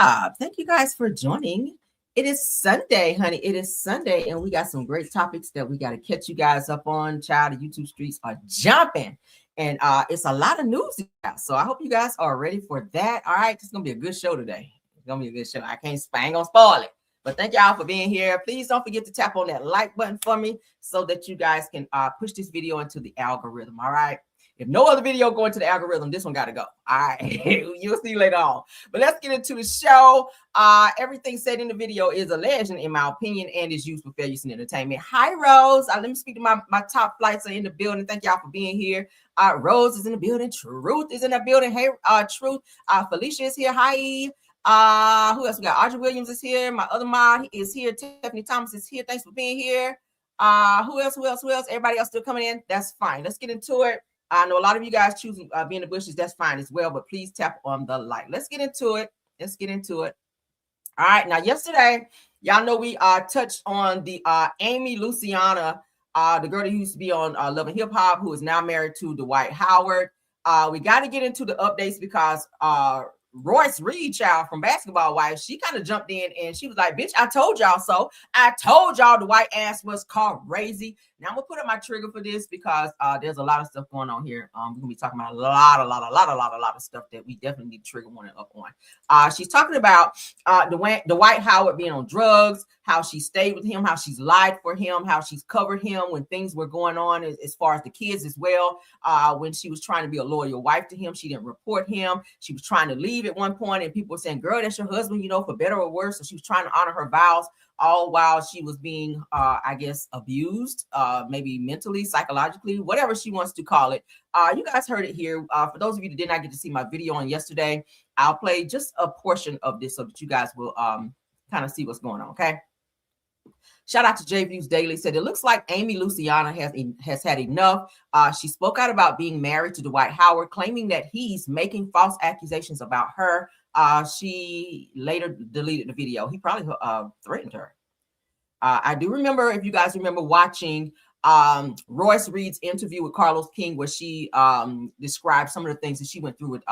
job. Thank you guys for joining. It is Sunday, honey. It is Sunday, and we got some great topics that we got to catch you guys up on. Child, the YouTube streets are jumping, and it's a lot of news. So I hope you guys are ready for that. All right, it's gonna be a good show today. It's gonna be a good show. I ain't gonna spoil it. But thank y'all for being here. Please don't forget to tap on that like button for me so that you guys can push this video into the algorithm. All right. If no other video going to the algorithm, this one got to go. All right. You'll see later on. But let's get into the show. Everything said in the video is alleged, in my opinion, and is used for fair use and entertainment. Hi, Rose. Let me speak to my top flights are in the building. Thank y'all for being here. Rose is in the building. Truth is in the building. Hey, Truth. Felicia is here. Hi. Who else we got? Audrey Williams is here. My other mom is here. Tiffany Thomas is here. Thanks for being here. Who else? Everybody else still coming in? That's fine. Let's get into it. I know a lot of you guys choose be in the bushes. That's fine as well, but please tap on the like. Let's get into it. All right. Now, yesterday, y'all know we touched on the Amy Lucianni, the girl that used to be on Love and Hip Hop, who is now married to Dwight Howard. We got to get into the updates because Royce Reed, child from Basketball Wives, she kind of jumped in and she was like, bitch, I told y'all so. I told y'all the white ass was crazy. Now I'm gonna put up my trigger for this because there's a lot of stuff going on here. We're gonna be talking about a lot of stuff that we definitely need to trigger warning up on. She's talking about Dwight Howard being on drugs, how she stayed with him, how she's lied for him, how she's covered him when things were going on as far as the kids as well. When she was trying to be a loyal wife to him, she didn't report him. She was trying to leave at one point, and people were saying, girl, that's your husband, for better or worse. So she was trying to honor her vows, all while she was being, I guess, abused, maybe mentally, psychologically, whatever she wants to call it. You guys heard it here. For those of you that did not get to see my video on yesterday, I'll play just a portion of this so that you guys will kind of see what's going on, okay? Shout out to J Views Daily. Said it looks like Amy Lucianni has had enough. She spoke out about being married to Dwight Howard, claiming that he's making false accusations about her. She later deleted the video. He probably threatened her. I do remember, if you guys remember watching Royce Reed's interview with Carlos King, where she described some of the things that she went through with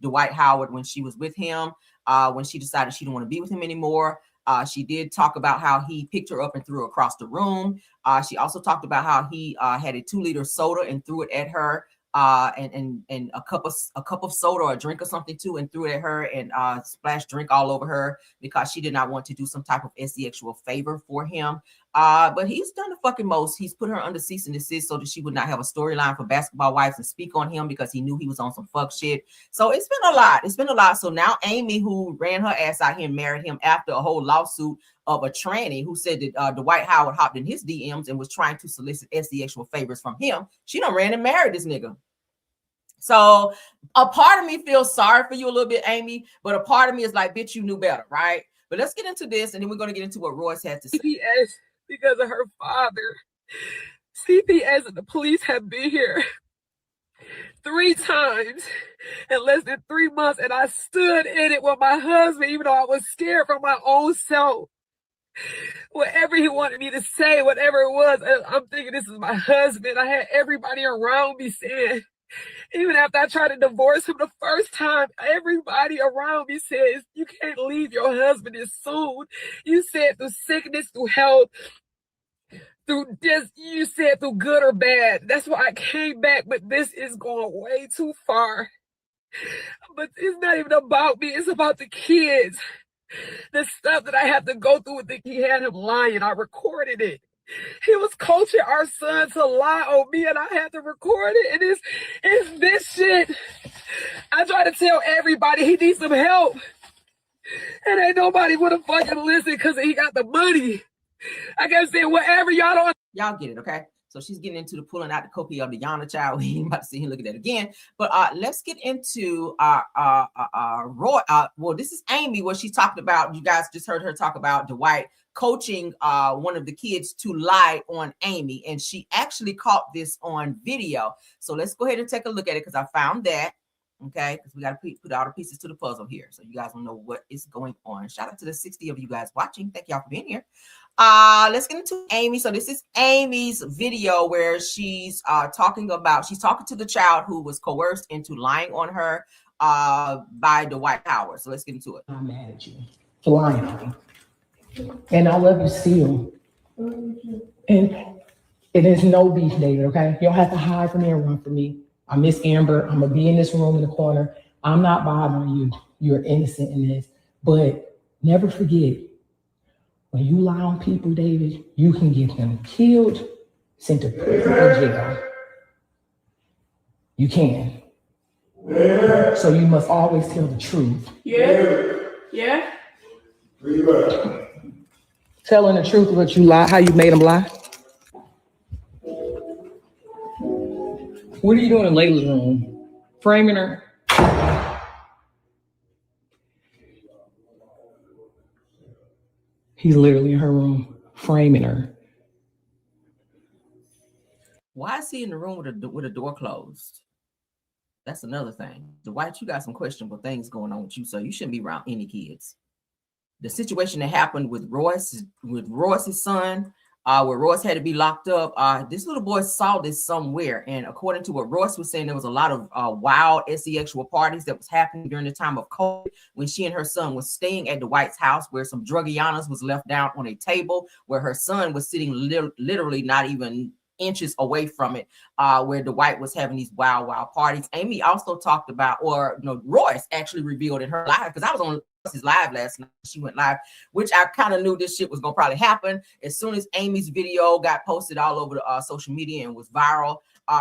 Dwight Howard when she was with him, when she decided she didn't want to be with him anymore. She did talk about how he picked her up and threw her across the room. She also talked about how he had a 2-liter soda and threw it at her, and a cup of soda or a drink or something too, and threw it at her and splashed drink all over her because she did not want to do some type of sexual favor for him. But he's done the fucking most. He's put her under cease and desist so that she would not have a storyline for Basketball Wives and speak on him because he knew he was on some fuck shit. So it's been a lot. So now Amy, who ran her ass out here and married him after a whole lawsuit of a tranny who said that Dwight Howard hopped in his DMs and was trying to solicit sexual favors from him, she done ran and married this nigga. So a part of me feels sorry for you a little bit, Amy, but a part of me is like, bitch, you knew better, right? But let's get into this, and then we're going to get into what Royce has to say. CPS, because of her father. CPS and the police have been here 3 times in less than 3 months, and I stood in it with my husband, even though I was scared for my own self. Whatever he wanted me to say, whatever it was, I'm thinking this is my husband. I had everybody around me saying, even after I tried to divorce him the first time, everybody around me says, you can't leave your husband this soon. You said through sickness, through health, through this, you said through good or bad. That's why I came back, but this is going way too far. But it's not even about me. It's about the kids. The stuff that I have to go through with he had him lying. I recorded it. He was coaching our son to lie on me, and I had to record it. And it's this shit. I try to tell everybody he needs some help, and ain't nobody would have fucking listened because he got the money. I gotta say, whatever y'all get it, okay? So she's getting into the pulling out the copy of the Yana child. We ain't about to see him look at that again. But let's get into Roy. Well, this is Amy, what she's talking about. You guys just heard her talk about Dwight coaching one of the kids to lie on Amy, and she actually caught this on video. So let's go ahead and take a look at it because I found that. Okay, because we got to put all the pieces to the puzzle here, so you guys will know what is going on. Shout out to the 60 of you guys watching. Thank y'all for being here. Let's get into Amy. So this is Amy's video where she's talking to the child who was coerced into lying on her by Dwight Howard. So let's get into it. I'm mad at you for lying on me, and I love you still. And it is no beef, David. Okay, you don't have to hide from me and run from me. I miss Amber. I'm gonna be in this room in the corner. I'm not bothering you. You're innocent in this, but never forget, when you lie on people, David, you can get them killed, sent to prison or jail. You can. Yeah. So you must always tell the truth. Yeah. Yeah. Telling the truth, what you lie, how you made them lie. What are you doing in Layla's room? Framing her? He's literally in her room, framing her. Why is he in the room with a door closed? That's another thing. Dwight, you got some questionable things going on with you, so you shouldn't be around any kids. The situation that happened with Royce's son, where Royce had to be locked up, this little boy saw this somewhere, and according to what Royce was saying, there was a lot of wild sexual parties that was happening during the time of COVID when she and her son was staying at Dwight's house, where some druggianas was left down on a table, where her son was sitting literally not even inches away from it, where Dwight was having these wild parties. Amy also talked about, Royce actually revealed in her live, because I was on Royce's live last night. She went live, which I kind of knew this shit was gonna probably happen. As soon as Amy's video got posted all over the social media and was viral,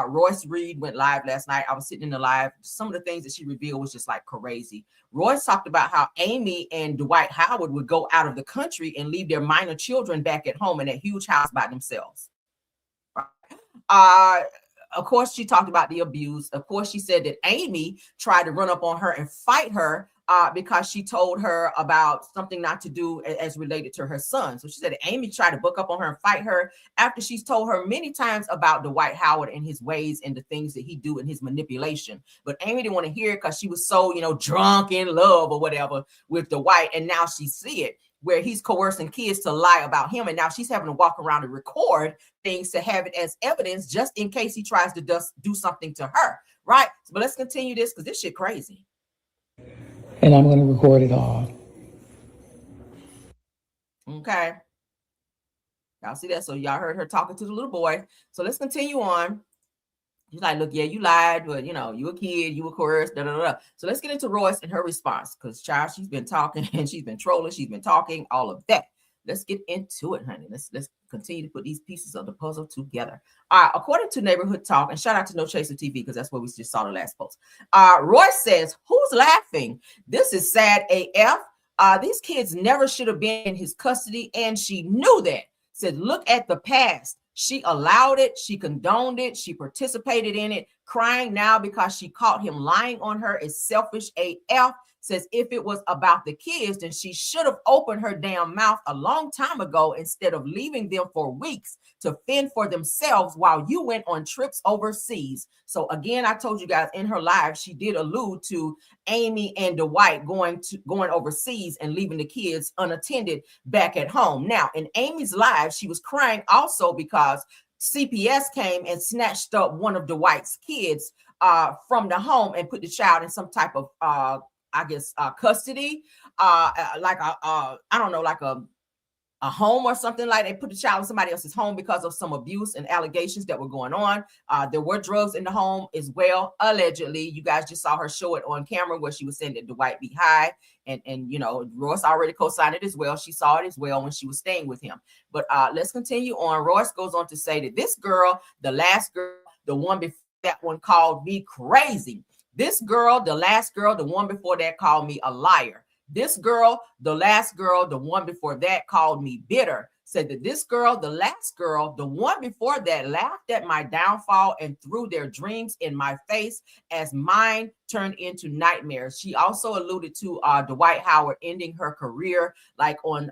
Royce Reed went live last night. I was sitting in the live. Some of the things that she revealed was just like crazy. Royce talked about how Amy and Dwight Howard would go out of the country and leave their minor children back at home in that huge house by themselves. Of course, she talked about the abuse. Of course, she said that Amy tried to run up on her and fight her because she told her about something not to do as related to her son. So she said that Amy tried to book up on her and fight her after she's told her many times about Dwight Howard and his ways and the things that he do and his manipulation. But Amy didn't want to hear it because she was so, drunk in love or whatever with Dwight. And now she see it, where he's coercing kids to lie about him. And now she's having to walk around and record things to have it as evidence just in case he tries to do something to her, right? But let's continue this because this shit crazy. And I'm going to record it all. Okay. Y'all see that? So y'all heard her talking to the little boy. So let's continue on. He's like, look, yeah, you lied, but you a kid, you were coerced, da, da, da. So let's get into Royce and her response, because child, she's been talking and she's been trolling, she's been talking, all of that. Let's get into it, honey. Let's continue to put these pieces of the puzzle together. According to Neighborhood Talk, and shout out to No Chaser TV, because that's where we just saw the last post. Royce says, who's laughing? This is sad AF. These kids never should have been in his custody, and she knew that. Said, look at the past. She allowed it. She condoned it. She participated in it. Crying now because she caught him lying on her is selfish AF. Says if it was about the kids, then she should have opened her damn mouth a long time ago instead of leaving them for weeks to fend for themselves while you went on trips overseas. So again, I told you guys in her live, she did allude to Amy and Dwight going overseas and leaving the kids unattended back at home. Now, in Amy's live, she was crying also because CPS came and snatched up one of Dwight's kids from the home and put the child in some type of custody, like a home or something. Like they put the child in somebody else's home because of some abuse and allegations that were going on. There were drugs in the home as well, allegedly. You guys just saw her show it on camera where she was saying that Dwight be high, and Royce already co-signed it as well. She saw it as well when she was staying with him. But let's continue on. Royce goes on to say that this girl, the last girl, the one before that one, called me crazy. This girl, the last girl, the one before that, called me a liar. This girl, the last girl, the one before that, called me bitter. said that this girl, the last girl, the one before that, laughed at my downfall and threw their dreams in my face as mine turned into nightmares. She also alluded to Dwight Howard ending her career, like on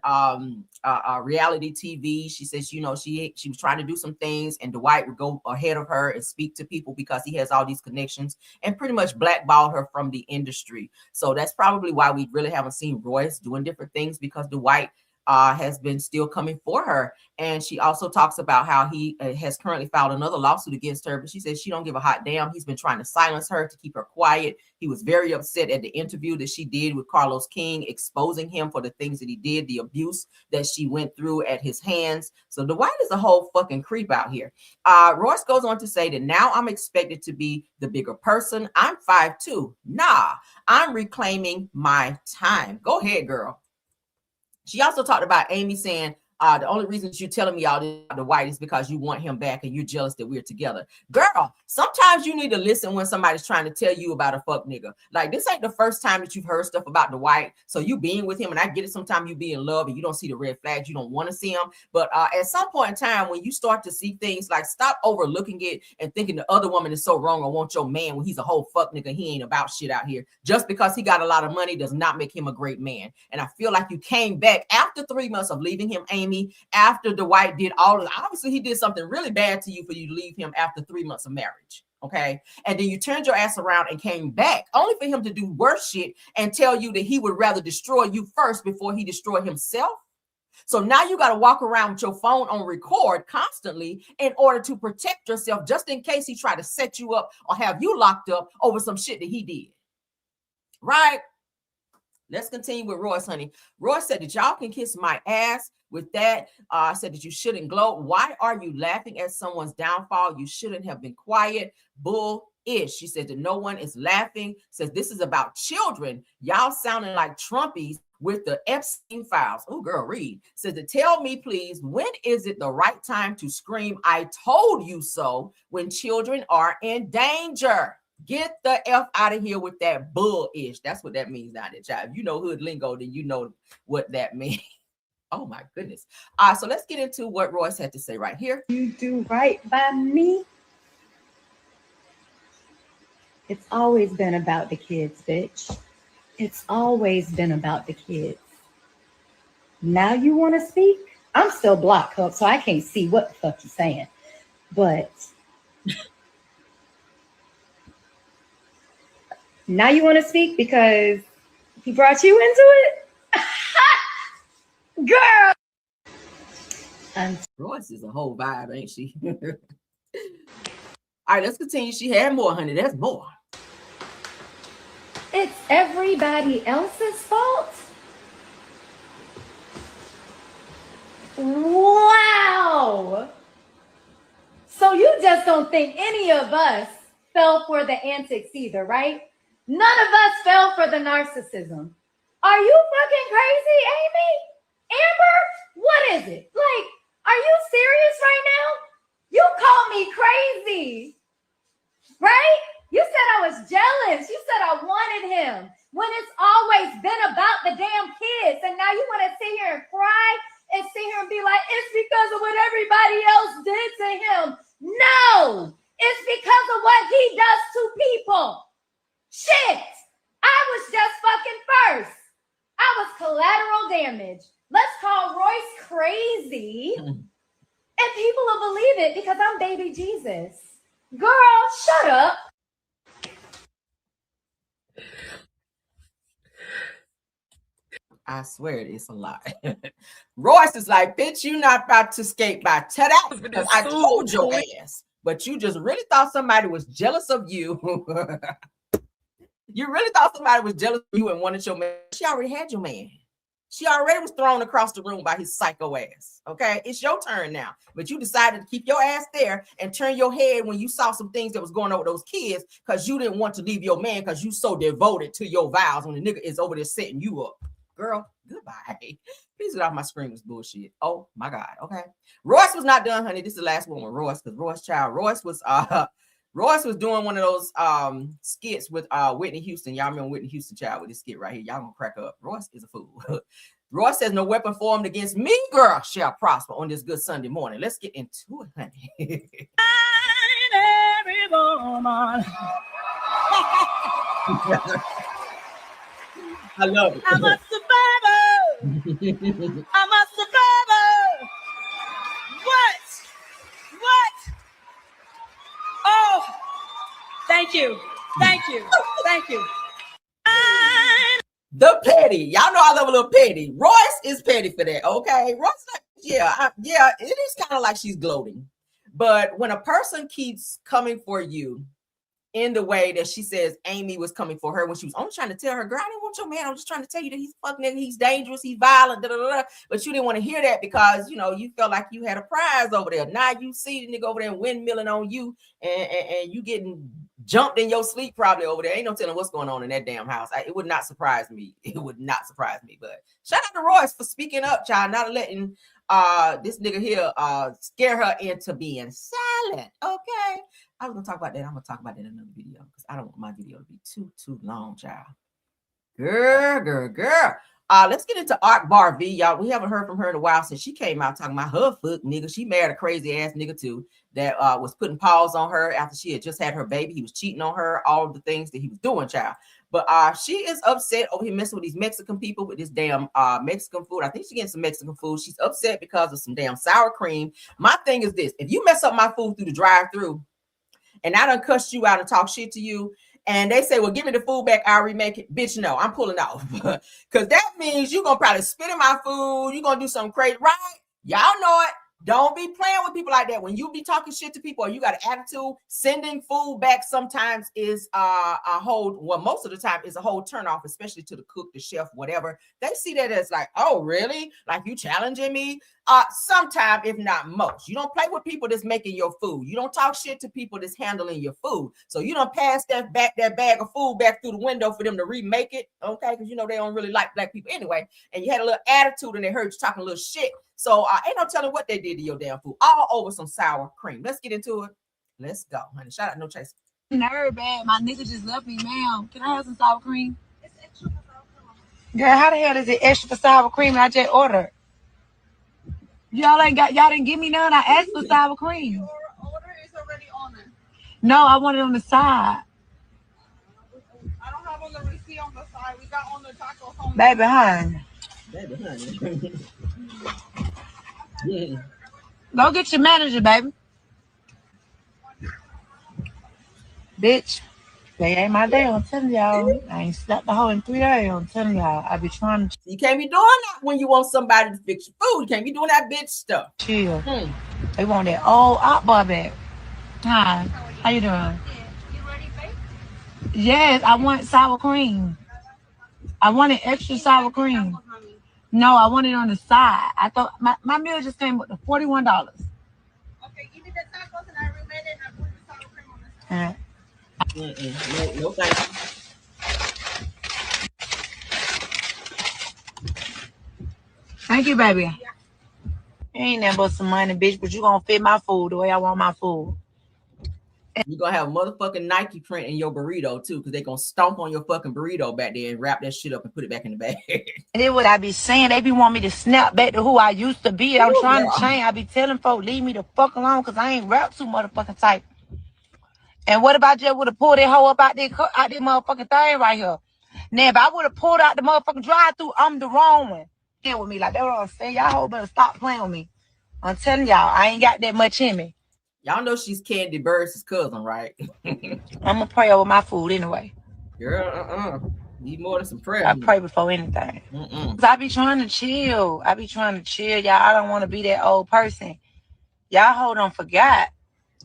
reality TV. She says, you know, she was trying to do some things, and Dwight would go ahead of her and speak to people because he has all these connections, and pretty much blackballed her from the industry. So that's probably why we really haven't seen Royce doing different things, because Dwight has been still coming for her. And she also talks about how he has currently filed another lawsuit against her, but she says she don't give a hot damn. He's been trying to silence her, to keep her quiet. He was very upset at the interview that she did with Carlos King, exposing him for the things that he did, the abuse that she went through at his hands. So Dwight is a whole fucking creep out here. Royce goes on to say that now I'm expected to be the bigger person. I'm 5'2". Nah, I'm reclaiming my time. Go ahead, girl. She also talked about Amy saying, the only reason you're telling me all this about Dwight is because you want him back and you're jealous that we're together. Girl, sometimes you need to listen when somebody's trying to tell you about a fuck nigga. Like, this ain't the first time that you've heard stuff about Dwight. So you being with him, and I get it, sometimes you be in love and you don't see the red flags, you don't want to see them. But at some point in time, when you start to see things, like, stop overlooking it and thinking the other woman is so wrong or want your man when he's a whole fuck nigga. He ain't about shit out here. Just because he got a lot of money does not make him a great man. And I feel like you came back after 3 months of leaving him, Amy, after Dwight did all of it. Obviously he did something really bad to you for you to leave him after 3 months of marriage. Okay. And then you turned your ass around and came back only for him to do worse shit and tell you that he would rather destroy you first before he destroyed himself. So now you got to walk around with your phone on record constantly in order to protect yourself, just in case he tried to set you up or have you locked up over some shit that he did. Right? Let's continue with Royce, honey. Royce said that y'all can kiss my ass. With that, said that you shouldn't gloat. Why are you laughing at someone's downfall? You shouldn't have been quiet. Bull-ish. She said that no one is laughing. Says this is about children. Y'all sounding like Trumpies with the Epstein files. Oh, girl, read. Says to tell me, please, when is it the right time to scream, I told you so, when children are in danger? Get the F out of here with that bull-ish. That's what that means now, that child. If you know hood lingo, then you know what that means. Oh my goodness. So let's get into what Royce had to say right here. You do right by me. It's always been about the kids, bitch. It's always been about the kids. Now you want to speak? I'm still blocked up, so I can't see what the fuck you're saying. But now you want to speak because he brought you into it? Girl. Royce is a whole vibe, ain't she? All right, let's continue. She had more, honey. There's more. It's everybody else's fault? Wow. So you just don't think any of us fell for the antics either, right? None of us fell for the narcissism. Are you fucking crazy, Amy? Amber, what is it? Like, are you serious right now? You call me crazy, right? You said I was jealous. You said I wanted him when it's always been about the damn kids. And now you want to sit here and cry and sit here and be like, it's because of what everybody else did to him. No, it's because of what he does to people. Shit, I was just fucking first. I was collateral damage. Let's call Royce crazy, and people will believe it because I'm baby Jesus. Girl, shut up. I swear it's a lie. Royce is like, bitch, you not about to skate by today because I told your ass. But you just really thought somebody was jealous of you. You really thought somebody was jealous of you and wanted your man. She already had your man. She already was thrown across the room by his psycho ass. Okay, it's your turn now. But you decided to keep your ass there and turn your head when you saw some things that was going on with those kids because you didn't want to leave your man because you so devoted to your vows when the nigga is over there setting you up. Girl, goodbye. Please get off my screen with bullshit. Oh my God. Okay. Royce was not done, honey. This is the last one with Royce because Royce was doing one of those skits with Whitney Houston. Y'all remember Whitney Houston, child, with this skit right here. Y'all gonna crack up. Royce is a fool. Royce says, no weapon formed against me, girl, shall prosper on this good Sunday morning. Let's get into it, honey. Every woman. I love it. I'm a survivor. I'm a survivor. What? Oh, thank you. Thank you. Thank you. The petty. Y'all know I love a little petty. Royce is petty for that, okay? Royce, yeah, it is kind of like she's gloating. But when a person keeps coming for you in the way that she says Amy was coming for her when she was only trying to tell her, girl, I didn't want your man. I'm just trying to tell you that he's fucking nigga, he's dangerous, he's violent, but you didn't want to hear that because, you know, you felt like you had a prize over there. Now you see the nigga over there windmilling on you and you getting jumped in your sleep probably over there. Ain't no telling what's going on in that damn house. It would not surprise me. It would not surprise me. But shout out to Royce for speaking up, child, not letting this nigga here scare her into being silent. Okay. I was gonna talk about that. I'm gonna talk about that in another video because I don't want my video to be too long, child. Girl. Let's get into Akbar V, y'all. We haven't heard from her in a while since she came out talking about her fuck nigga. She married a crazy ass nigga too that was putting paws on her after she had just had her baby. He was cheating on her, all of the things that he was doing, child. But she is upset over here messing with these Mexican people with this damn Mexican food. I think she's getting some Mexican food. She's upset because of some damn sour cream. My thing is this: if you mess up my food through the drive-through, and I done cussed you out and talk shit to you, and they say, well, give me the food back, I'll remake it. Bitch, no, I'm pulling off. Because that means you're going to probably spit in my food. You're going to do something crazy, right? Y'all know it. Don't be playing with people like that. When you be talking shit to people or you got an attitude, sending food back sometimes is most of the time is a whole turn off, especially to the cook, the chef, whatever. They see that as like, oh, really? Like you challenging me? Sometimes, if not most. You don't play with people that's making your food. You don't talk shit to people that's handling your food. So you don't pass that bag of food back through the window for them to remake it, okay? Because you know they don't really like black people anyway. And you had a little attitude and they heard you talking a little shit. So ain't no telling what they did to your damn food. All over some sour cream. Let's get into it. Let's go, honey. Shout out, no chase. Nerve bad. My nigga just left me, ma'am. Can I have some sour cream? It's extra for sour cream. Girl, how the hell is it extra for sour cream? I just ordered. Y'all didn't give me none. I asked for sour cream. Your order is already on it. No, I want it on the side. I don't have on the receipt on the side. We got on the taco phone. Baby, honey. Yeah. Go get your manager, baby. Bitch, they ain't my day. I'm telling y'all. I ain't slept the whole in 3 days. I'm telling y'all. I be trying to. You can't be doing that when you want somebody to fix your food. You can't be doing that bitch stuff. Chill. They want that old Akbar back. Hi. How you doing? You ready, babe? Yes, I want sour cream. I wanted extra sour cream. No, I want it on the side. I thought my meal just came with the $41. Okay, give me the tacos and I remade it and I put the sour cream on the side. No, thank you. Thank you, baby. Yeah. Ain't nothing but some money, bitch, but you gonna fit my food the way I want my food. You're gonna have a motherfucking Nike print in your burrito too, because they're gonna stomp on your fucking burrito back there and wrap that shit up and put it back in the bag. And then what I be saying, they be want me to snap back to who I used to be. I'm trying to change. I be telling folks, leave me the fuck alone, because I ain't rap too motherfucking tight. And what if I just would have pulled that hoe up out this motherfucking thing right here? Now, if I would have pulled out the motherfucking drive-through, I'm the wrong one. Get with me. Like, that's what I'm saying. Y'all hoe better stop playing with me. I'm telling y'all, I ain't got that much in me. Y'all know she's Candy Burris' cousin, right? I'm gonna pray over my food anyway. Girl, need more than some prayer. I pray before anything. Cause I be trying to chill. Y'all. I don't want to be that old person. Y'all hold on, forgot.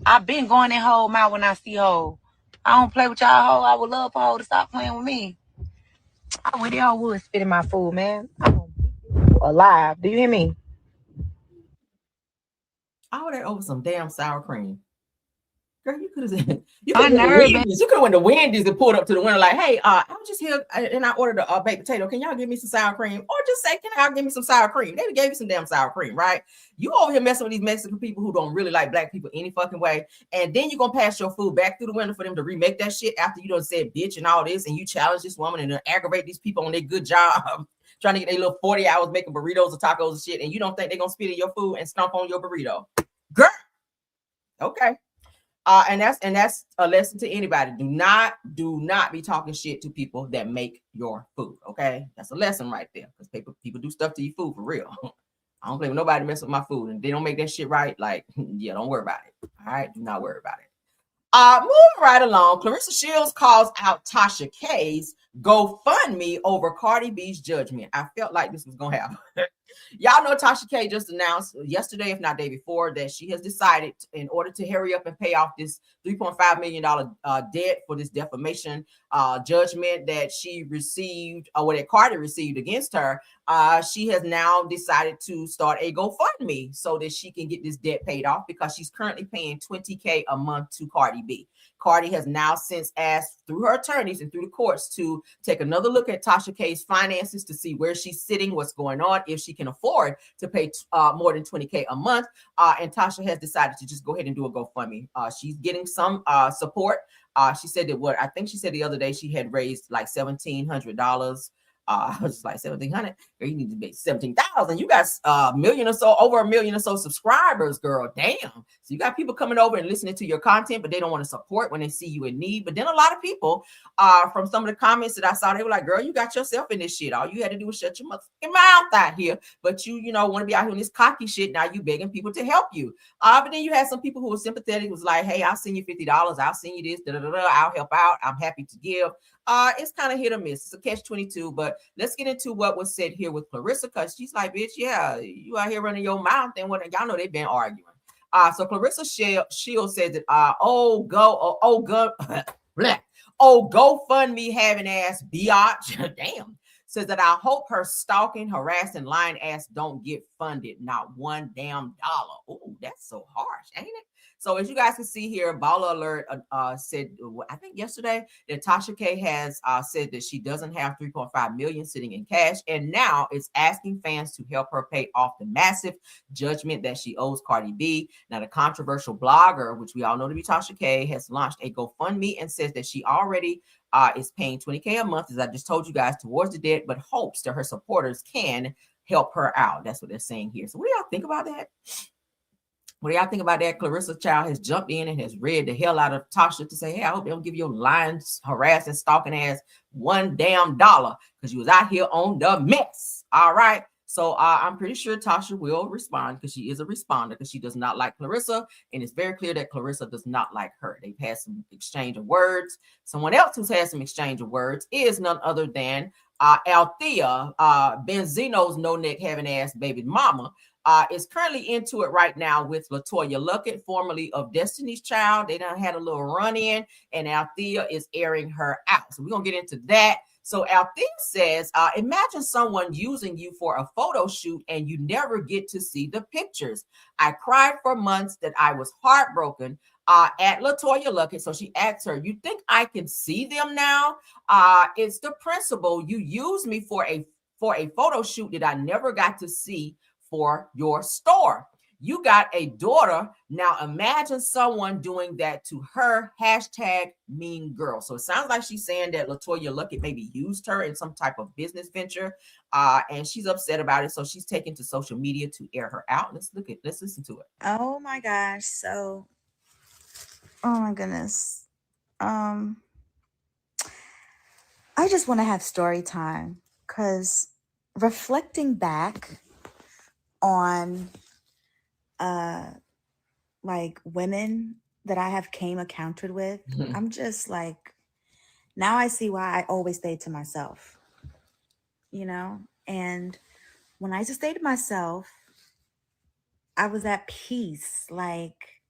I've been going that whole mouth when I see hoe. I don't play with y'all hoe. I would love for hoe to stop playing with me. I wish y'all would spit in my food, man. I'm alive. Do you hear me? All that over some damn sour cream. Girl, you could have went to Wendy's and pulled up to the window like, hey, I was just here and I ordered a baked potato. Can y'all give me some sour cream? Or just say, can y'all give me some sour cream? They gave you some damn sour cream, right? You over here messing with these Mexican people who don't really like black people any fucking way. And then you're going to pass your food back through the window for them to remake that shit after you done said bitch and all this. And you challenge this woman and aggravate these people on their good job. trying to get their little 40 hours making burritos or tacos and shit, and you don't think they're gonna spit in your food and stomp on your burrito. Girl. Okay. And that's a lesson to anybody. Do not be talking shit to people that make your food. Okay, that's a lesson right there. Because people do stuff to your food for real. I don't play with nobody mess with my food, and they don't make that shit right. Like, yeah, don't worry about it. All right, do not worry about it. Moving right along, Claressa Shields calls out Tasha K's GoFundMe over Cardi B's judgment. I felt like this was gonna happen. Y'all know Tasha K just announced yesterday, if not day before, that she has decided in order to hurry up and pay off this $3.5 million debt for this defamation judgment that she received, or what Cardi received against her, she has now decided to start a GoFundMe so that she can get this debt paid off, because she's currently paying $20K a month to Cardi B. Cardi has now since asked through her attorneys and through the courts to take another look at Tasha K's finances to see where she's sitting, what's going on, if she can afford to pay more than $20K a month. And Tasha has decided to just go ahead and do a GoFundMe. She's getting some support. She said that I think she said the other day she had raised like $1,700. I was like 1,700. Girl, you need to make 17,000. You got over a million or so subscribers, girl. Damn. So you got people coming over and listening to your content, but they don't want to support when they see you in need. But then a lot of people, from some of the comments that I saw, they were like, "Girl, you got yourself in this shit. All you had to do was shut your mouth out here. But you want to be out here in this cocky shit. Now you begging people to help you. But then you had some people who were sympathetic. Was like, "Hey, I'll send you $50. I'll send you this. I'll help out. I'm happy to give." It's kind of hit or miss. It's a catch-22, but let's get into what was said here with Claressa, because she's like, bitch, yeah, you out here running your mouth, and what y'all know they've been arguing. So Claressa Shields says that GoFundMe having ass biatch, damn, says that I hope her stalking, harassing, lying ass don't get funded, not one damn dollar. Oh, that's so harsh, ain't it? So as you guys can see here, Baller Alert said, I think yesterday, that Tasha K has said that she doesn't have $3.5 million sitting in cash, and now is asking fans to help her pay off the massive judgment that she owes Cardi B. Now, the controversial blogger, which we all know to be Tasha K, has launched a GoFundMe and says that she already is paying $20K a month, as I just told you guys, towards the debt, but hopes that her supporters can help her out. That's what they're saying here. So what do y'all think about that? What do y'all think about that? Claressa Child has jumped in and has read the hell out of Tasha to say, hey, I hope they don't give your lying, harassing, stalking ass one damn dollar, because you was out here on the mess. All right. So I'm pretty sure Tasha will respond, because she is a responder, because she does not like Claressa. And it's very clear that Claressa does not like her. They've had some exchange of words. Someone else who's had some exchange of words is none other than Althea, Benzino's no-neck having ass baby mama. Is currently into it right now with LeToya Luckett, formerly of Destiny's Child. They done had a little run in, and Althea is airing her out. So we're going to get into that. So Althea says, imagine someone using you for a photo shoot and you never get to see the pictures. I cried for months that I was heartbroken at LeToya Luckett. So she asks her, you think I can see them now? It's the principle. You use me for a photo shoot that I never got to see for your store. You got a daughter. Now imagine someone doing that to her. Hashtag mean girl. So it sounds like she's saying that LeToya Luckett maybe used her in some type of business venture. And she's upset about it. So she's taken to social media to air her out. Let's listen to it. Oh my gosh. So, oh my goodness. I just want to have story time, because reflecting back on like women that I have came encountered with, I'm just like, now I see why I always stayed to myself, and when I just stayed to myself, I was at peace. Like,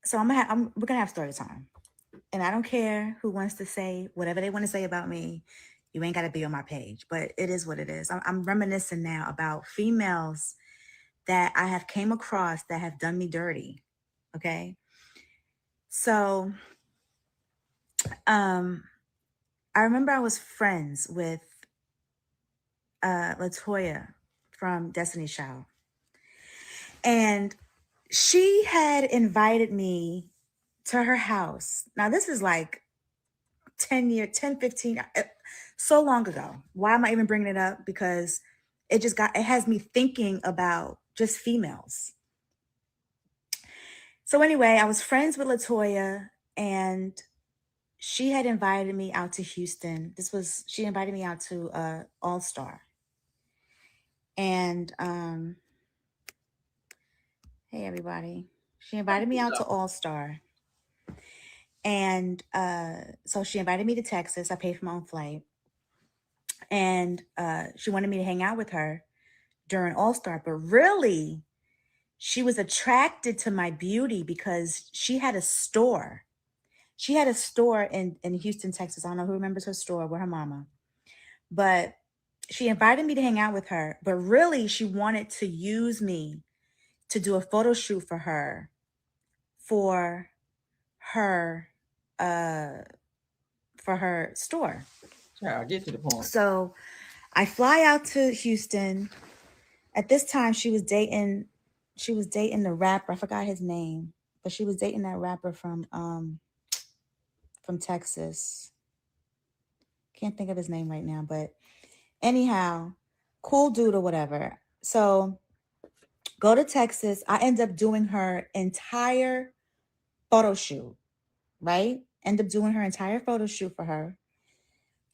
so we're gonna have story time, and I don't care who wants to say whatever they want to say about me. You ain't got to be on my page, but it is what it is. I'm reminiscing now about females that I have came across that have done me dirty. Okay. So, I remember I was friends with LeToya from Destiny's Child, and she had invited me to her house. Now this is like 15, so long ago. Why am I even bringing it up? Because it has me thinking about just females. So anyway, I was friends with LeToya, and she had invited me out to Houston. She invited me out to All Star. And hey everybody. She invited me out to All Star. And so she invited me to Texas. I paid for my own flight. And she wanted me to hang out with her during All Star. But really, she was attracted to my beauty because she had a store. She had a store in Houston, Texas. I don't know who remembers her store with her mama. But she invited me to hang out with her. But really, she wanted to use me to do a photo shoot for her store. I'll get to the point. So I fly out to Houston. At this time, she was dating the rapper. I forgot his name, but she was dating that rapper from Texas. Can't think of his name right now, but anyhow, cool dude or whatever. So go to Texas. I end up doing her entire photo shoot, right? End up doing her entire photo shoot for her.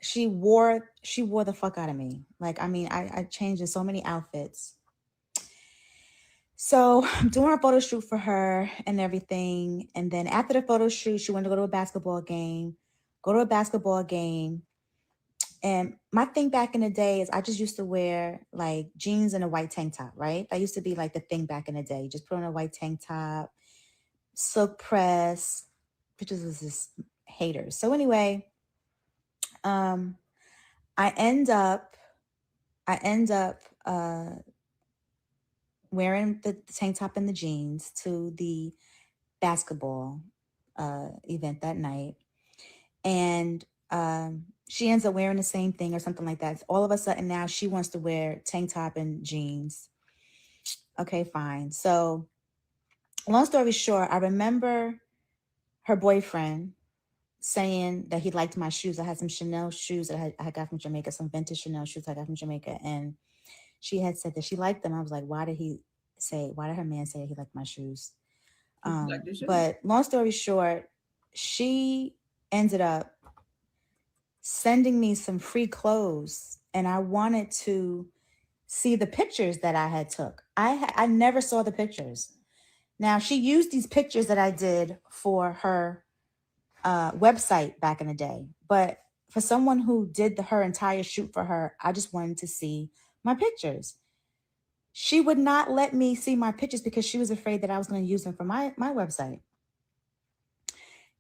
She wore the fuck out of me. Like, I mean, I changed in so many outfits. So I'm doing her photo shoot for her and everything. And then after the photo shoot, she wanted to go to a basketball game. And my thing back in the day is I just used to wear like jeans and a white tank top, right? That used to be like the thing back in the day. Just put on a white tank top, silk press. Pictures was just haters. So anyway, I end up wearing the tank top and the jeans to the basketball event that night. And she ends up wearing the same thing or something like that. All of a sudden now she wants to wear tank top and jeans. Okay, fine. So long story short, I remember her boyfriend saying that he liked my shoes. I had some Chanel shoes that I got from Jamaica, some vintage Chanel shoes I got from Jamaica. And she had said that she liked them. I was like, why did her man say he liked my shoes? But long story short, she ended up sending me some free clothes, and I wanted to see the pictures that I had took. I never saw the pictures. Now, she used these pictures that I did for her website back in the day, but for someone who did her entire shoot for her, I just wanted to see my pictures. She would not let me see my pictures because she was afraid that I was going to use them for my website.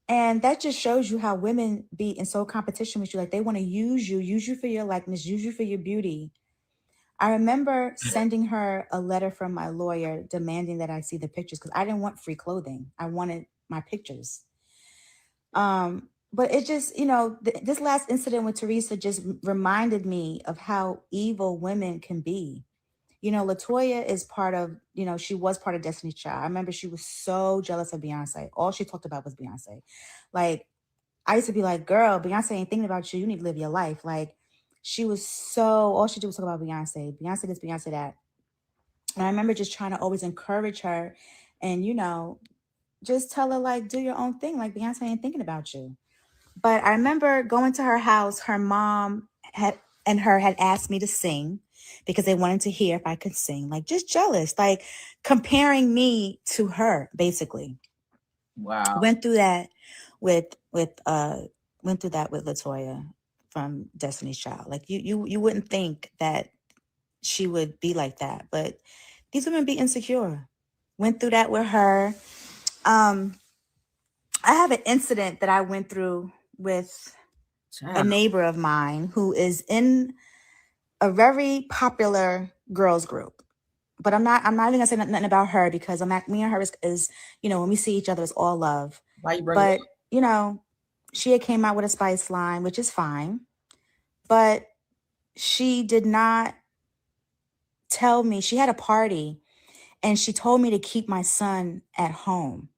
And that just shows you how women be in so competition with you. Like, they want to use you for your likeness, use you for your beauty. I remember sending her a letter from my lawyer demanding that I see the pictures because I didn't want free clothing. I wanted my pictures. But it just, this last incident with Teresa just reminded me of how evil women can be. LeToya is part of, she was part of Destiny's Child. I remember she was so jealous of Beyonce. All she talked about was Beyonce. Like, I used to be like, girl, Beyonce ain't thinking about you. You need to live your life. Like, she was all she did was talk about Beyonce. Beyonce this, Beyonce that. And I remember just trying to always encourage her and, just tell her, like, do your own thing. Like, Beyonce ain't thinking about you. But I remember going to her house. Her mom had asked me to sing because they wanted to hear if I could sing. Like, just jealous, like comparing me to her, basically. Wow. Went through that with LeToya from Destiny's Child. Like, you wouldn't think that she would be like that, but these women be insecure. Went through that with her. I have an incident that I went through with a neighbor of mine who is in a very popular girls group. But I'm not even gonna say nothing about her because me and her is when we see each other, it's all love. Why you bring it up? She had came out with a spice line, which is fine. But she did not tell me. She had a party and she told me to keep my son at home.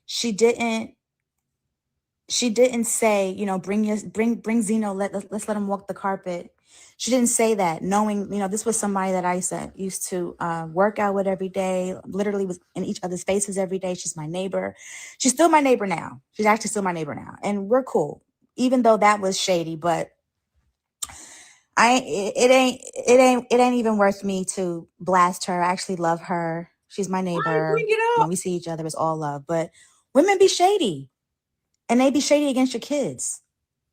She didn't She didn't say, you know, bring Zeno, let's let him walk the carpet. She didn't say that, knowing, you know, this was somebody that I used to work out with every day, literally was in each other's faces every day. She's my neighbor. She's still my neighbor now. She's actually still my neighbor now. And we're cool, even though that was shady. But it ain't even worth me to blast her. I actually love her. She's my neighbor. Bring it up. When we see each other, it's all love. But women be shady. And they be shady against your kids.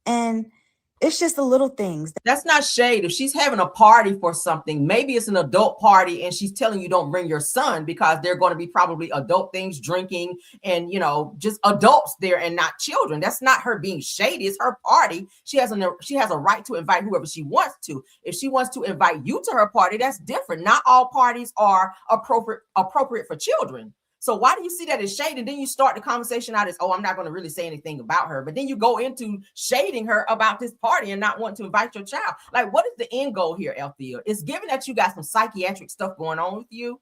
And it's just the little things. That's not shade. If she's having a party for something, maybe it's an adult party and she's telling you don't bring your son because they're going to be probably adult things, drinking and, you know, just adults there and not children. That's not her being shady. It's her party. She has a right to invite whoever she wants to. If she wants to invite you to her party, that's different. Not all parties are appropriate for children. So why do you see that as shade? And then you start the conversation out as, oh, I'm not going to really say anything about her. But then you go into shading her about this party and not wanting to invite your child. Like, what is the end goal here, Althea? It's given that you got some psychiatric stuff going on with you.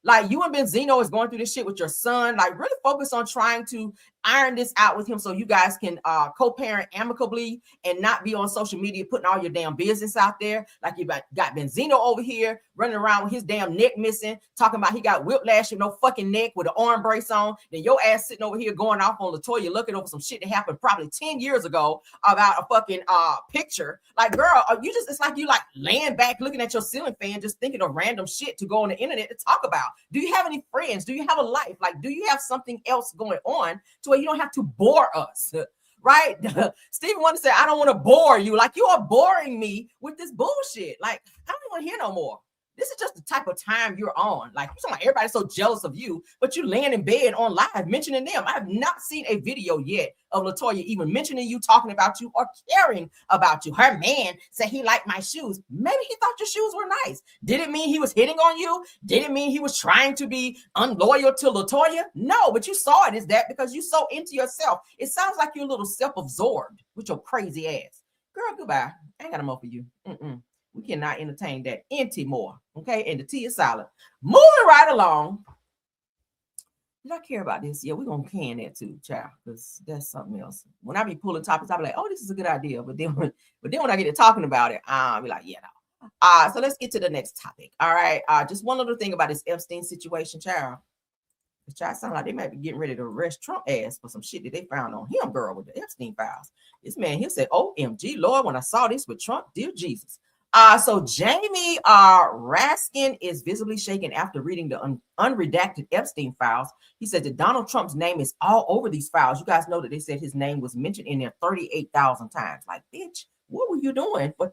Like, you and Benzino is going through this shit with your son. Like, really focus on trying to iron this out with him so you guys can co-parent amicably and not be on social media putting all your damn business out there. Like, you got Benzino over here running around with his damn neck missing, talking about he got whiplash with no fucking neck with an arm brace on. Then your ass sitting over here going off on LeToya Luckett over some shit that happened probably 10 years ago about a fucking picture. Like, girl, it's like you like laying back looking at your ceiling fan just thinking of random shit to go on the internet to talk about. Do you have any friends? Do you have a life? Like, do you have something else going on to where you don't have to bore us? Right? Stephen wanted to say, I don't want to bore you. Like, you are boring me with this bullshit. Like, I don't want to hear no more. This is just the type of time you're on. Like, you're like, everybody's so jealous of you, but you're laying in bed on live mentioning them. I have not seen a video yet of LeToya even mentioning you, talking about you, or caring about you. Her man said he liked my shoes. Maybe he thought your shoes were nice. Did it mean he was hitting on you? Did it mean he was trying to be unloyal to LeToya? No, but you saw it as that because you're so into yourself. It sounds like you're a little self-absorbed with your crazy ass. Girl, goodbye. I ain't got no more for you. We cannot entertain that anymore. Okay, and the tea is silent. Moving right along. Did I care about this? Yeah, we're gonna can that too, child, because that's something else. When I be pulling topics, I'll be like, oh, this is a good idea. But then when I get to talking about it, I'll be like, yeah, no. So let's get to the next topic. All right. Just one little thing about this Epstein situation, child. The child sound like they might be getting ready to arrest Trump ass for some shit that they found on him, girl, with the Epstein files. This man, he'll say, OMG, Lord, when I saw this with Trump, dear Jesus. So Jamie Raskin is visibly shaken after reading the unredacted Epstein files. He said that Donald Trump's name is all over these files. You guys know that they said his name was mentioned in there 38,000 times. Like, bitch, what were you doing for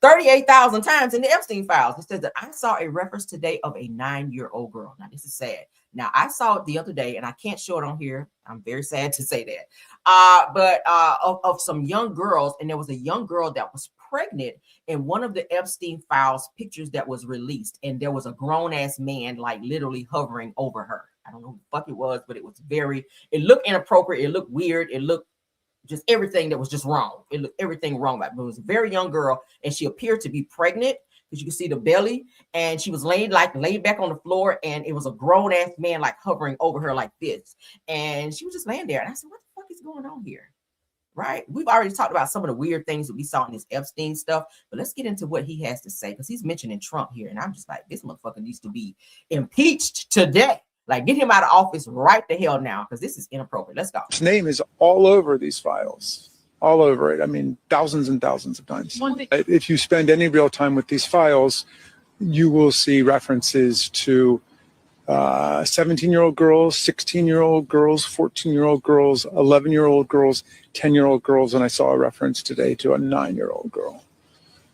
38,000 times in the Epstein files? It says that I saw a reference today of a 9-year-old girl. Now, this is sad. Now, I saw it the other day, and I can't show it on here. I'm very sad to say that. But of some young girls, and there was a young girl that was pregnant in one of the Epstein files pictures that was released, and there was a grown-ass man like literally hovering over her. I don't know who the fuck it was, but it looked inappropriate. It looked weird. It looked just everything that was just wrong. It looked everything wrong about it. It was a very young girl, and she appeared to be pregnant because you can see the belly, and she was laid back on the floor, and it was a grown-ass man like hovering over her like this, and she was just laying there. And I said, what the fuck is going on here? Right? We've already talked about some of the weird things that we saw in this Epstein stuff, but let's get into what he has to say, because he's mentioning Trump here, and I'm just like, this motherfucker needs to be impeached today. Like, get him out of office right the hell now, because this is inappropriate. Let's go. His name is all over these files, all over it. I mean, thousands and thousands of times. If you spend any real time with these files, you will see references to 17-year-old girls, 16-year-old girls, 14-year-old girls, 11-year-old girls, 10-year-old girls, and I saw a reference today to a 9-year-old girl.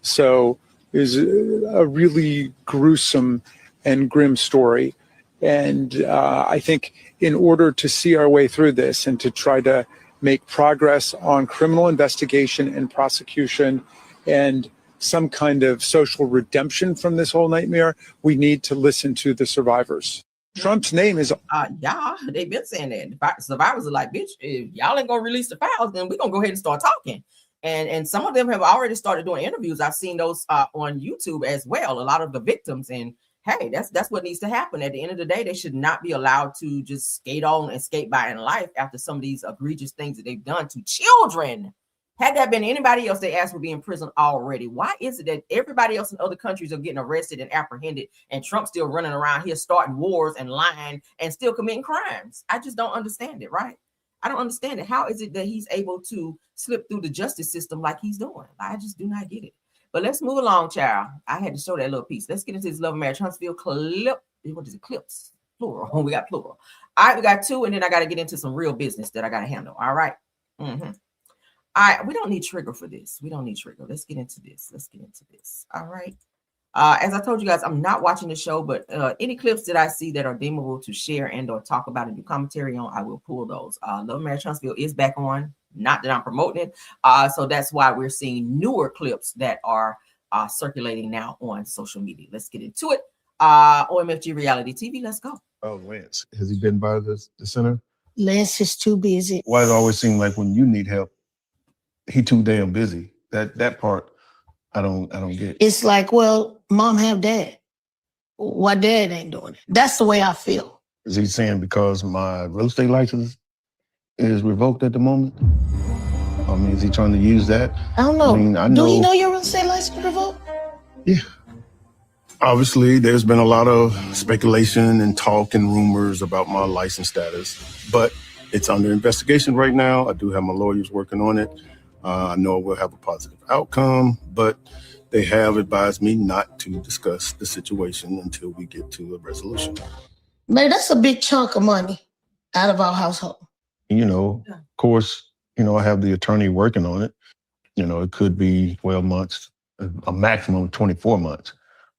So it's a really gruesome and grim story. And I think in order to see our way through this and to try to make progress on criminal investigation and prosecution and some kind of social redemption from this whole nightmare, we need to listen to the survivors. Trump's name is yeah, they've been saying that. Survivors are like, bitch, if y'all ain't gonna release the files, then we're gonna go ahead and start talking. And some of them have already started doing interviews. I've seen those on YouTube as well, a lot of the victims, and hey, that's what needs to happen. At the end of the day, they should not be allowed to just skate on and skate by in life after some of these egregious things that they've done to children. Had that been anybody else, they asked would be in prison already. Why is it that everybody else in other countries are getting arrested and apprehended, and Trump's still running around here starting wars and lying and still committing crimes? I just don't understand it, right? I don't understand it. How is it that he's able to slip through the justice system like he's doing? I just do not get it. But let's move along, child. I had to show that little piece. Let's get into this Love and Marriage Huntsville clip. What is it? Clips. Plural. We got plural. All right, we got 2, and then I got to get into some real business that I got to handle. All right. Mm-hmm. All right, we don't need trigger for this. We don't need trigger. Let's get into this. All right. As I told you guys, I'm not watching the show, but any clips that I see that are deemable to share and or talk about and do commentary on, I will pull those. Love and Marriage Huntsville is back on. Not that I'm promoting it. So that's why we're seeing newer clips that are circulating now on social media. Let's get into it. OMFG Reality TV, let's go. Oh, Lance. Has he been by the center? Lance is too busy. Why does it always seem like when you need help, he too damn busy? That part I don't get. It's like, well, mom have dad. Why dad ain't doing it? That's the way I feel. Is he saying because my real estate license is revoked at the moment? I mean, is he trying to use that? I don't know. I mean, I know. Do you know your real estate license revoked? Yeah. Obviously, there's been a lot of speculation and talk and rumors about my license status, but it's under investigation right now. I do have my lawyers working on it. I know it will have a positive outcome, but they have advised me not to discuss the situation until we get to a resolution. Man, that's a big chunk of money out of our household. You know, of course, you know, I have the attorney working on it. You know, it could be 12 months, a maximum of 24 months,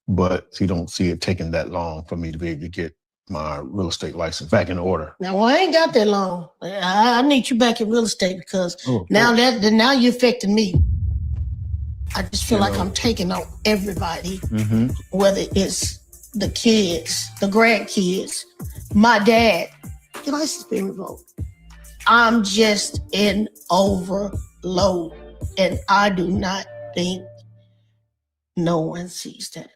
but you don't see it taking that long for me to be able to get my real estate license back in order. Now, well, I ain't got that long. I need you back in real estate because now you're affecting me. I just feel like I'm taking on everybody, whether it's the kids, the grandkids, my dad. Your license being revoked. I'm just in overload, and I do not think no one sees that.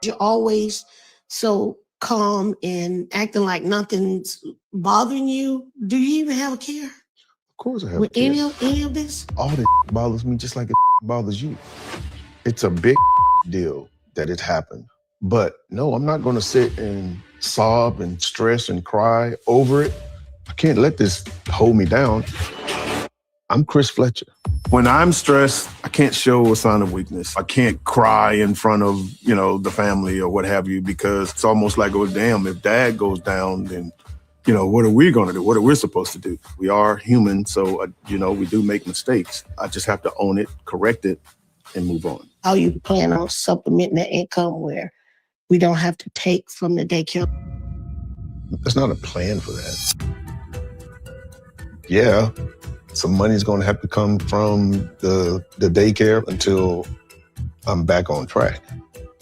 You're always so calm and acting like nothing's bothering you. Do you even have a care? Of course I have with a care. any of this? All this bothers me just like it bothers you. It's a big deal that it happened. But no, I'm not going to sit and sob and stress and cry over it. I can't let this hold me down. I'm Chris Fletcher. When I'm stressed, I can't show a sign of weakness. I can't cry in front of, you know, the family or what have you, because it's almost like, oh, damn, if dad goes down, then, you know, what are we going to do? What are we supposed to do? We are human, so, you know, we do make mistakes. I just have to own it, correct it, and move on. How you plan on supplementing that income where we don't have to take from the daycare? There's not a plan for that. Yeah, some money's going to have to come from the daycare until I'm back on track.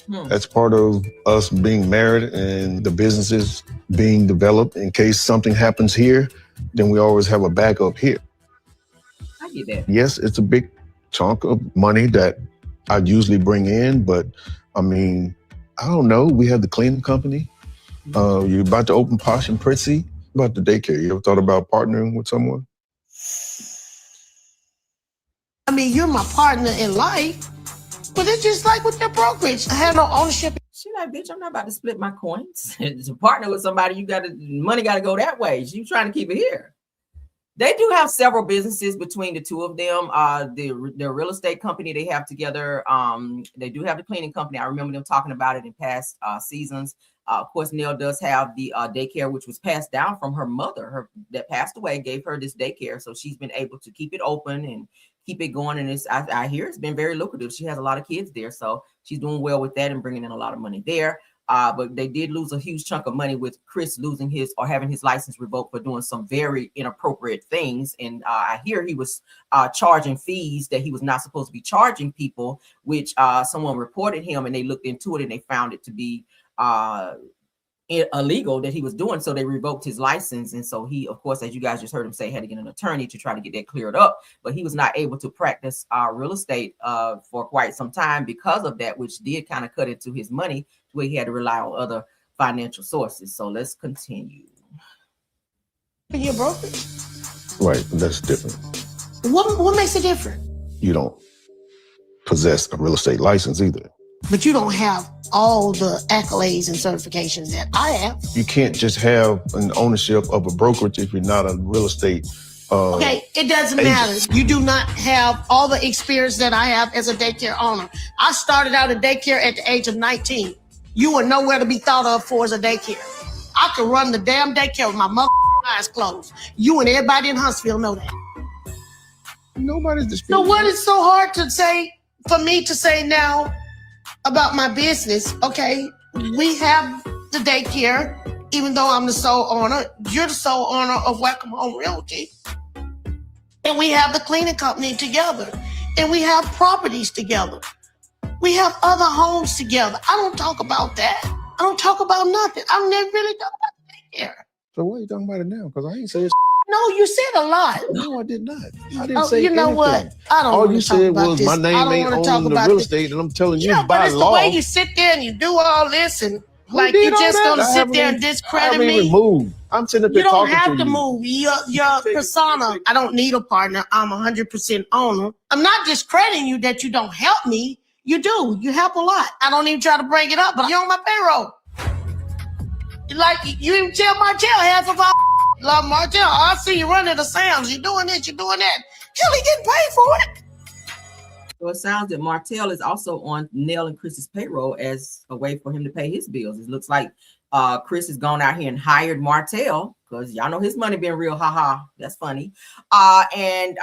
That's part of us being married and the businesses being developed. In case something happens here, then we always have a backup here. I get that. Yes, it's a big chunk of money that I usually bring in, but I mean, I don't know. We have the cleaning company. You're about to open Posh and Pretty. About the daycare, you ever thought about partnering with someone? I mean, you're my partner in life, but it's just like with your brokerage. I have no ownership. She like, bitch, I'm not about to split my coins. To partner with somebody, money got to go that way. She's trying to keep it here. They do have several businesses between the two of them. The real estate company they have together. They do have the cleaning company. I remember them talking about it in past seasons. Of course, Nell does have the daycare, which was passed down from her mother, that passed away, gave her this daycare. So she's been able to keep it open and keep it going. And I hear it's been very lucrative. She has a lot of kids there. So she's doing well with that and bringing in a lot of money there. But they did lose a huge chunk of money with Chris losing his or having his license revoked for doing some very inappropriate things. And I hear he was charging fees that he was not supposed to be charging people, which someone reported him and they looked into it and they found it to be illegal that he was doing, so they revoked his license. And so he, of course, as you guys just heard him say, had to get an attorney to try to get that cleared up, but he was not able to practice real estate for quite some time because of that, which did kind of cut into his money where he had to rely on other financial sources. So let's continue. You're broke. Right, that's different. What makes it different? You don't possess a real estate license either. But you don't have all the accolades and certifications that I have. You can't just have an ownership of a brokerage if you're not a real estate okay, it doesn't matter. You do not have all the experience that I have as a daycare owner. I started out in daycare at the age of 19. You were nowhere to be thought of for as a daycare. I could run the damn daycare with my mother eyes closed. You and everybody in Huntsville know that. Nobody's disputing. So what is so hard to say for me to say now about my business? Okay, we have the daycare, even though I'm the sole owner. You're the sole owner of Welcome Home Realty. And we have the cleaning company together. And we have properties together. We have other homes together. I don't talk about that. I don't talk about nothing. I've never really talked about daycare. So why are you talking about it now? Because I ain't saying. No, you said a lot. No, I did not. I didn't say you know anything. what? I don't All want you to talk said about was this. my name ain't on the real estate, and I'm telling you, but by it's law. the way you sit there and you do all this, and like did you're all just that? gonna I sit haven't there and even- discredit I haven't me. even moved. I'm sitting up You here don't talking have to you. move. Your persona. I don't need a partner. I'm 100% owner. I'm not discrediting you that you don't help me. You do. You help a lot. I don't even try to bring it up, but you're on my payroll. Like you even tell Martell half of our love Martell. I see you running the Sam's. You doing this. You doing that. Hell, he getting paid for it. So it sounds that Martell is also on Nell and Chris's payroll as a way for him to pay his bills. It looks like Chris has gone out here and hired Martell because y'all know his money been real. Haha, that's funny. And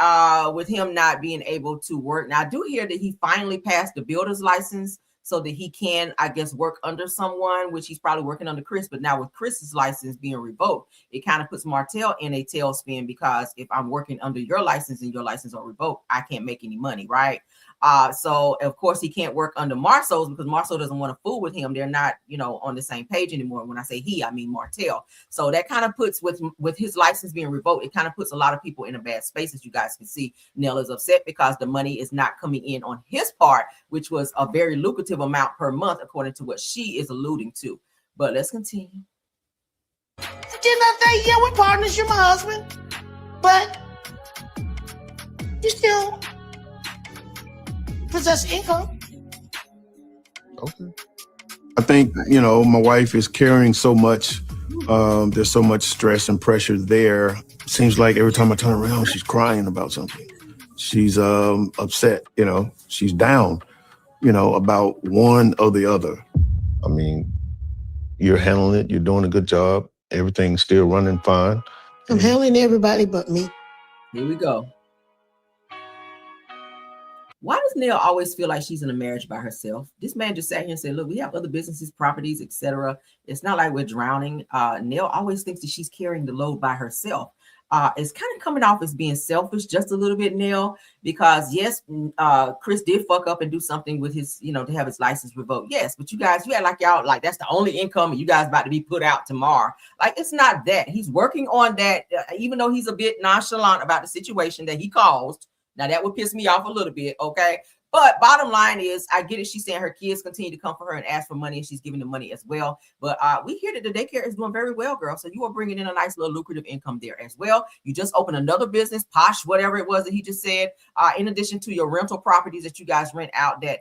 with him not being able to work. Now I do hear that he finally passed the builder's license so that he can, I guess, work under someone, which he's probably working under Chris. But now with Chris's license being revoked, it kind of puts Martell in a tailspin because if I'm working under your license and your license are revoked, I can't make any money, right? So of course he can't work under Marceau's because Marceau doesn't want to fool with him. They're not, on the same page anymore. When I say he, I mean Martell. So that kind of puts with his license being revoked, it kind of puts a lot of people in a bad space. As you guys can see, Nell is upset because the money is not coming in on his part, which was a very lucrative amount per month, according to what she is alluding to. But let's continue. Didn't I say, yeah, we're partners, you're my husband, but you still possess income. Okay. I think, my wife is carrying so much. There's so much stress and pressure there. Seems like every time I turn around, she's crying about something. She's upset, she's down, about one or the other. I mean, you're handling it. You're doing a good job. Everything's still running fine. I'm handling everybody but me. Here we go. Why does Nell always feel like she's in a marriage by herself? This man just sat here and said, look, we have other businesses, properties, etc. It's not like we're drowning. Nell always thinks that she's carrying the load by herself. It's kind of coming off as being selfish just a little bit, Nell, because yes, Chris did fuck up and do something with his, to have his license revoked. Yes, but you guys, you act like y'all, like that's the only income and you guys about to be put out tomorrow. Like, it's not that. He's working on that, even though he's a bit nonchalant about the situation that he caused. Now that would piss me off a little bit, okay? But bottom line is, I get it. She's saying her kids continue to come for her and ask for money, and she's giving them money as well. But we hear that the daycare is doing very well, girl. So you are bringing in a nice little lucrative income there as well. You just opened another business, Posh, whatever it was that he just said, in addition to your rental properties that you guys rent out that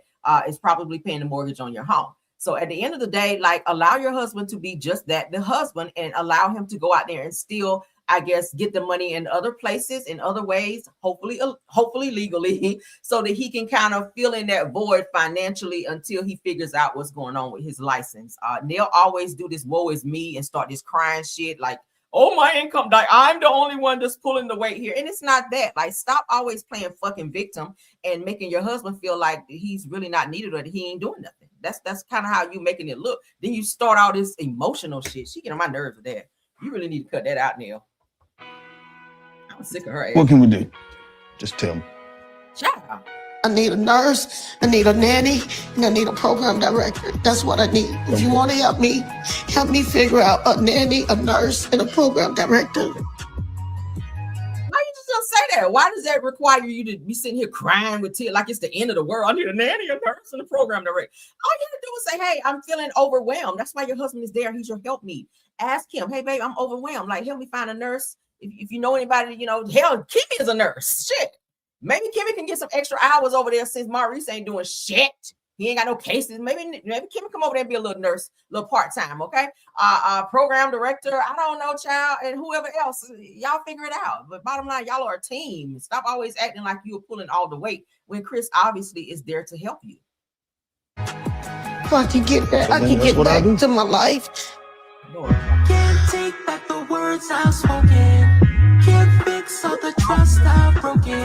is probably paying the mortgage on your home. So at the end of the day, like, allow your husband to be just that, the husband, and allow him to go out there and still, I guess, get the money in other places, in other ways, hopefully legally, so that he can kind of fill in that void financially until he figures out what's going on with his license. They'll always do this woe is me and start this crying shit like, oh, my income, like I'm the only one that's pulling the weight here. And it's not that. Like, stop always playing fucking victim and making your husband feel like he's really not needed or that he ain't doing nothing. That's kind of how you making it look. Then you start all this emotional shit. She get on my nerves with that. You really need to cut that out, Neil. I'm sick of her ass. What can we do? Just tell me. Child. I need a nurse, I need a nanny, and I need a program director. That's what I need. If you want to help me figure out a nanny, a nurse, and a program director. Why you just don't say that? Why does that require you to be sitting here crying with tears like it's the end of the world? I need a nanny, a nurse, and a program director. All you have to do is say, hey, I'm feeling overwhelmed. That's why your husband is there. He's your helpmeet. Ask him, hey, babe, I'm overwhelmed. Like, help me find a nurse. If you know anybody, hell, Kimmy is a nurse. Shit. Maybe Kimmy can get some extra hours over there since Maurice ain't doing shit. He ain't got no cases. Maybe Kimmy come over there and be a little nurse, a little part-time, okay? Program director, I don't know, child, and whoever else. Y'all figure it out. But bottom line, y'all are a team. Stop always acting like you're pulling all the weight when Chris obviously is there to help you. So I can get back, I can get back to my life. Lord. Can't take back the words I've spoken. Can't fix all the trust I've broken.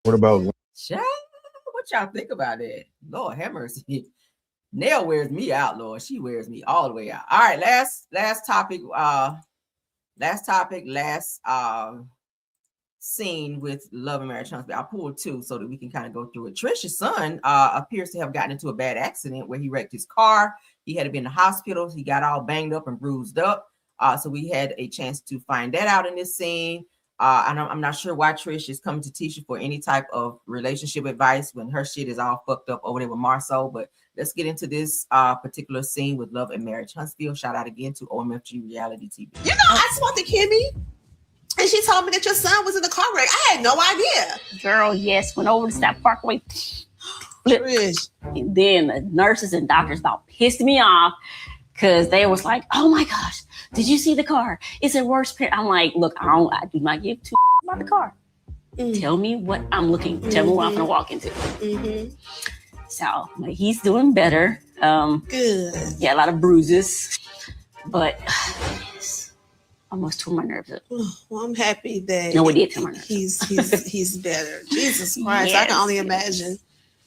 What about Child, what y'all think about it? Lord have mercy. Nell wears me out, Lord. She wears me all the way out. All right, last topic. Last scene with Love and Marriage Huntsville. I pulled two so that we can kind of go through it. Trisha's son appears to have gotten into a bad accident where he wrecked his car. He had to be in the hospital. He got all banged up and bruised up. So we had a chance to find that out in this scene. And I'm not sure why Trish is coming to Tisha for any type of relationship advice when her shit is all fucked up over there with Marceau. But let's get into this particular scene with Love and Marriage Huntsville. Shout out again to OMFG Reality TV. I spoke to Kimmy, and she told me that your son was in a car wreck. I had no idea. Girl, yes, went over to South Parkway. And then the nurses and doctors about pissed me off because they was like, oh my gosh, did you see the car? It's a worse pair. I'm like, look, I do not give two about the car. Tell me what I'm looking, tell me what I'm gonna walk into. So he's doing better. Good. Yeah, a lot of bruises, but almost tore my nerves up. Well, I'm happy that No, it did tear my nerves he's better. Jesus Christ, Yes, I can only imagine.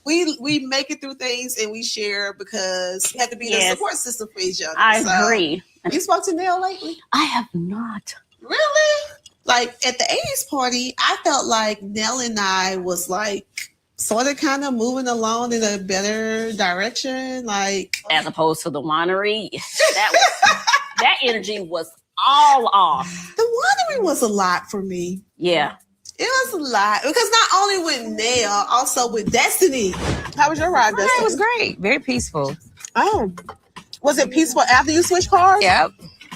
We make it through things and we share because we have to be the support system for each other. I agree. You spoke to Nell lately? I have not. Really? Like at the 80s party, I felt like Nell and I was like sort of kind of moving along in a better direction. Like As opposed to the winery, that energy was all off. The winery was a lot for me. Yeah. It was a lot because not only with Nell, also with Destiny. How was your ride, Destiny? It was great. Very peaceful. Oh. Was it peaceful after you switched cars? Yep.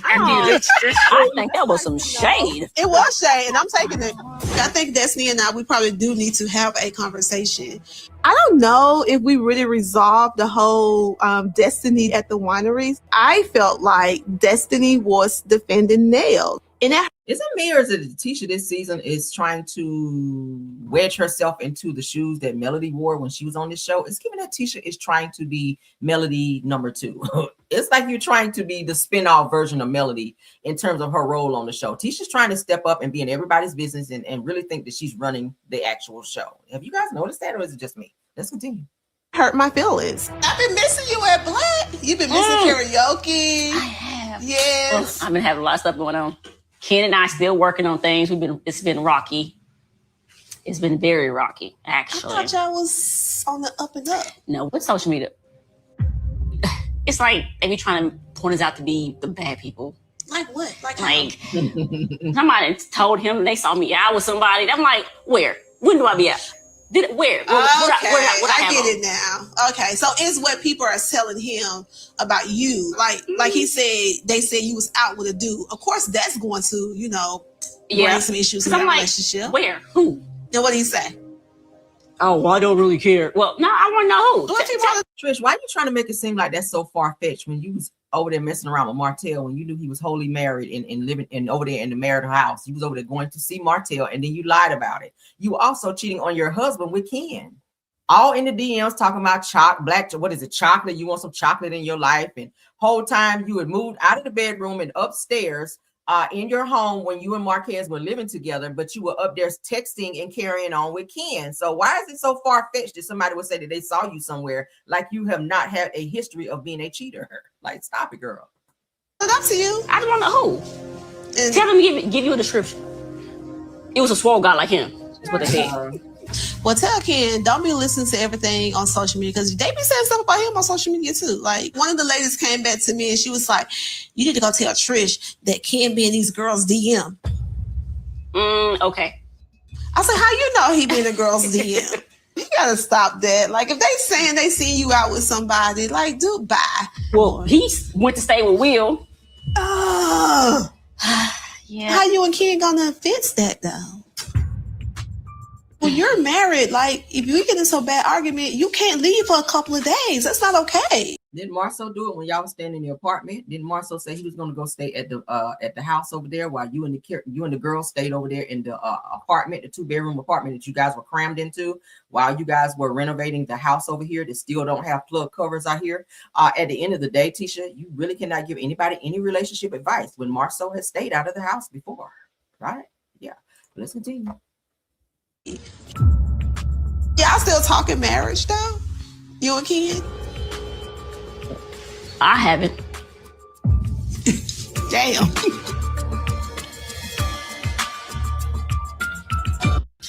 I think that was some shade. It was shade, and I'm taking it. I think Destiny and we probably do need to have a conversation. I don't know if we really resolved the whole Destiny at the wineries. I felt like Destiny was defending Nell. And is it me or is it Tisha this season is trying to wedge herself into the shoes that Melody wore when she was on this show? It's given that Tisha is trying to be Melody number 2. It's like you're trying to be the spin-off version of Melody in terms of her role on the show. Tisha's trying to step up and be in everybody's business and really think that she's running the actual show. Have you guys noticed that, or is it just me? Let's continue. Hurt my feelings. I've been missing you at Black. You've been missing karaoke. I have. Yes. Well, I've been having a lot of stuff going on. Ken and I still working on things. It's been rocky. It's been very rocky, actually. I thought y'all was on the up and up. No, with social media, it's like they be trying to point us out to be the bad people. Like what? Like somebody told him they saw me out with somebody. I'm like, where? When do I be out? Where? I get it now. Okay, so it's what people are telling him about you. Like he said, they said you was out with a dude. Of course, that's going to, bring some issues in that relationship. Where? Who? Then what did he say? Oh, well, I don't really care. Well, no, I want to know who. Trish, why are you trying to make it seem like that's so far-fetched when you was over there messing around with Martell when you knew he was wholly married and living over there in the marital house? You was over there going to see Martell and then you lied about it. You were also cheating on your husband with Ken. All in the DMs talking about chocolate? You want some chocolate in your life? And whole time you had moved out of the bedroom and upstairs in your home when you and Marquez were living together, but you were up there texting and carrying on with Ken. So why is it so far-fetched that somebody would say that they saw you somewhere like you have not had a history of being a cheater? Like, stop it, girl. But I'm up to you. I don't know who. Tell them to give you a description. It was a swole guy like him. That's what they said. Well, tell Ken, don't be listening to everything on social media because they be saying stuff about him on social media too. Like one of the ladies came back to me and she was like, "You need to go tell Trish that Ken be in these girls' DM." Okay. I said, "How you know he be in a girl's DM?" You gotta stop that. Like if they saying they see you out with somebody, like, dude, bye. Well, he went to stay with Will. Yeah. How you and Ken gonna fix that though? Well, you're married. Like, if you get into a bad argument, you can't leave for a couple of days. That's not okay. Didn't Marcel do it when y'all was staying in the apartment? Didn't Marcel say he was going to go stay at the house over there while you and the girls stayed over there in the apartment, the 2-bedroom apartment that you guys were crammed into while you guys were renovating the house over here that still don't have plug covers out here? At the end of the day, Tisha, you really cannot give anybody any relationship advice when Marcel has stayed out of the house before, right? Yeah. Let's continue. Y'all still talking marriage though? You and Ken? I haven't. Damn.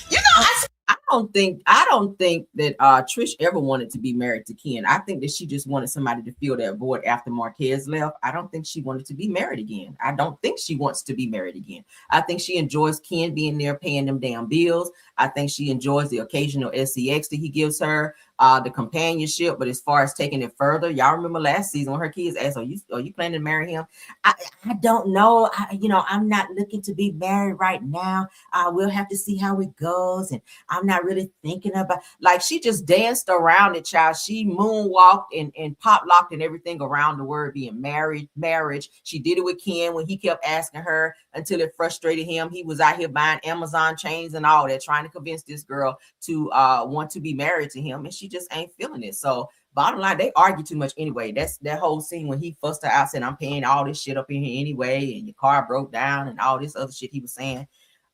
You know, I don't think that Trish ever wanted to be married to Ken. I think that she just wanted somebody to fill that void after Marquez left. I don't think she wanted to be married again. I don't think she wants to be married again. I think she enjoys Ken being there paying them damn bills. I think she enjoys the occasional SCX that he gives her, the companionship. But as far as taking it further, y'all remember last season when her kids asked, are you planning to marry him? I don't know. I'm not looking to be married right now. We'll have to see how it goes. And I'm not really thinking about, like, she just danced around it, child. She moonwalked and pop locked and everything around the word being marriage. She did it with Ken when he kept asking her until it frustrated him. He was out here buying Amazon chains and all that, trying to convince this girl to want to be married to him, and she just ain't feeling it. So bottom line, they argue too much anyway. That's that whole scene when he fussed her out, said, I'm paying all this shit up in here anyway, and your car broke down and all this other shit he was saying.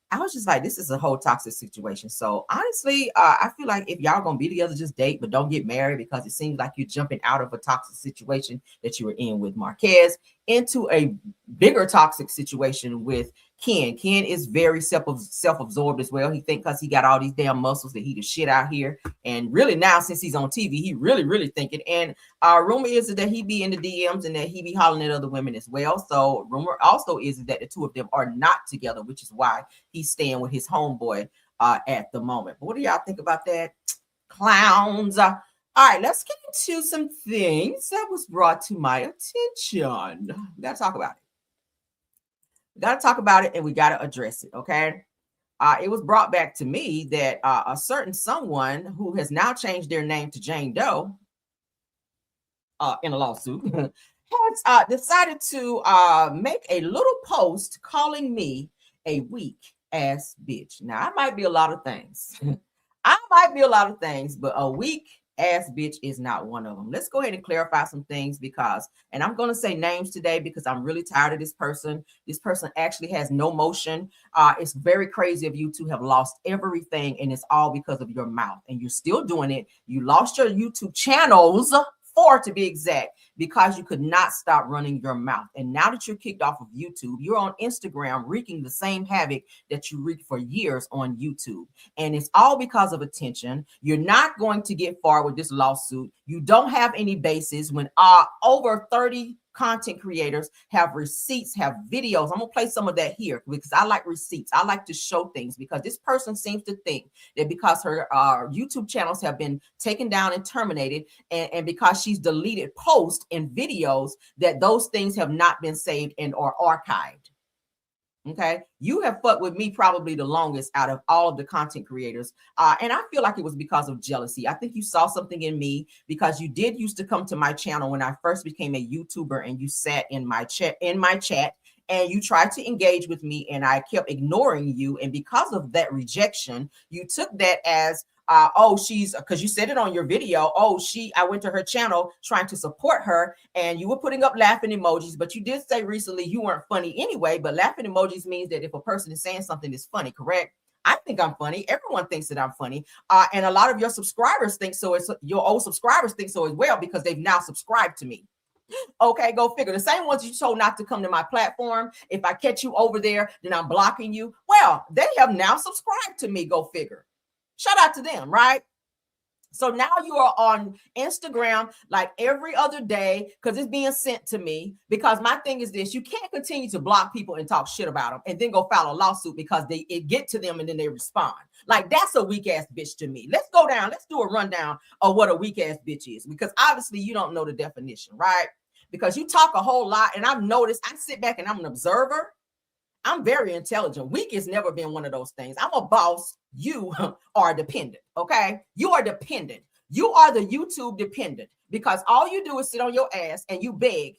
I was just like, this is a whole toxic situation. So honestly, I feel like if y'all gonna be together, just date, but don't get married, because it seems like you're jumping out of a toxic situation that you were in with Marquez into a bigger toxic situation with Ken. Ken is very self-absorbed as well. He think because he got all these damn muscles that he the shit out here. And really now, since he's on TV, he really thinking. And rumor is that he be in the DMs and that he be hollering at other women as well. So rumor also is that the two of them are not together, which is why he's staying with his homeboy at the moment. But what do y'all think about that? Clowns. All right, let's get into some things that was brought to my attention. We got to talk about it. We got to talk about it and we got to address it, okay? It was brought back to me that a certain someone who has now changed their name to Jane Doe in a lawsuit has decided to make a little post calling me a weak ass bitch. Now, I might be a lot of things. But a weak ass bitch is not one of them. Let's go ahead and clarify some things and I'm going to say names today because I'm really tired of this person. This person actually has no motion. It's very crazy of you to have lost everything, and it's all because of your mouth, and you're still doing it. You lost your YouTube channels, 4 to be exact, because you could not stop running your mouth. And now that you're kicked off of YouTube, you're on Instagram wreaking the same havoc that you wreaked for years on YouTube. And it's all because of attention. You're not going to get far with this lawsuit. You don't have any basis when over 30 content creators have receipts, have videos. I'm gonna play some of that here because I like receipts. I like to show things because this person seems to think that because her YouTube channels have been taken down and terminated, and because she's deleted posts and videos, that those things have not been saved and or archived. Okay, you have fucked with me probably the longest out of all of the content creators. And I feel like it was because of jealousy. I think you saw something in me because you did used to come to my channel when I first became a YouTuber, and you sat in my chat and you tried to engage with me, and I kept ignoring you. And because of that rejection, you took that as she's, because you said it on your video, I went to her channel trying to support her, and you were putting up laughing emojis, but you did say recently you weren't funny anyway. But laughing emojis means that if a person is saying something that's funny, correct? I think I'm funny. Everyone thinks that I'm funny. And a lot of your subscribers think so. Your old subscribers think so as well, because they've now subscribed to me. Okay, go figure. The same ones you told not to come to my platform. If I catch you over there, then I'm blocking you. Well, they have now subscribed to me. Go figure. Shout out to them, right? So now you are on Instagram like every other day because it's being sent to me. Because my thing is this: you can't continue to block people and talk shit about them and then go file a lawsuit because it get to them and then they respond. Like, that's a weak ass bitch to me. Let's go down. Let's do a rundown of what a weak ass bitch is, because obviously you don't know the definition, right? Because you talk a whole lot, and I've noticed, I sit back and I'm an observer. I'm very intelligent. Weak has never been one of those things. I'm a boss. You are dependent, okay? You are dependent. You are the YouTube dependent, because all you do is sit on your ass and you beg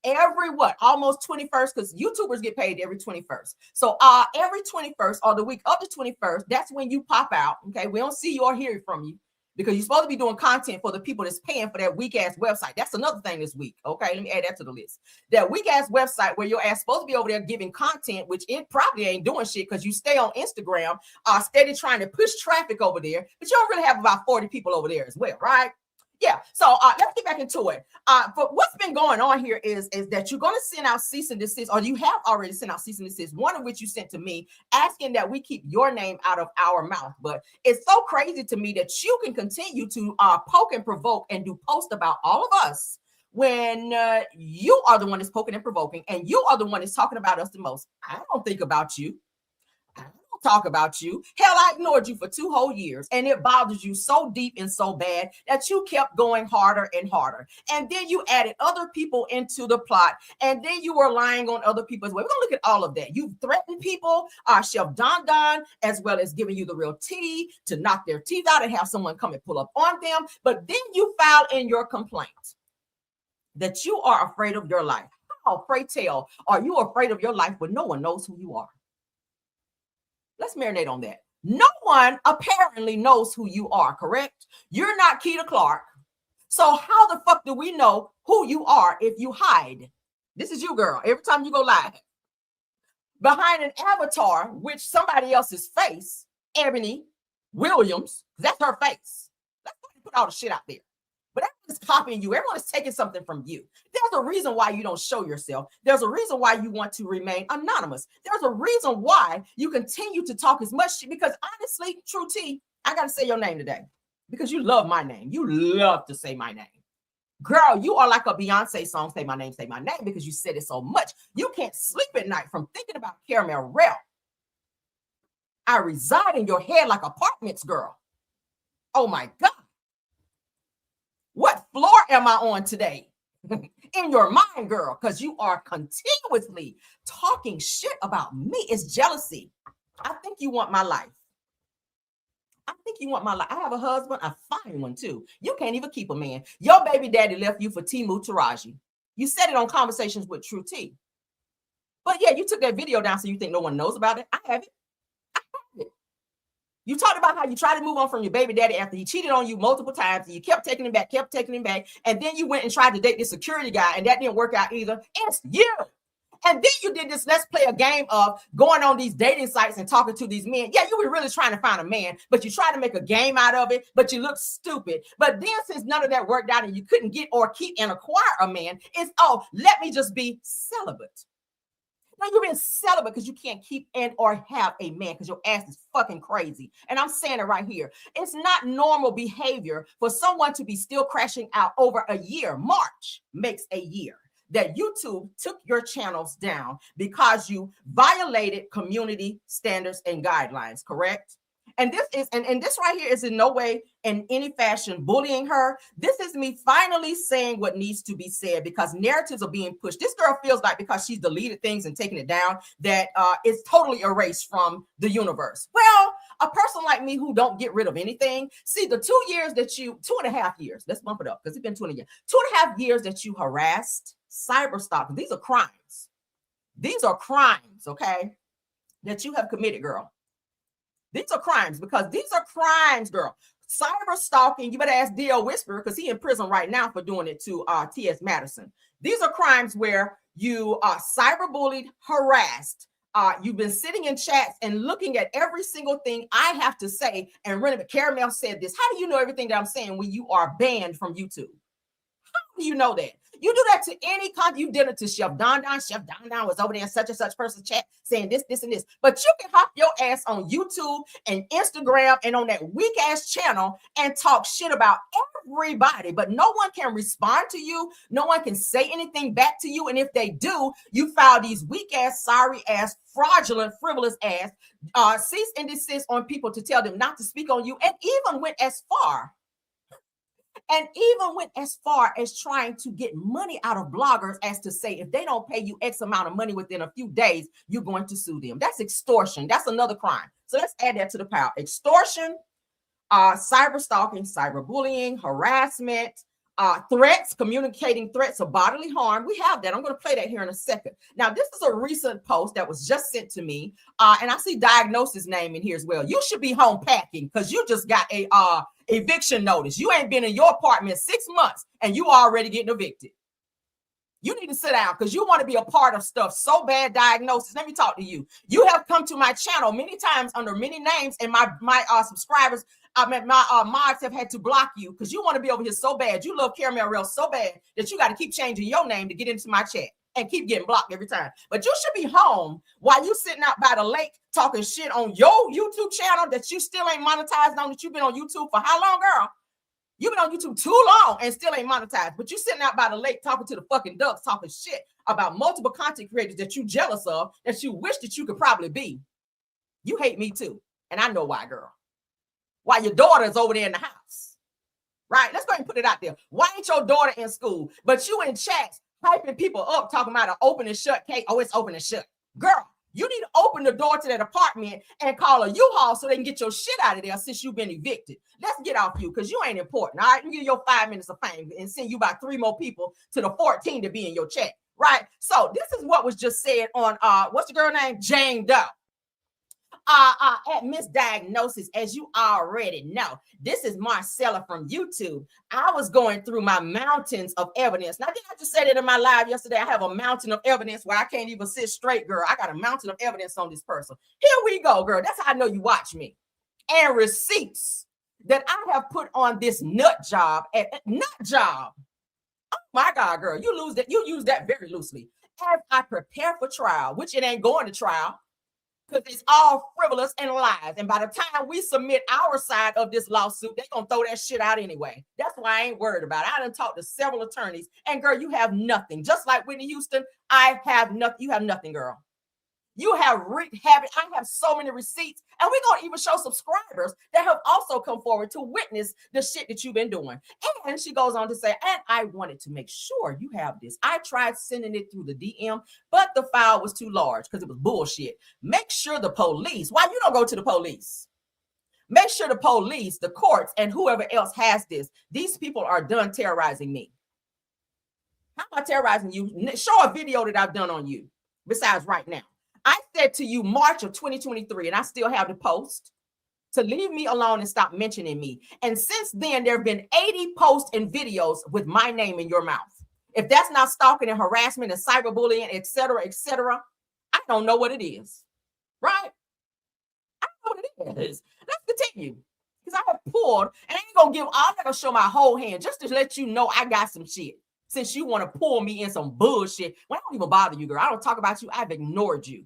every almost 21st, because YouTubers get paid every 21st. So every 21st or the week of the 21st, that's when you pop out, okay? We don't see you or hear from you, because you're supposed to be doing content for the people that's paying for that weak ass website. That's another thing this week. Okay, let me add that to the list. That weak ass website where your ass supposed to be over there giving content, which it probably ain't doing shit because you stay on Instagram, steady trying to push traffic over there, but you don't really have about 40 people over there as well, right? Yeah, so let's get back into it. But what's been going on here is that you're going to send out cease and desist, or you have already sent out cease and desist, one of which you sent to me, asking that we keep your name out of our mouth. But it's so crazy to me that you can continue to poke and provoke and do posts about all of us when you are the one that's poking and provoking, and you are the one that's talking about us the most. I don't think about you. Talk about you. Hell, I ignored you for 2 whole years, and it bothers you so deep and so bad that you kept going harder and harder. And then you added other people into the plot, and then you were lying on other people as well. We're gonna look at all of that. You threatened people, Chef Don Don, as well as giving you the real tea to knock their teeth out and have someone come and pull up on them. But then you filed in your complaint that you are afraid of your life. How, pray tell, are you afraid of your life when no one knows who you are? Let's marinate on that. No one apparently knows who you are, correct? You're not Keita Clark. So how the fuck do we know who you are if you hide? This is you, girl. Every time you go live, behind an avatar, which somebody else's face, Ebony Williams, that's her face. Let's put all the shit out there. But everyone's copying you. Everyone is taking something from you. There's a reason why you don't show yourself. There's a reason why you want to remain anonymous. There's a reason why you continue to talk as much shit, because honestly, True T, I got to say your name today because you love my name. You love to say my name. Girl, you are like a Beyonce song, say my name, because you said it so much. You can't sleep at night from thinking about Caramel Rell. I reside in your head like apartments, girl. Oh my God. What floor am I on today? In your mind, girl, because you are continuously talking shit about me. It's jealousy. I think you want my life. I have a husband, a fine one too. You can't even keep a man. Your baby daddy left you for Timu Taraji. You said it on Conversations with True T. But yeah, you took that video down so you think no one knows about it. I have it. You talked about how you tried to move on from your baby daddy after he cheated on you multiple times, and you kept taking him back, and then you went and tried to date this security guy, and that didn't work out either. It's you. And then you did this let's play a game of going on these dating sites and talking to these men. Yeah, you were really trying to find a man, but you tried to make a game out of it, but you look stupid. But then since none of that worked out and you couldn't get or keep and acquire a man, it's, let me just be celibate. Now you've been celibate because you can't keep and or have a man because your ass is fucking crazy. And I'm saying it right here. It's not normal behavior for someone to be still crashing out over a year. March makes a year that YouTube took your channels down because you violated community standards and guidelines, correct? And this is, and this right here is in no way in any fashion bullying her. This is me finally saying what needs to be said because narratives are being pushed. This girl feels like because she's deleted things and taken it down, that it's totally erased from the universe. Well, a person like me who don't get rid of anything, see the 2 years that you, 2.5 years, let's bump it up because it's been 20 years, 2.5 years that you harassed, cyber stalking. These are crimes. These are crimes, okay, that you have committed, girl. These are crimes because these are crimes, girl. Cyber stalking, you better ask D.L. Whisperer because he's in prison right now for doing it to T.S. Madison. These are crimes where you are cyberbullied, harassed. You've been sitting in chats and looking at every single thing I have to say. And Caramel said this. How do you know everything that I'm saying when you are banned from YouTube? How do you know that? You do that to any content. You did it to Chef Don Don. Chef Don Don was over there in such and such person's chat saying this, this, and this. But you can hop your ass on YouTube and Instagram and on that weak ass channel and talk shit about everybody. But no one can respond to you. No one can say anything back to you. And if they do, you file these weak ass, sorry ass, fraudulent, frivolous ass cease and desist on people to tell them not to speak on you. And even went as far as trying to get money out of bloggers as to say, if they don't pay you X amount of money within a few days, you're going to sue them. That's extortion. That's another crime. So let's add that to the pile. Extortion, cyber stalking, cyberbullying, harassment, threats, communicating threats of bodily harm. We have that. I'm going to play that here in a second. Now, this is a recent post that was just sent to me. And I see Diagnosis name in here as well. You should be home packing because you just got a eviction notice. You ain't been in your apartment 6 months and you already getting evicted. You need to sit down because you want to be a part of stuff so bad. Diagnosis. Let me talk to you. You have come to my channel many times under many names, and my subscribers, my mods have had to block you because you want to be over here so bad. You love Caramel Rail so bad that you got to keep changing your name to get into my chat and keep getting blocked every time. But you should be home while you sitting out by the lake talking shit on your YouTube channel that you still ain't monetized on, that you've been on YouTube for how long, girl? You've been on YouTube too long and still ain't monetized, but you sitting out by the lake talking to the fucking ducks, talking shit about multiple content creators that you jealous of, that you wish that you could probably be. You hate me too. And I know why, girl. Why your daughter is over there in the house, right? Let's go ahead and put it out there. Why ain't your daughter in school, but you in chats hyping people up, talking about an open and shut case? Oh, it's open and shut. Girl, you need to open the door to that apartment and call a U-Haul so they can get your shit out of there since you've been evicted. Let's get off you because you ain't important, all right? You get your 5 minutes of fame and send you about 3 more people to the 14 to be in your chat, right? So this is what was just said on, what's the girl name? Jane Doe. At Misdiagnosis, as you already know, this is Marcella from YouTube. I was going through my mountains of evidence. Now, did I just say that in my live yesterday? I have a mountain of evidence where I can't even sit straight, girl. I got a mountain of evidence on this person. Here we go, girl. That's how I know you watch me. And receipts that I have put on this nut job. Oh my God, girl, you use that very loosely. As I prepare for trial, which it ain't going to trial, because it's all frivolous and lies. And by the time we submit our side of this lawsuit, they're going to throw that shit out anyway. That's why I ain't worried about it. I done talked to several attorneys. And girl, you have nothing. Just like Whitney Houston, I have nothing. You have nothing, girl. You have I have so many receipts, and we're going to even show subscribers that have also come forward to witness the shit that you've been doing. And she goes on to say, and I wanted to make sure you have this. I tried sending it through the DM, but the file was too large because it was bullshit. Make sure the police, why you don't go to the police? Make sure the police, the courts, and whoever else has this, these people are done terrorizing me. How am I terrorizing you? Show a video that I've done on you, besides right now. I said to you March of 2023, and I still have the post, to leave me alone and stop mentioning me. And since then, there have been 80 posts and videos with my name in your mouth. If that's not stalking and harassment and cyberbullying, et cetera, I don't know what it is, right? I don't know what it is. Let's continue. Because I have pulled, and I ain't going to I'm not going to show my whole hand just to let you know I got some shit. Since you want to pull me in some bullshit, when I don't even bother you, girl, I don't talk about you. I've ignored you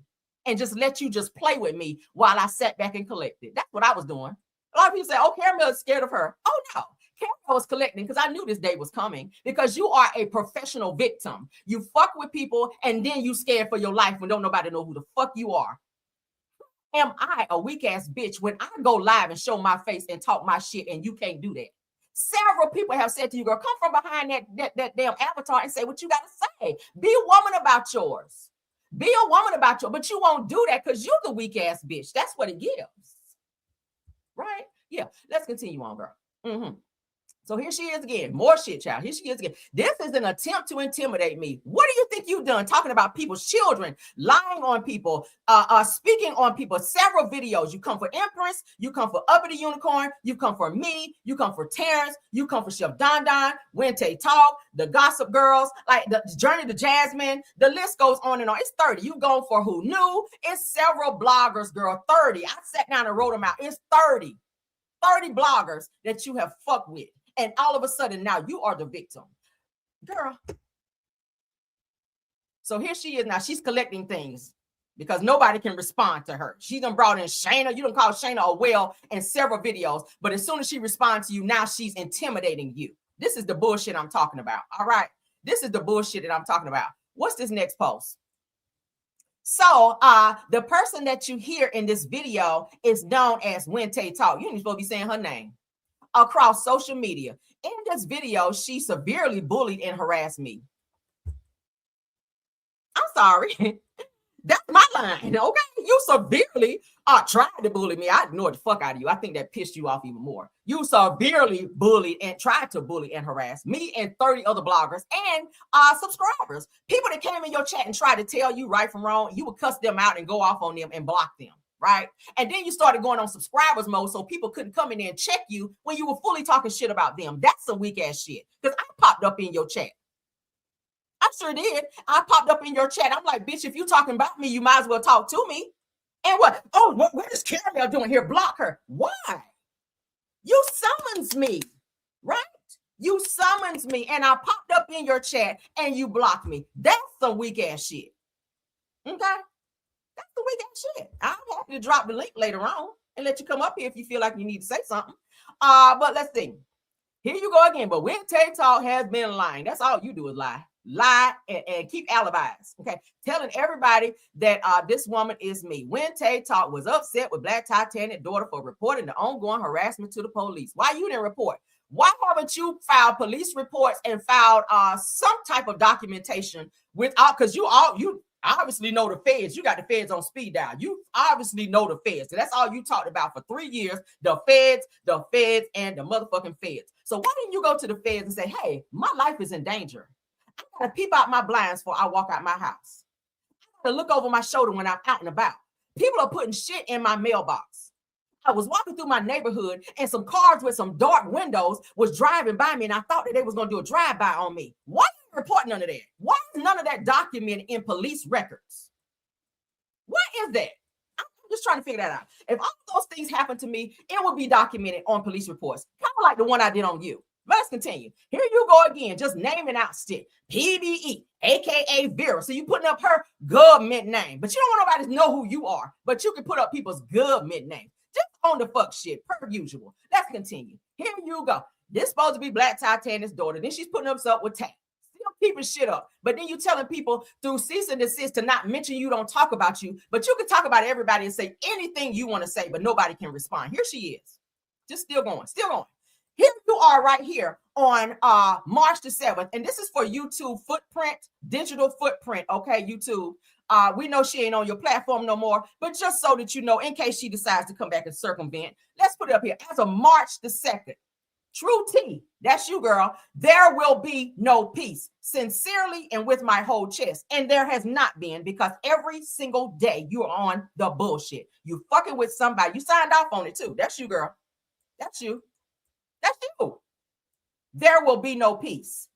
and just let you just play with me while I sat back and collected. That's what I was doing. A lot of people say, oh, Caramel is scared of her. Oh, no. Caramel was collecting because I knew this day was coming, because you are a professional victim. You fuck with people and then you scared for your life when don't nobody know who the fuck you are. Am I a weak ass bitch when I go live and show my face and talk my shit and you can't do that? Several people have said to you, girl, come from behind that damn avatar and say what you got to say. Be a woman about yours. Be a woman about yours. But you won't do that because you're the weak ass bitch. That's what it gives. Right? Yeah. Let's continue on, girl. Mm-hmm. So here she is again. More shit, child. Here she is again. This is an attempt to intimidate me. What do you think you've done? Talking about people's children, lying on people, speaking on people. Several videos. You come for Empress. You come for Uppity Unicorn. You come for me. You come for Terrence. You come for Chef Don Don, Wente Talk, the Gossip Girls, like the Journey to Jasmine. The list goes on and on. It's 30. You going for Who Knew? It's several bloggers, girl. 30. I sat down and wrote them out. It's 30. 30 bloggers that you have fucked with. And all of a sudden now you are the victim. Girl. So here she is now. She's collecting things because nobody can respond to her. She done brought in Shayna. You done called Shayna a whale in several videos. But as soon as she responds to you, now she's intimidating you. This is the bullshit I'm talking about. All right. This is the bullshit that I'm talking about. What's this next post? So the person that you hear in this video is known as Wente Talk. You ain't supposed to be saying her name. Across social media. In this video, she severely bullied and harassed me. I'm sorry. That's my line, okay? You severely tried to bully me. I ignored the fuck out of you. I think that pissed you off even more. You severely bullied and tried to bully and harass me and 30 other bloggers and subscribers. People that came in your chat and tried to tell you right from wrong, you would cuss them out and go off on them and block them, right? And then you started going on subscribers mode so people couldn't come in there and check you when you were fully talking shit about them. That's some weak ass shit. Because I popped up in your chat. I sure did. I popped up in your chat. I'm like, bitch, if you talking about me, you might as well talk to me. And what? Oh, what is Caramel doing here? Block her. Why? You summons me, right? You summons me, and I popped up in your chat, and you blocked me. That's some weak ass shit. Okay? That's the weak ass shit. I'm happy to drop the link later on and let you come up here if you feel like you need to say something. But let's see. Here you go again. But Wente Talk has been lying. That's all you do is lie. Lie and keep alibis, okay? Telling everybody that this woman is me. Wente Talk was upset with Black Titanic daughter for reporting the ongoing harassment to the police. Why you didn't report? Why haven't you filed police reports and filed some type of documentation without? Because you obviously know the feds. You got the feds on speed dial. You obviously know the feds. So that's all you talked about for 3 years. The feds, and the motherfucking feds. So why didn't you go to the feds and say, hey, my life is in danger? I gotta peep out my blinds before I walk out my house. I gotta look over my shoulder when I'm out and about. People are putting shit in my mailbox. I was walking through my neighborhood and some cars with some dark windows was driving by me and I thought that they was gonna do a drive-by on me. Why are you reporting none of that? Why is none of that documented in police records? What is that? I'm just trying to figure that out. If all those things happen to me, it would be documented on police reports. Kind of like the one I did on you. Let's continue. Here you go again, just naming out shit. PBE, aka Vera. So you putting up her government name, but you don't want nobody to know who you are. But you can put up people's government name. Just on the fuck shit, per usual. Let's continue. Here you go. This supposed to be Black Titanic's daughter. Then she's putting us up with Tay. Still keeping shit up. But then you telling people through cease and desist to not mention you, don't talk about you. But you can talk about everybody and say anything you want to say, but nobody can respond. Here she is. Just still going, still going. Here you are right here on March the 7th. And this is for YouTube footprint, digital footprint. Okay, YouTube. We know she ain't on your platform no more, but just so that you know, in case she decides to come back and circumvent, let's put it up here. As of March the 2nd, True T, that's you, girl. There will be no peace. Sincerely and with my whole chest. And there has not been, because every single day you're on the bullshit. You fucking with somebody. You signed off on it too. That's you, girl. That's you. That's you. There will be no peace.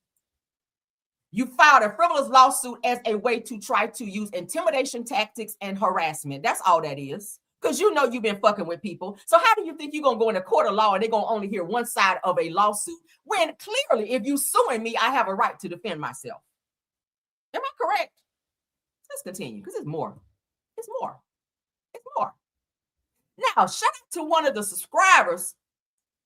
You filed a frivolous lawsuit as a way to try to use intimidation tactics and harassment. That's all that is. Because you know you've been fucking with people. So how do you think you're going to go in a court of law and they're going to only hear one side of a lawsuit when clearly if you suing me, I have a right to defend myself? Am I correct? Let's continue because it's more. It's more. It's more. Now, shout out to one of the subscribers.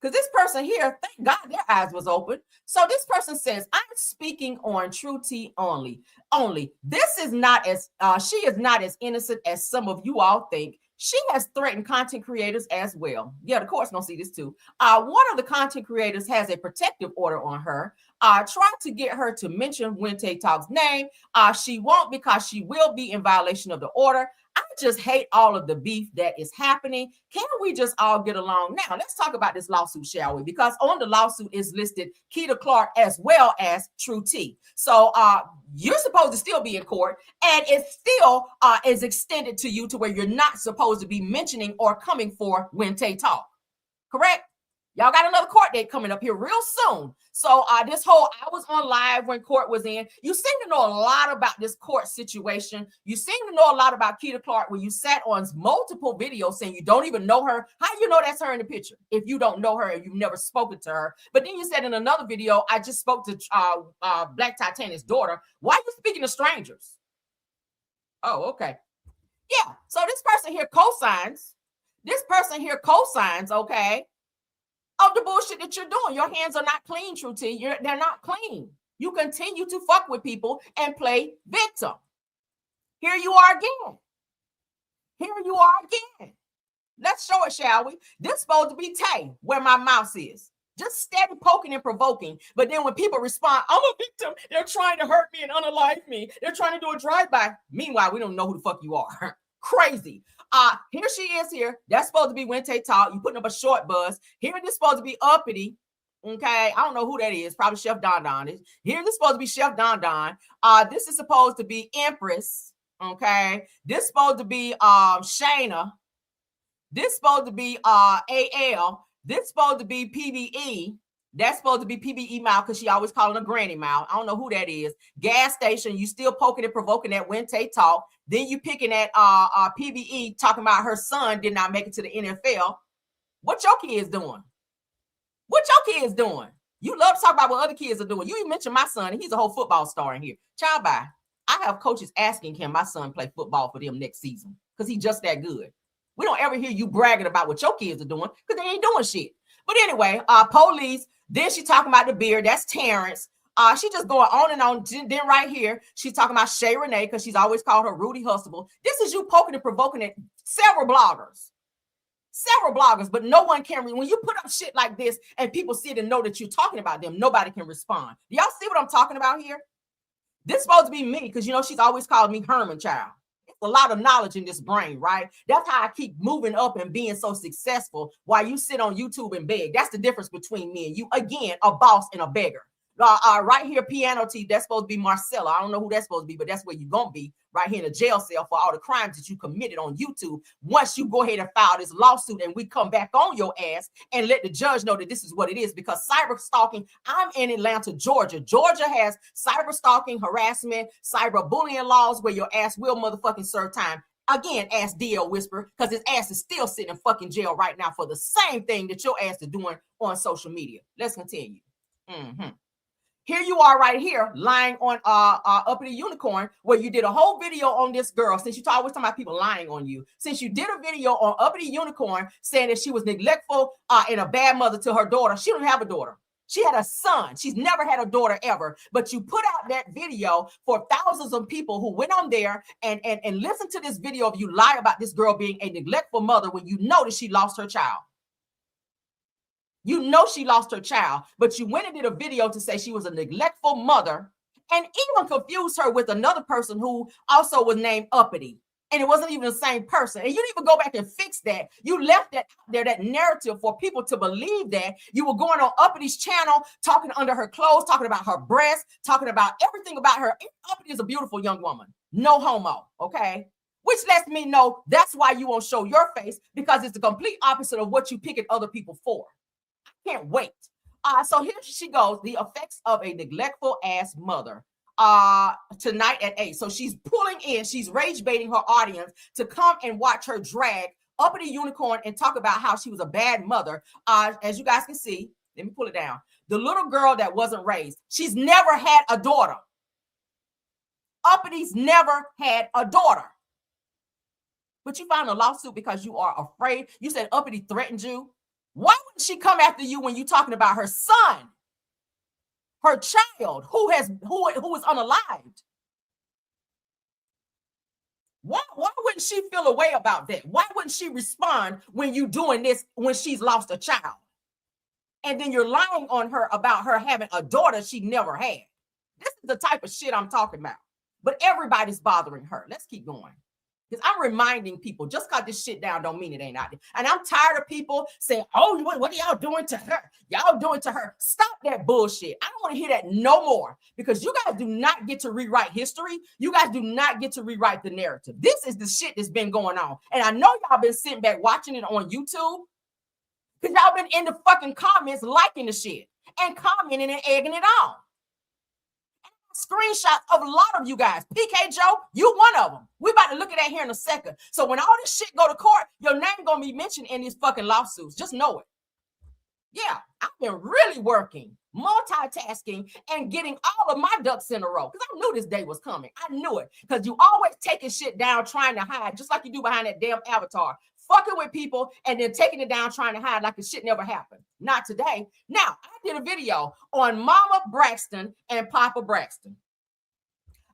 Because this person here, thank God their eyes was open. So this person says, I'm speaking on True T only. This is not as, she is not as innocent as some of you all think. She has threatened content creators as well. Yeah, the court's gonna see this too. One of the content creators has a protective order on her. Try to get her to mention Wente Talk's name. She won't because she will be in violation of the order. I just hate all of the beef that is happening. Can we just all get along? Now, let's talk about this lawsuit, shall we? Because on the lawsuit is listed Keita Clark as well as True T. So you're supposed to still be in court, and it still is extended to you to where you're not supposed to be mentioning or coming for Wente Talk. Correct? Y'all got another court date coming up here real soon. So I was on live when court was in. You seem to know a lot about this court situation. You seem to know a lot about Keita Clark when you sat on multiple videos saying you don't even know her. How do you know that's her in the picture if you don't know her and you've never spoken to her? But then you said in another video, I just spoke to Black Titanic's daughter. Why are you speaking to strangers? Oh, okay. Yeah. So this person here co-signs. Okay, of the bullshit that you're doing. Your hands are not clean, True T. They're not clean. You continue to fuck with people and play victim. Here you are again. Let's show it, shall we? This supposed to be Tay, where my mouse is. Just steady poking and provoking. But then when people respond, I'm a victim. They're trying to hurt me and unalive me. They're trying to do a drive-by. Meanwhile, we don't know who the fuck you are. Crazy. Here she is here. That's supposed to be Wente Talk. You putting up a short buzz. Here this supposed to be Uppity. Okay. I don't know who that is. Probably Chef Don Don. Here this supposed to be Chef Don Don. This is supposed to be Empress. Okay. This supposed to be Shayna. This supposed to be AL. This supposed to be PBE. That's supposed to be PBE Mouth because she always calling her Granny Mouth. I don't know who that is. Gas station. You still poking and provoking that Wente Talk. Then you picking at PBE talking about her son did not make it to the NFL. What your kids doing? You love to talk about what other kids are doing. You even mentioned my son, and he's a whole football star in here. Child, bye. I have coaches asking, can my son play football for them next season? Because he's just that good. We don't ever hear you bragging about what your kids are doing because they ain't doing shit. But anyway, police. Then she talking about the beard. That's Terrence. She just going on and on. Then right here, she's talking about Shay Renee because she's always called her Rudy Hustable. This is you poking and provoking at several bloggers, but no one can. When you put up shit like this and people see it and know that you're talking about them, nobody can respond. Do y'all see what I'm talking about here? This is supposed to be me because, you know, she's always called me Herman Child. A lot of knowledge in this brain, right? That's how I keep moving up and being so successful while you sit on YouTube and beg. That's the difference between me and you. Again, a boss and a beggar. Right here, Piano T, that's supposed to be Marcella. I don't know who that's supposed to be, but that's where you're going to be, right here in a jail cell for all the crimes that you committed on YouTube. Once you go ahead and file this lawsuit and we come back on your ass and let the judge know that this is what it is, because cyber stalking, I'm in Atlanta, Georgia. Georgia has cyber stalking, harassment, cyber bullying laws where your ass will motherfucking serve time. Again, ask DL Whisper, because his ass is still sitting in fucking jail right now for the same thing that your ass is doing on social media. Let's continue. Here you are right here lying on Uppity Unicorn, where you did a whole video on this girl. Since you always talking about people lying on you, since you did a video on Uppity Unicorn saying that she was neglectful and a bad mother to her daughter. She don't have a daughter. She had a son. She's never had a daughter ever. But you put out that video for thousands of people who went on there and listened to this video of you lie about this girl being a neglectful mother when you know that she lost her child. You know she lost her child, but you went and did a video to say she was a neglectful mother and even confused her with another person who also was named Uppity. And it wasn't even the same person. And you didn't even go back and fix that. You left that out there, that narrative for people to believe that you were going on Uppity's channel, talking under her clothes, talking about her breasts, talking about everything about her. Uppity is a beautiful young woman. No homo, okay? Which lets me know that's why you won't show your face, because it's the complete opposite of what you pick at other people for. Can't wait. So here she goes. The effects of a neglectful ass mother. Tonight at 8. So she's pulling in. She's rage baiting her audience to come and watch her drag Uppity Unicorn and talk about how she was a bad mother. As you guys can see, let me pull it down. The little girl that wasn't raised. She's never had a daughter. Uppity's never had a daughter. But you filed a lawsuit because you are afraid. You said Uppity threatened you. Why wouldn't she come after you when you're talking about her son, her child, who is unalived? Why wouldn't she feel a way about that? Why wouldn't she respond when you're doing this when she's lost a child? And then you're lying on her about her having a daughter she never had. This is the type of shit I'm talking about. But everybody's bothering her. Let's keep going. Because I'm reminding people, just got this shit down don't mean it ain't out there. And I'm tired of people saying, oh, what are y'all doing to her? Y'all doing to her. Stop that bullshit. I don't want to hear that no more, because you guys do not get to rewrite history. You guys do not get to rewrite the narrative. This is the shit that's been going on. And I know y'all been sitting back watching it on YouTube. Because y'all been in the fucking comments liking the shit and commenting and egging it on. Screenshots of a lot of you guys. PK Joe, you one of them. We about to look at that here in a second. So when all this shit go to court, your name gonna be mentioned in these fucking lawsuits. Just know it. Yeah, I've been really working, multitasking, and getting all of my ducks in a row because I knew this day was coming. I knew it because you always taking shit down trying to hide, just like you do behind that damn avatar, fucking with people and then taking it down trying to hide like the shit never happened. Not today. Now, I did a video on Mama Braxton and Papa Braxton.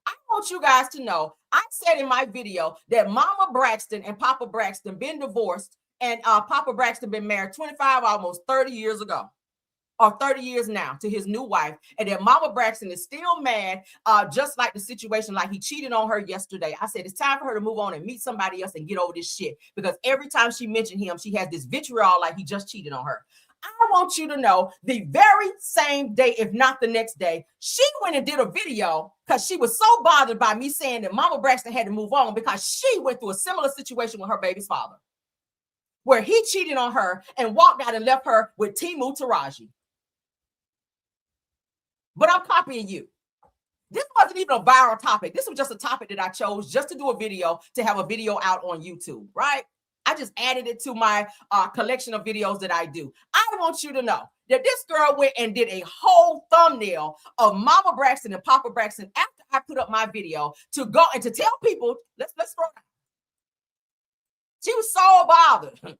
I want you guys to know, I said in my video that Mama Braxton and Papa Braxton been divorced and Papa Braxton been married 25, almost 30 years ago, or 30 years now to his new wife. And then Mama Braxton is still mad, just like the situation, like he cheated on her yesterday. I said, it's time for her to move on and meet somebody else and get over this shit. Because every time she mentioned him, she has this vitriol like he just cheated on her. I want you to know the very same day, if not the next day, she went and did a video because she was so bothered by me saying that Mama Braxton had to move on because she went through a similar situation with her baby's father, where he cheated on her and walked out and left her with Timu Taraji. But I'm copying you. This wasn't even a viral topic. This was just a topic that I chose just to do a video, to have a video out on YouTube, right? I just added it to my collection of videos that I do. I want you to know that this girl went and did a whole thumbnail of Mama Braxton and Papa Braxton after I put up my video to go and to tell people, let's throw it out. She was so bothered.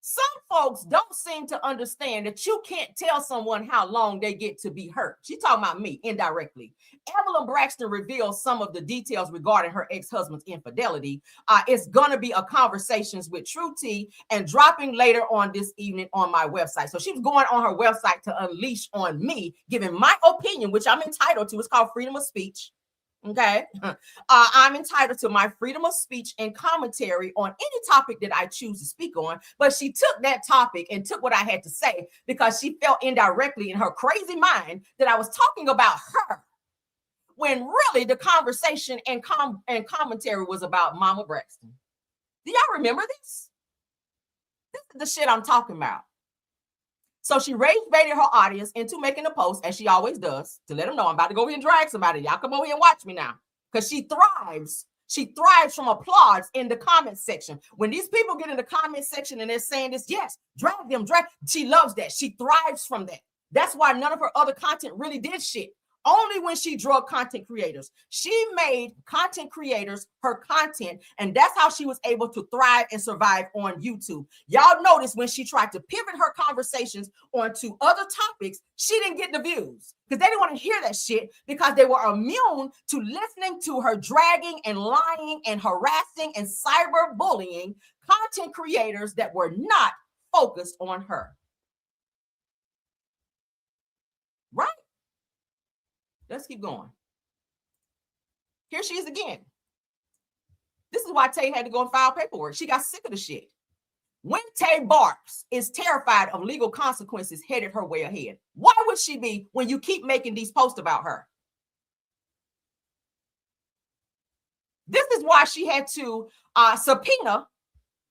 Some folks don't seem to understand that you can't tell someone how long they get to be hurt. She's talking about me indirectly. Evelyn Braxton reveals some of the details regarding her ex-husband's infidelity. It's going to be a conversations with True T and dropping later on this evening on my website. So she was going on her website to unleash on me, giving my opinion, which I'm entitled to. It's called freedom of speech. Okay, I'm entitled to my freedom of speech and commentary on any topic that I choose to speak on. But she took that topic and took what I had to say because she felt indirectly in her crazy mind that I was talking about her, when really the conversation and commentary was about Mama Braxton. Do y'all remember this? This is the shit I'm talking about. So she rage-baited her audience into making a post, as she always does, to let them know I'm about to go here and drag somebody. Y'all come over here and watch me now. Because she thrives. She thrives from applause in the comment section. When these people get in the comment section and they're saying this, yes, drag them, drag. She loves that. She thrives from that. That's why none of her other content really did shit. Only when she drug content creators. She made content creators her content, and that's how she was able to thrive and survive on YouTube. Y'all notice when she tried to pivot her conversations onto other topics, she didn't get the views because they didn't want to hear that shit because they were immune to listening to her dragging and lying and harassing and cyber bullying content creators that were not focused on her. Right? Let's keep going. Here she is again. This is why Tay had to go and file paperwork. She got sick of the shit. When Tay barks is terrified of legal consequences headed her way ahead. Why would she be when you keep making these posts about her? This is why she had to subpoena,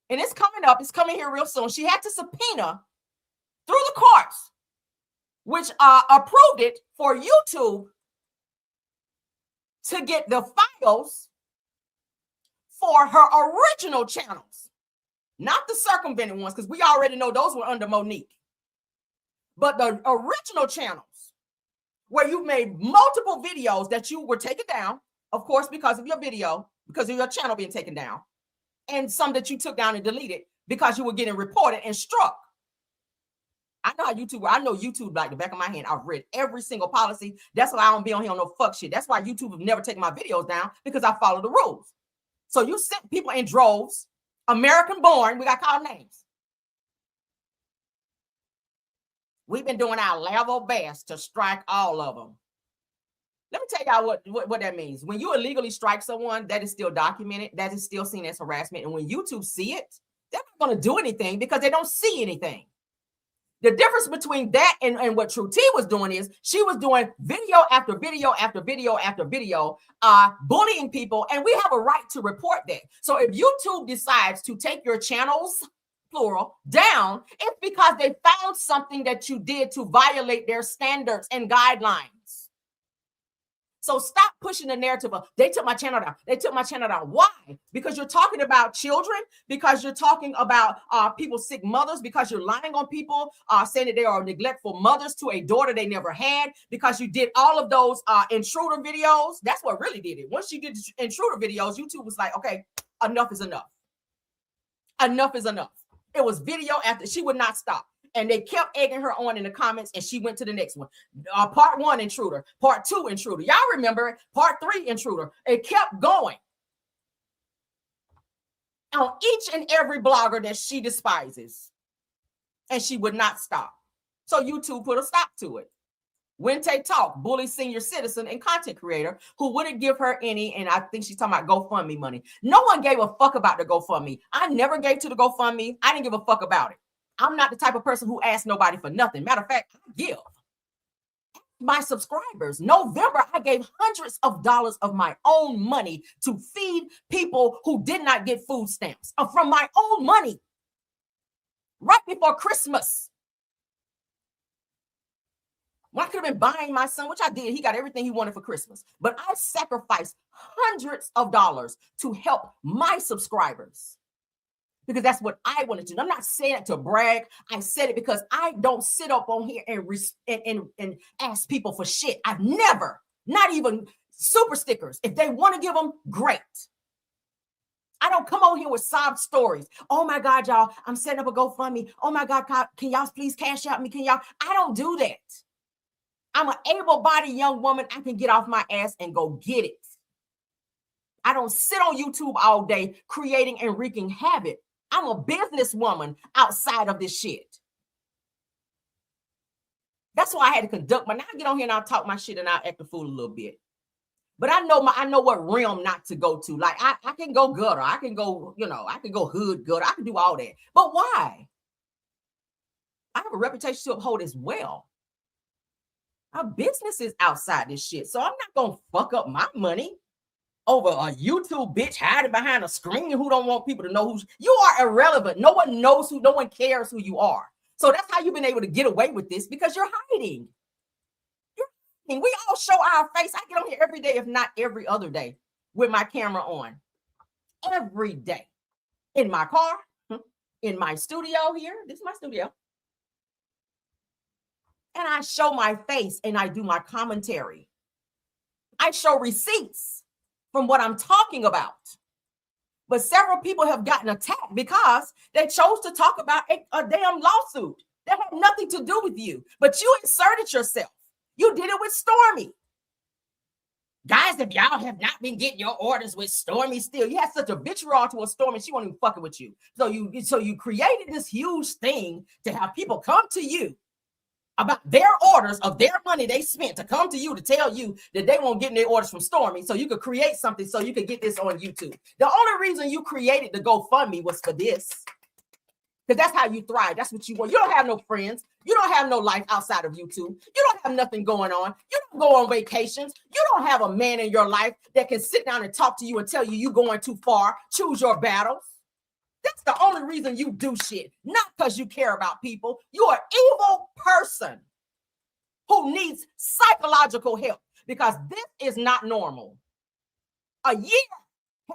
and it's coming up. It's coming here real soon. She had to subpoena through the courts, which approved it for YouTube to get the files for her original channels, not the circumvented ones, because we already know those were under Monique. But the original channels where you made multiple videos that you were taken down, of course, because of your video, because of your channel being taken down, and some that you took down and deleted because you were getting reported and struck. I know how YouTube, I know YouTube like the back of my hand. I've read every single policy. That's why I don't be on here on no fuck shit. That's why YouTube have never taken my videos down, because I follow the rules. So you sent people in droves, American born, we got called names. We've been doing our level best to strike all of them. Let me tell y'all what that means. When you illegally strike someone, that is still documented. That is still seen as harassment. And when YouTube see it, they're not going to do anything because they don't see anything. The difference between that and what True T was doing is she was doing video after video after video after video, bullying people, and we have a right to report that. So if YouTube decides to take your channels plural, down, it's because they found something that you did to violate their standards and guidelines. So stop pushing the narrative of they took my channel down. They took my channel down. Why? Because you're talking about children, because you're talking about people's sick mothers, because you're lying on people, saying that they are neglectful mothers to a daughter they never had, because you did all of those intruder videos. That's what really did it. Once you did the intruder videos, YouTube was like, okay, enough is enough. Enough is enough. It was video after, she would not stop. And they kept egging her on in the comments, and she went to the next one. Part 1 intruder, part 2 intruder. Y'all remember it? Part 3 intruder. It kept going on each and every blogger that she despises, and she would not stop. So YouTube put a stop to it. Wente Talk, bully senior citizen and content creator who wouldn't give her any, and I think she's talking about GoFundMe money. No one gave a fuck about the GoFundMe. I never gave to the GoFundMe. I didn't give a fuck about it. I'm not the type of person who asks nobody for nothing. Matter of fact, I give my subscribers. November, I gave hundreds of dollars of my own money to feed people who did not get food stamps from my own money right before Christmas. Well, I could have been buying my son, which I did. He got everything he wanted for Christmas. But I sacrificed hundreds of dollars to help my subscribers, because that's what I wanted to do. I'm not saying it to brag. I said it because I don't sit up on here and ask people for shit. I've never, not even super stickers. If they want to give them, great. I don't come on here with sob stories. Oh my God, y'all, I'm setting up a GoFundMe. Oh my God, can y'all please cash out me? I don't do that. I'm an able-bodied young woman. I can get off my ass and go get it. I don't sit on YouTube all day creating and wreaking havoc. I'm a businesswoman outside of this shit. That's why I had to conduct my. Now I get on here and I'll talk my shit and I'll act the fool a little bit. But I know what realm not to go to. Like I can go gutter. I can go, I can go hood gutter. I can do all that. But why? I have a reputation to uphold as well. Our business is outside this shit. So I'm not going to fuck up my money over a YouTube bitch hiding behind a screen who don't want people to know who you are. Irrelevant. No one knows no one cares who you are. So that's how you've been able to get away with this, because you're hiding. We all show our face. I get on here every day, if not every other day, with my camera on. Every day. In my car, in my studio here. This is my studio. And I show my face and I do my commentary. I show receipts from what I'm talking about. But several people have gotten attacked because they chose to talk about a damn lawsuit that had nothing to do with you. But you inserted yourself. You did it with Stormy. Guys, if y'all have not been getting your orders with Stormy still, you had such a vitriol to a Stormy, she wasn't even fucking with you. So you created this huge thing to have people come to you about their orders of their money they spent to come to you to tell you that they won't get their orders from Stormy, so you could create something so you could get this on YouTube. The only reason you created the GoFundMe was for this, because that's how you thrive. That's what you want. You don't have no friends. You don't have no life outside of YouTube. You don't have nothing going on. You don't go on vacations. You don't have a man in your life that can sit down and talk to you and tell you you're going too far. Choose your battles. That's the only reason you do shit, not because you care about people. You're an evil person who needs psychological help, because this is not normal. A year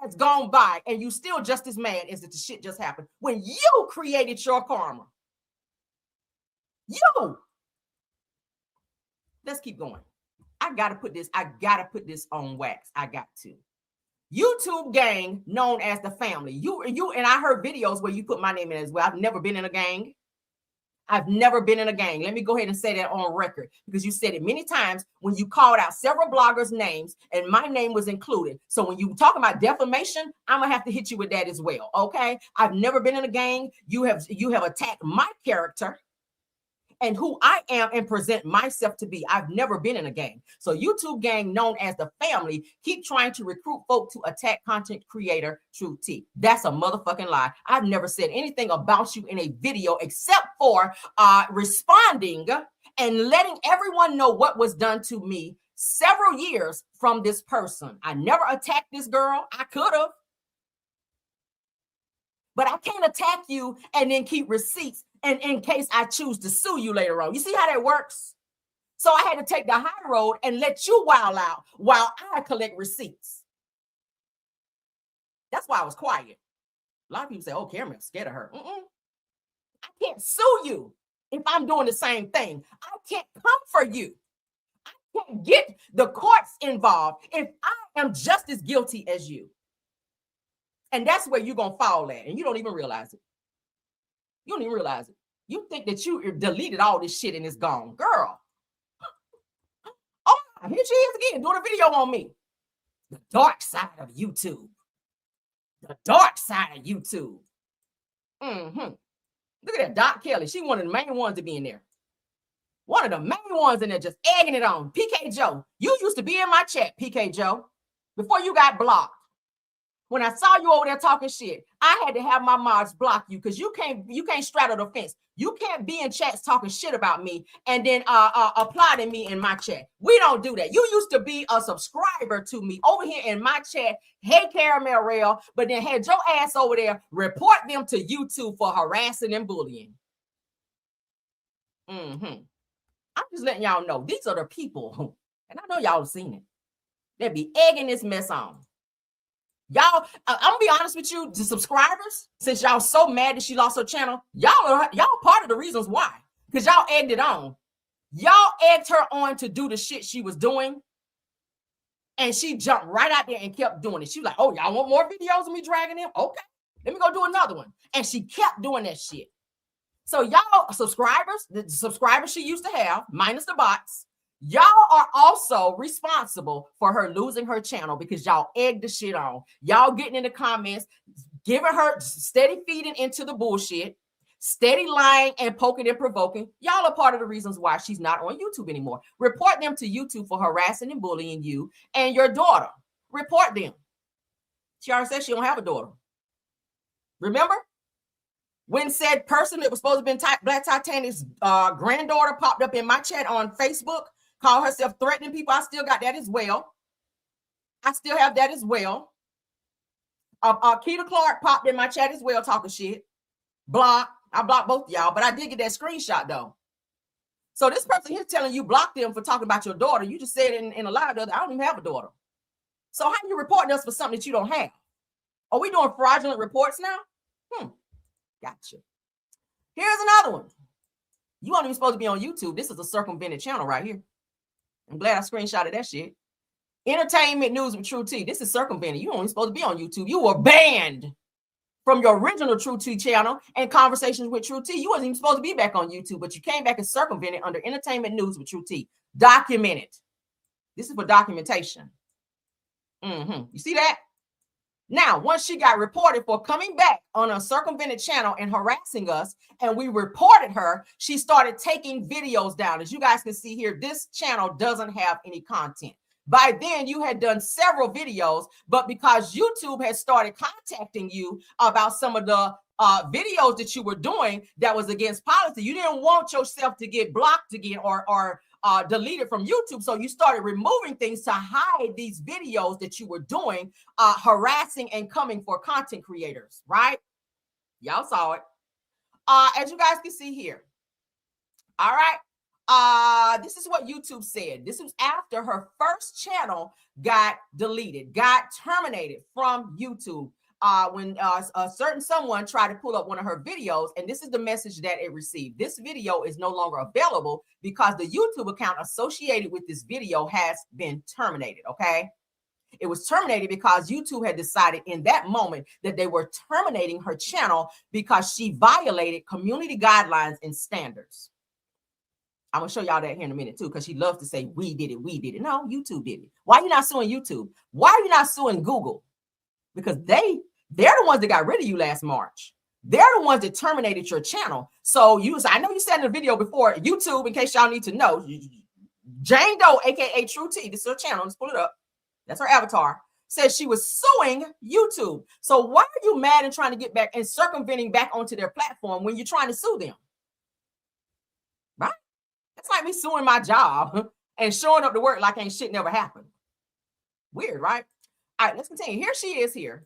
has gone by and you still just as mad as if the shit just happened when you created your karma. You. Let's keep going. I gotta put this on wax. I got to. YouTube gang known as the family. You and I heard videos where you put my name in as well. I've never been in a gang. I've never been in a gang. Let me go ahead and say that on record, because you said it many times when you called out several bloggers' names and my name was included. So when you talk about defamation, I'm gonna have to hit you with that as well. Okay. I've never been in a gang. You have attacked my character and who I am and present myself to be. I've never been in a gang. So YouTube gang known as the family keep trying to recruit folk to attack content creator True T. That's a motherfucking lie. I've never said anything about you in a video except for responding and letting everyone know what was done to me several years from this person. I never attacked this girl. I could have. but I can't attack you and then keep receipts and in case I choose to sue you later on. You see how that works? So I had to take the high road and let you wild out while I collect receipts. That's why I was quiet. A lot of people say, oh, Cameron's scared of her. I can't sue you if I'm doing the same thing. I can't come for you. I can't get the courts involved if I am just as guilty as you. And that's where you're going to fall at. And you don't even realize it. You don't even realize it. You think that you deleted all this shit and it's gone. Girl. Oh, here she is again doing a video on me. The dark side of YouTube. The dark side of YouTube. Look at that, Doc Kelly. She one of the main ones to be in there. One of the main ones in there just egging it on. PK Joe, you used to be in my chat, PK Joe, before you got blocked. When I saw you over there talking shit, I had to have my mods block you because you can't straddle the fence. You can't be in chats talking shit about me and then applauding me in my chat. We don't do that. You used to be a subscriber to me over here in my chat. Hey, Caramel Rail, but then had your ass over there report them to YouTube for harassing and bullying. I'm just letting y'all know these are the people, and I know y'all have seen it. They be egging this mess on. Y'all, I'm gonna be honest with you, the subscribers, since y'all so mad that she lost her channel, y'all part of the reasons why, because y'all egged it on. Y'all egged her on to do the shit she was doing, and she jumped right out there and kept doing it. She was like, oh, y'all want more videos of me dragging him? Okay, let me go do another one. And she kept doing that shit. So y'all subscribers, the subscribers she used to have, minus the bots, y'all are also responsible for her losing her channel because y'all egged the shit on. Y'all getting in the comments, giving her steady feeding into the bullshit, steady lying and poking and provoking. Y'all are part of the reasons why she's not on YouTube anymore. Report them to YouTube for harassing and bullying you and your daughter. Report them. She already said she don't have a daughter. Remember? When said person that was supposed to have been Black Titanic's granddaughter popped up in my chat on Facebook, called herself threatening people, I still got that as well. I still have that as well. Keita Clark popped in my chat as well, talking shit. Block. I blocked both of y'all, but I did get that screenshot though. So this person here telling you block them for talking about your daughter. You just said in a live that I don't even have a daughter. So how are you reporting us for something that you don't have? Are we doing fraudulent reports now? Gotcha. Here's another one. You aren't even supposed to be on YouTube. This is a circumvented channel right here. I'm glad I screenshotted that shit. Entertainment News with True T. This is circumvented. You aren't supposed to be on YouTube. You were banned from your original True T channel and Conversations with True T. You wasn't even supposed to be back on YouTube, but you came back and circumvented under Entertainment News with True T. Documented. This is for documentation. You see that? Now, once she got reported for coming back on a circumvented channel and harassing us, and we reported her, she started taking videos down. As you guys can see here, this channel doesn't have any content. By then, you had done several videos, but because YouTube had started contacting you about some of the videos that you were doing that was against policy, you didn't want yourself to get blocked again or deleted from YouTube. So you started removing things to hide these videos that you were doing, harassing and coming for content creators, right? Y'all saw it. As you guys can see here. All right. This is what YouTube said. This was after her first channel got deleted, got terminated from YouTube. When a certain someone tried to pull up one of her videos, and this is the message that it received. This video is no longer available because the YouTube account associated with this video has been terminated, okay? It was terminated because YouTube had decided in that moment that they were terminating her channel because she violated community guidelines and standards. I'm going to show y'all that here in a minute too, because she loves to say, we did it, we did it. No, YouTube did it. Why are you not suing YouTube? Why are you not suing Google? Because they're the ones that got rid of you last March. They're the ones that terminated your channel. So I know you said in the video before, YouTube, in case y'all need to know, Jane Doe, aka True T, this is her channel, let's pull it up. That's her avatar, says she was suing YouTube. So why are you mad and trying to get back and circumventing back onto their platform when you're trying to sue them? Right? That's like me suing my job and showing up to work like ain't shit never happened. Weird, right? All right, let's continue. Here she is here.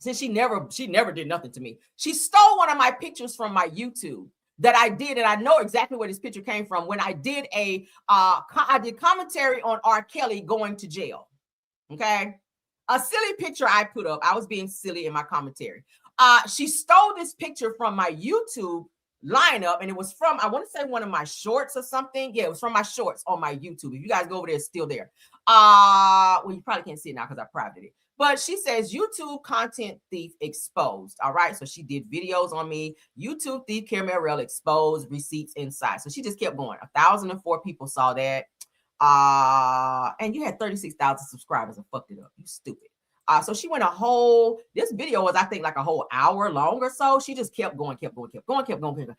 since she never did nothing to me. She stole one of my pictures from my YouTube that I did, and I know exactly where this picture came from when I did I did commentary on R. Kelly going to jail. Okay, a silly picture I put up. I was being silly in my commentary. She stole this picture from my YouTube lineup, and it was from, I want to say, one of my shorts or something. Yeah, it was from my shorts on my YouTube. If you guys go over there, it's still there. Well, you probably can't see it now because I privated it. But she says YouTube content thief exposed. All right. So she did videos on me. YouTube thief Caramel exposed, receipts inside. So she just kept going. 1,004 people saw that. And you had 36,000 subscribers and fucked it up. You stupid. So she went this video was, I think, like a whole hour long or so. She just kept going. Caramel.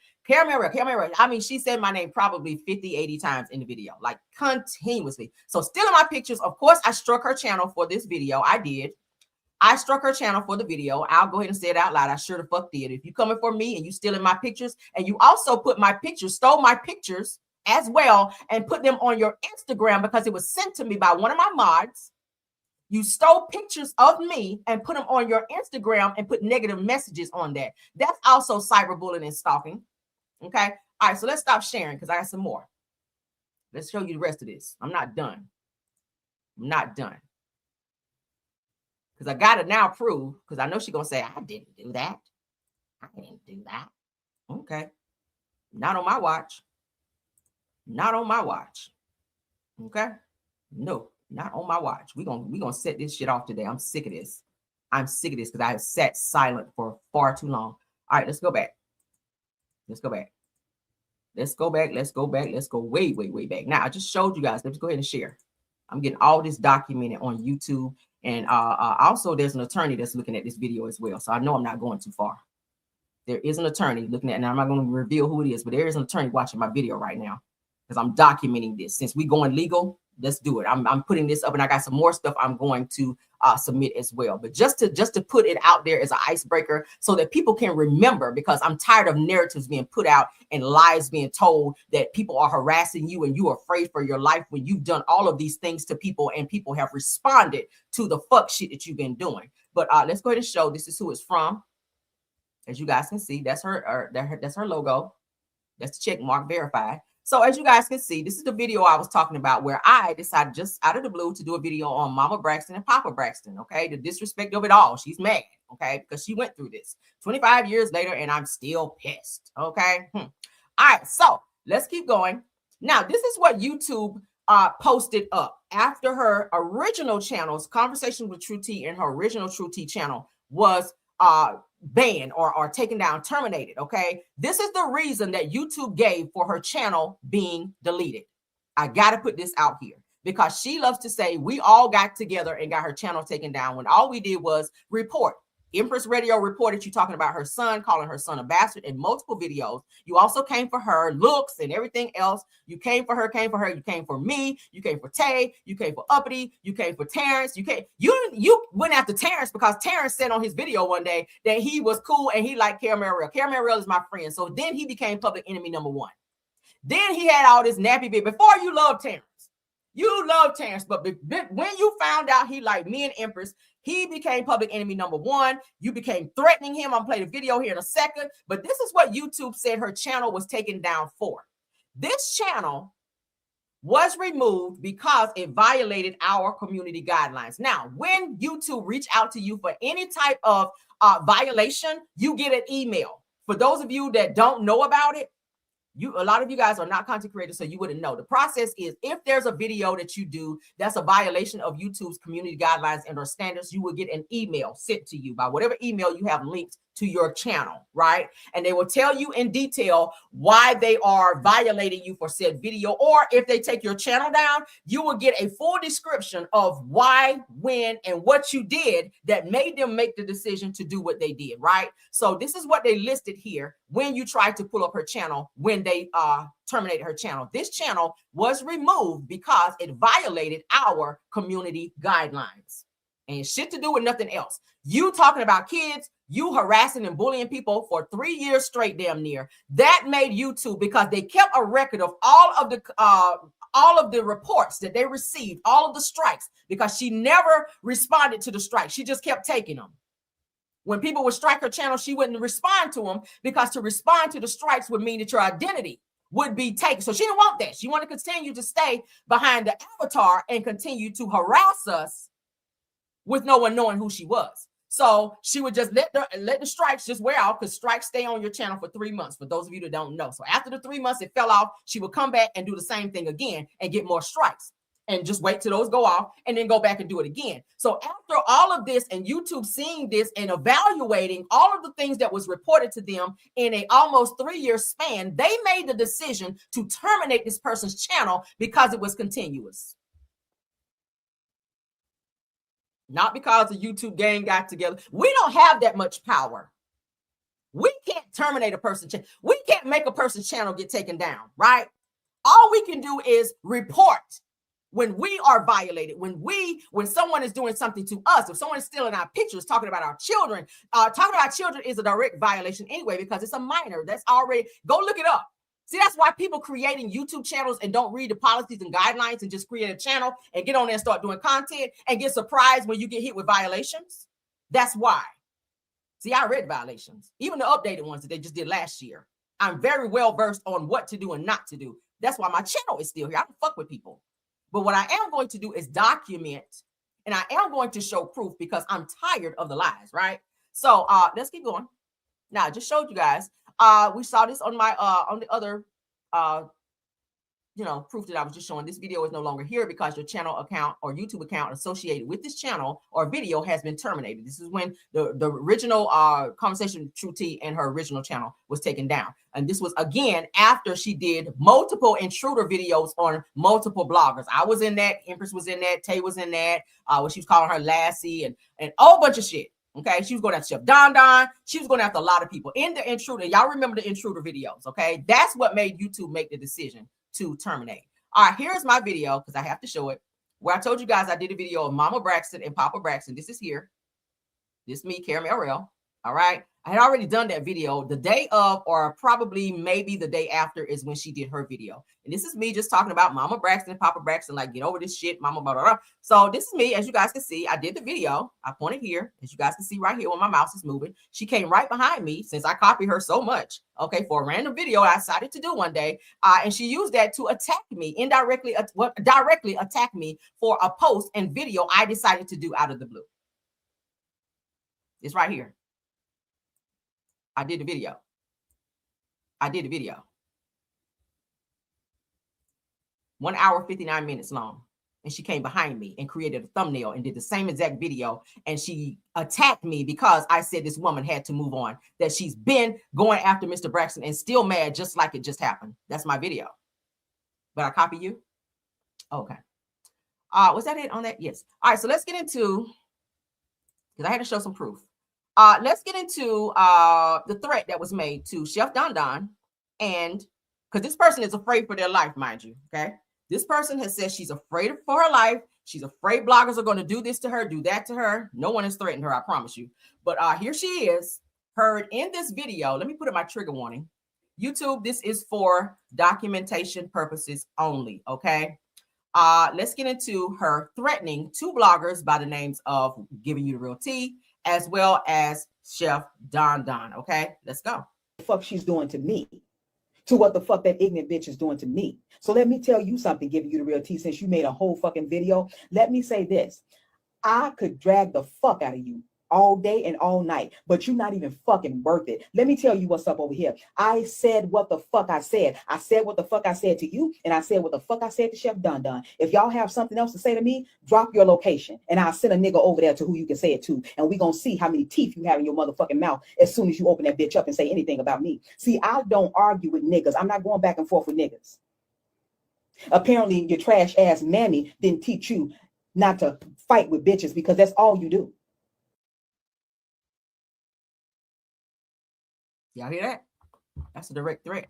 I mean, she said my name probably 50, 80 times in the video, like continuously. So stealing my pictures. Of course, I struck her channel for this video. I did. I struck her channel for the video. I'll go ahead and say it out loud. I sure the fuck did. If you coming for me and you stealing my pictures, and you also put my pictures, stole my pictures as well, and put them on your Instagram because it was sent to me by one of my mods. You stole pictures of me and put them on your Instagram and put negative messages on that. That's also cyberbullying and stalking. Okay. All right. So let's stop sharing because I got some more. Let's show you the rest of this. I'm not done. Because I got to now prove, because I know she's going to say, I didn't do that. Okay. Not on my watch. Okay. No. Not on my watch. We're gonna set this shit off today. I'm sick of this because I have sat silent for far too long. All right, let's go back. Let's go way back. Now, I just showed you guys. Let's go ahead and share. I'm getting all this documented on YouTube. And also there's an attorney that's looking at this video as well. So I know I'm not going too far. There is an attorney looking at it. Now I'm not going to reveal who it is, but there is an attorney watching my video right now because I'm documenting this. Since we going legal, let's do it. I'm putting this up, and I got some more stuff I'm going to submit as well. But just to put it out there as an icebreaker so that people can remember, because I'm tired of narratives being put out and lies being told that people are harassing you and you're afraid for your life when you've done all of these things to people and people have responded to the fuck shit that you've been doing. But let's go ahead and show this is who it's from. As you guys can see, that's her logo. That's the check mark, verified. So as you guys can see, this is the video I was talking about where I decided just out of the blue to do a video on Mama Braxton and Papa Braxton, okay? The disrespect of it all. She's mad, okay? Because she went through this 25 years later and I'm still pissed, okay? All right, so let's keep going. Now, this is what YouTube posted up after her original channels, Conversation with True T, and her original True T channel was banned or taken down, terminated. Okay, this is the reason that YouTube gave for her channel being deleted. I got to put this out here because she loves to say we all got together and got her channel taken down when all we did was report. Empress Radio reported you talking about her son, calling her son a bastard in multiple videos. You also came for her looks and everything else. You came for her, you came for me, you came for Tay, you came for Uppity, you came for Terrence, you went after Terrence because Terrence said on his video one day that he was cool and he liked Caramel Real. Caramel Real is my friend. So then he became public enemy number one. Then he had all this nappy bit. Before you loved Terrence. You love Terrence, but when you found out he liked me and Empress, he became public enemy number one. You became threatening him. I'll play the video here in a second. But this is what YouTube said her channel was taken down for. This channel was removed because it violated our community guidelines. Now, when YouTube reach out to you for any type of violation, you get an email. For those of you that don't know about it, a lot of you guys are not content creators, so you wouldn't know. The process is if there's a video that you do that's a violation of YouTube's community guidelines and or standards, you will get an email sent to you by whatever email you have linked to your channel, right? And they will tell you in detail why they are violating you for said video. Or if they take your channel down, you will get a full description of why, when, and what you did that made them make the decision to do what they did, right? So this is what they listed here when you tried to pull up her channel when they terminated her channel. This channel was removed because it violated our community guidelines. And shit to do with nothing else. You talking about kids, you harassing and bullying people for 3 years straight, damn near. That made YouTube, because they kept a record of all of the reports that they received, all of the strikes, because she never responded to the strike. She just kept taking them. When people would strike her channel, she wouldn't respond to them, because to respond to the strikes would mean that your identity would be taken. So she didn't want that. She wanted to continue to stay behind the avatar and continue to harass us with no one knowing who she was. So she would just let the strikes just wear off, because strikes stay on your channel for 3 months, for those of you that don't know. So after the 3 months it fell off, she would come back and do the same thing again and get more strikes, and just wait till those go off and then go back and do it again. So after all of this, and YouTube seeing this and evaluating all of the things that was reported to them in a almost 3-year span, they made the decision to terminate this person's channel because it was continuous. Not because the YouTube gang got together. We don't have that much power. We can't terminate a person's channel. We can't make a person's channel get taken down, right? All we can do is report when we are violated, when someone is doing something to us. If someone is stealing our pictures, talking about our children, talking about our children is a direct violation anyway, because it's a minor. That's already, go look it up. See, that's why people creating YouTube channels and don't read the policies and guidelines and just create a channel and get on there and start doing content and get surprised when you get hit with violations. That's why. See, I read violations, even the updated ones that they just did last year. I'm very well versed on what to do and not to do. That's why my channel is still here. I don't fuck with people. But what I am going to do is document, and I am going to show proof, because I'm tired of the lies, right? So let's keep going. Now, I just showed you guys. We saw this on my on the other proof that I was just showing. This video is no longer here because your channel account or YouTube account associated with this channel or video has been terminated. This is when the original Conversation True T and her original channel was taken down. And this was, again, after she did multiple intruder videos on multiple bloggers. I was in that. Empress was in that. Tay was in that. What she was calling her Lassie and a whole bunch of shit. Okay, she was going after Chef Don Don. She was going after a lot of people in the intruder. Y'all remember the intruder videos, okay? That's what made YouTube make the decision to terminate. All right, here's my video, because I have to show it, where I told you guys I did a video of Mama Braxton and Papa Braxton. This is here. This is me, Caramel Real. All right. I had already done that video the day of, or probably maybe the day after, is when she did her video. And this is me just talking about Mama Braxton and Papa Braxton, like, get over this shit, Mama, blah, blah, blah. So this is me, as you guys can see. I did the video. I pointed here, as you guys can see right here when my mouse is moving. She came right behind me, since I copied her so much, okay, for a random video I decided to do one day. And she used that to attack me, directly attack me for a post and video I decided to do out of the blue. It's right here. I did the video. 1 hour, 59 minutes long. And she came behind me and created a thumbnail and did the same exact video. And she attacked me because I said this woman had to move on, that she's been going after Mr. Braxton and still mad, just like it just happened. That's my video. But I copy you? Okay. Was that it on that? Yes. All right, so let's get into, because I had to show some proof. Let's get into the threat that was made to Chef Don Don, and because this person is afraid for their life, mind you, okay? This person has said she's afraid for her life. She's afraid bloggers are going to do this to her, do that to her. No one has threatened her, I promise you. But here she is, heard in this video. Let me put up my trigger warning. YouTube, this is for documentation purposes only, okay? Let's get into her threatening 2 bloggers by the names of Giving You the Real Tea, as well as Chef Don Don. Okay, let's go. The fuck she's doing to me, to what the fuck that ignorant bitch is doing to me. So let me tell you something, Giving You the Real Tea, since you made a whole fucking video. Let me say this. I could drag the fuck out of you all day and all night, but you're not even fucking worth it. Let me tell you what's up over here. I said what the fuck I said. I said what the fuck I said to you, and I said what the fuck I said to Chef Don Don. If y'all have something else to say to me, drop your location, and I'll send a nigga over there to who you can say it to, and we gonna see how many teeth you have in your motherfucking mouth as soon as you open that bitch up and say anything about me. See, I don't argue with niggas. I'm not going back and forth with niggas. Apparently, your trash ass mammy didn't teach you not to fight with bitches, because that's all you do. Y'all hear that? That's a direct threat.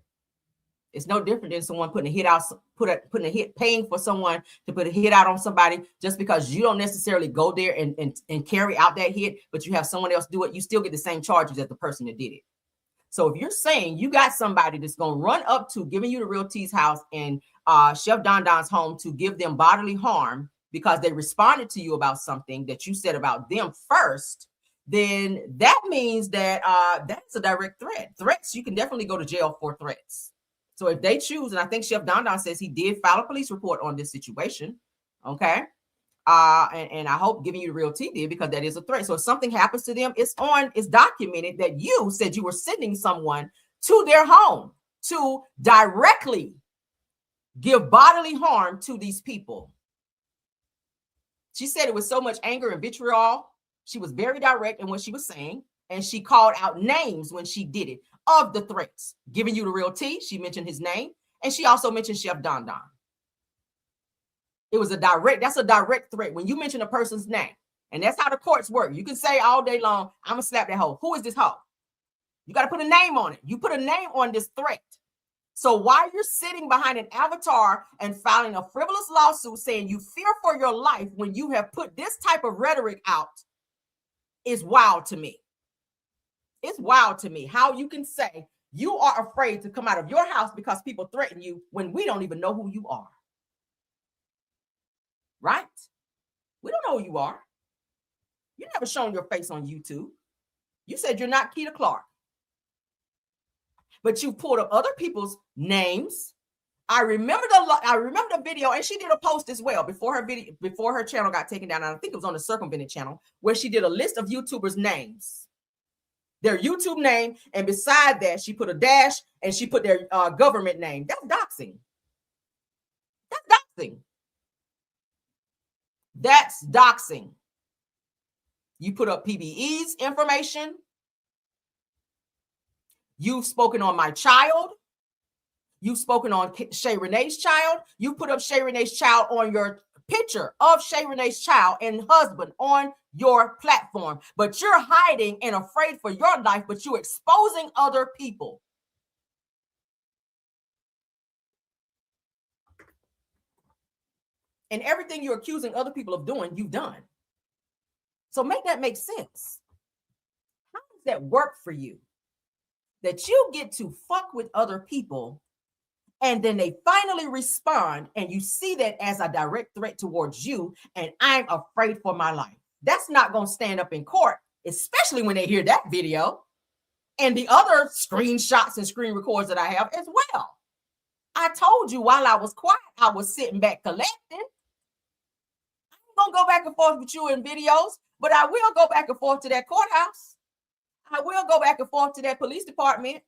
It's no different than someone putting a hit out, putting a hit, paying for someone to put a hit out on somebody just because you don't necessarily go there and carry out that hit, but you have someone else do it. You still get the same charges as the person that did it. So if you're saying you got somebody that's going to run up to Giving You the Real Tea's house and Chef Don Don's home to give them bodily harm because they responded to you about something that you said about them first, then that means that that's a direct threat. Threats, you can definitely go to jail for threats. So if they choose, and I think Chef Don Don says he did file a police report on this situation, okay? And I hope Giving You the Real Tea did, because that is a threat. So if something happens to them, it's documented that you said you were sending someone to their home to directly give bodily harm to these people. She said it with so much anger and vitriol. She was very direct in what she was saying, and she called out names when she did it of the threats. Giving You the Real Tea, she mentioned his name, and she also mentioned Chef Don Don. It was that's a direct threat when you mention a person's name, and that's how the courts work. You can say all day long, I'm gonna slap that hoe. Who is this hoe? You got to put a name on it. You put a name on this threat. So while you're sitting behind an avatar and filing a frivolous lawsuit saying you fear for your life when you have put this type of rhetoric out, is wild to me. It's wild to me how you can say you are afraid to come out of your house because people threaten you when we don't even know who you are. Right? We don't know who you are. You never shown your face on YouTube. You said you're not Keita Clark. But you pulled up other people's names. I remember the video, and she did a post as well before her channel got taken down. I think it was on the Circumvented channel, where she did a list of YouTubers' names, their YouTube name, and beside that she put a dash and she put their government name. That's doxing. That's doxing. That's doxing. You put up PBE's information. You've spoken on my child. You've spoken on Shay Renee's child. You put up Shay Renee's child on your picture of Shay Renee's child and husband on your platform. But you're hiding and afraid for your life, but you're exposing other people. And everything you're accusing other people of doing, you've done. So make that make sense. How does that work for you? That you get to fuck with other people and then they finally respond and you see that as a direct threat towards you, and I'm afraid for my life. That's not going to stand up in court, especially when they hear that video and the other screenshots and screen records that I have as well. I told you while I was quiet, I was sitting back collecting. I'm going to go back and forth with you in videos, but I will go back and forth to that courthouse. I will go back and forth to that police department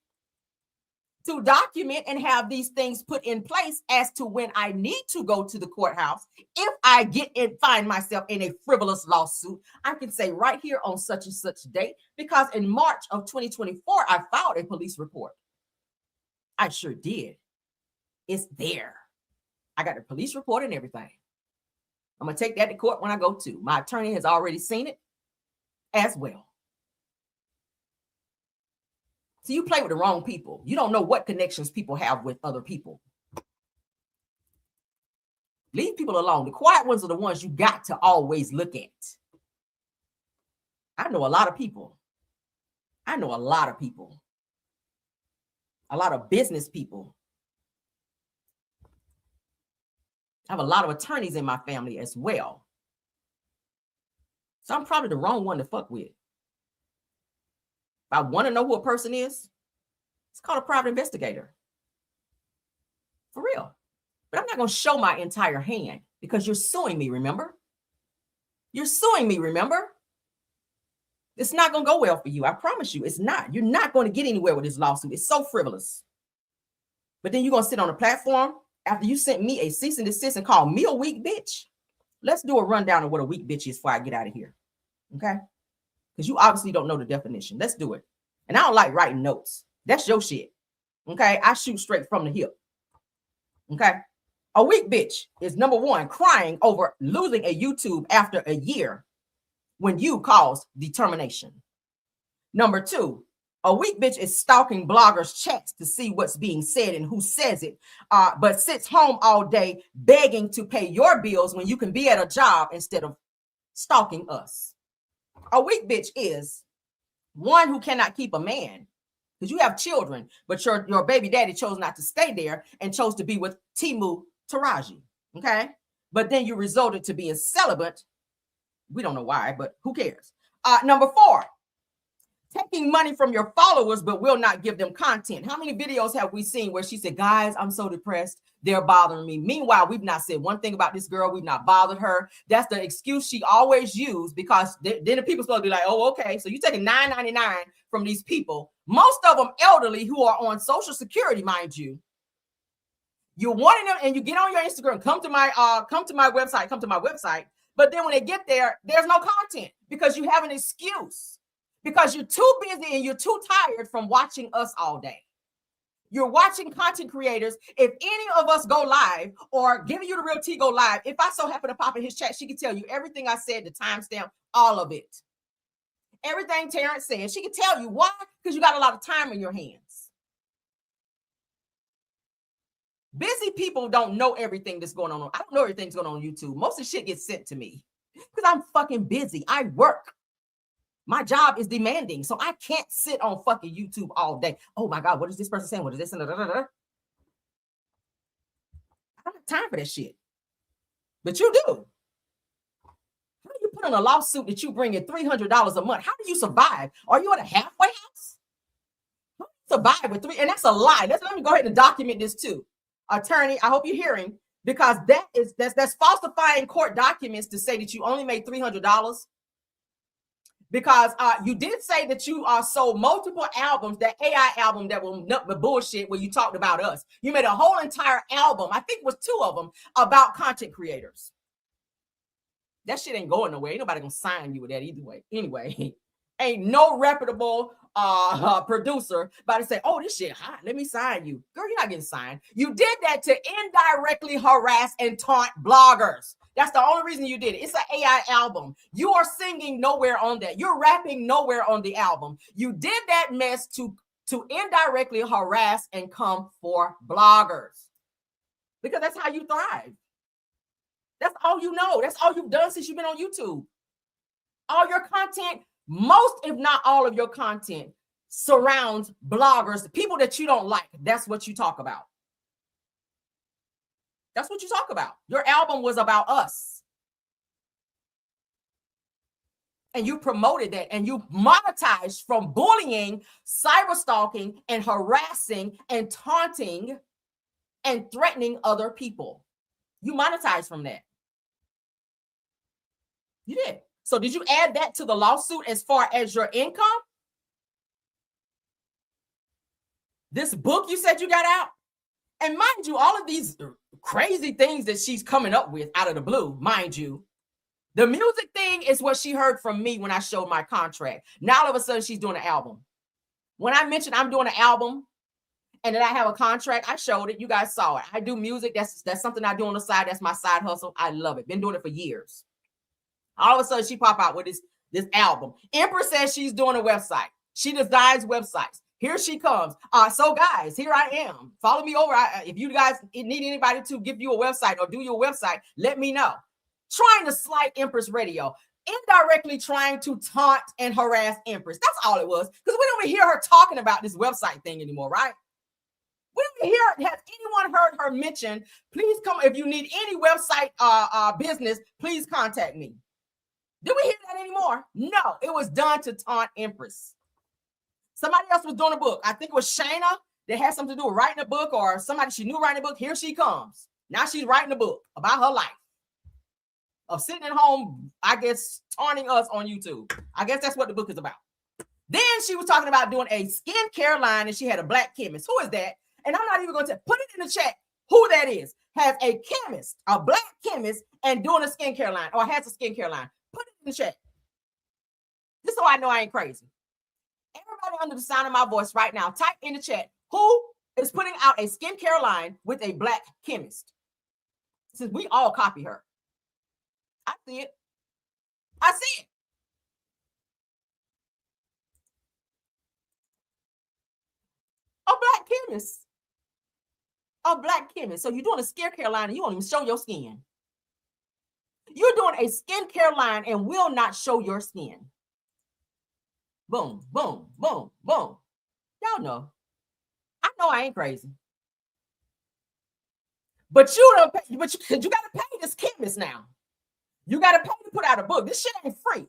to document and have these things put in place as to when I need to go to the courthouse. If I find myself in a frivolous lawsuit, I can say right here on such and such date, because in March of 2024, I filed a police report. I sure did. It's there. I got the police report and everything. I'm going to take that to court when I go to. My attorney has already seen it as well. So you play with the wrong people. You don't know what connections people have with other people. Leave people alone. The quiet ones are the ones you got to always look at. I know a lot of people. A lot of business people. I have a lot of attorneys in my family as well. So I'm probably the wrong one to fuck with. If I want to know who a person is, it's called a private investigator. For real. But I'm not going to show my entire hand because you're suing me, remember? You're suing me, remember? It's not going to go well for you. I promise you, it's not. You're not going to get anywhere with this lawsuit. It's so frivolous. But then you're going to sit on a platform after you sent me a cease and desist and call me a weak bitch. Let's do a rundown of what a weak bitch is before I get out of here. Okay? Because you obviously don't know the definition. Let's do it. And I don't like writing notes. That's your shit. Okay? I shoot straight from the hip. Okay? A weak bitch is, number one, crying over losing a YouTube after a year when you cause determination. Number two, a weak bitch is stalking bloggers' chats to see what's being said and who says it, but sits home all day begging to pay your bills when you can be at a job instead of stalking us. A weak bitch is one who cannot keep a man because you have children, but your baby daddy chose not to stay there and chose to be with Timu Taraji, okay? But then you resulted to being celibate. We don't know why, but who cares? Number 4, taking money from your followers, but will not give them content. How many videos have we seen where she said, guys, I'm so depressed, they're bothering me. Meanwhile, we've not said one thing about this girl. We've not bothered her. That's the excuse she always used, because then the people supposed to be like, oh, okay, so you're taking $9.99 from these people, most of them elderly who are on Social Security, mind you. You're wanting them, and you get on your Instagram, come to my website. But then when they get there, there's no content because you have an excuse, because you're too busy and you're too tired from watching us all day. You're watching content creators. If any of us go live, or Giving You the Real Tea go live, if I so happen to pop in his chat, she can tell you everything I said, the timestamp, all of it. Everything Terrence said, she can tell you. Why? Because you got a lot of time in your hands. Busy people don't know everything that's going on. I don't know everything that's going on YouTube. Most of the shit gets sent to me because I'm fucking busy. I work. My job is demanding, so I can't sit on fucking YouTube all day. Oh my God, what is this person saying? What is this? I don't have time for that shit. But you do. How do you put on a lawsuit that you bring in $300 a month? How do you survive? Are you at a halfway house? How do you survive with $300? And that's a lie. Let me go ahead and document this too. Attorney, I hope you're hearing, because that's falsifying court documents to say that you only made $300. Because you did say that you sold multiple albums, that AI album that was the bullshit where you talked about us. You made a whole entire album, I think it was 2 of them, about content creators. That shit ain't going nowhere. Ain't nobody gonna sign you with that either way. Anyway, ain't no reputable producer about to say, oh, this shit hot, let me sign you. Girl, you're not getting signed. You did that to indirectly harass and taunt bloggers. That's the only reason you did it. It's an AI album. You are singing nowhere on that. You're rapping nowhere on the album. You did that mess to indirectly harass and come for bloggers, because that's how you thrive. That's all you know. That's all you've done since you've been on YouTube. All your content, most if not all of your content, surrounds bloggers, people that you don't like. That's what you talk about. That's what you talk about. Your album was about us. And you promoted that, and you monetized from bullying, cyber stalking, and harassing and taunting and threatening other people. You monetized from that. You did. So did you add that to the lawsuit as far as your income? This book you said you got out? And mind you, all of these crazy things that she's coming up with out of the blue, mind you, the music thing is what she heard from me when I showed my contract. Now all of a sudden she's doing an album. When I mentioned I'm doing an album and that I have a contract, I showed it. You guys saw it. I do music. That's something I do on the side. That's my side hustle. I love it. Been doing it for years. All of a sudden she pop out with this album. Empress says she's doing a website. She designs websites. Here she comes. So guys, here I am. Follow me over. If you guys need anybody to give you a website or do your website, let me know. Trying to slight Empress Radio. Indirectly trying to taunt and harass Empress. That's all it was. Because we don't even hear her talking about this website thing anymore, right? We don't even hear. Has anyone heard her mention, please come, if you need any website business, please contact me. Did we hear that anymore? No, it was done to taunt Empress. Somebody else was doing a book. I think it was Shayna that had something to do with writing a book, or somebody she knew writing a book. Here she comes. Now she's writing a book about her life of sitting at home, I guess, taunting us on YouTube. I guess that's what the book is about. Then she was talking about doing a skincare line, and she had a black chemist. Who is that? And I'm not even going to put it in the chat who that is. Has a chemist, a black chemist, and doing a skincare line, or has a skincare line. Put it in the chat. Just so I know I ain't crazy. Everybody under the sound of my voice right now, type in the chat, who is putting out a skincare line with a black chemist? Since we all copy her. I see it. I see it. A black chemist. A black chemist. So you're doing a skincare line and you won't even show your skin. You're doing a skincare line and will not show your skin. Boom, boom, boom, boom. Y'all know. I know I ain't crazy. But you don't pay, but you got to pay this chemist now. You got to pay to put out a book. This shit ain't free.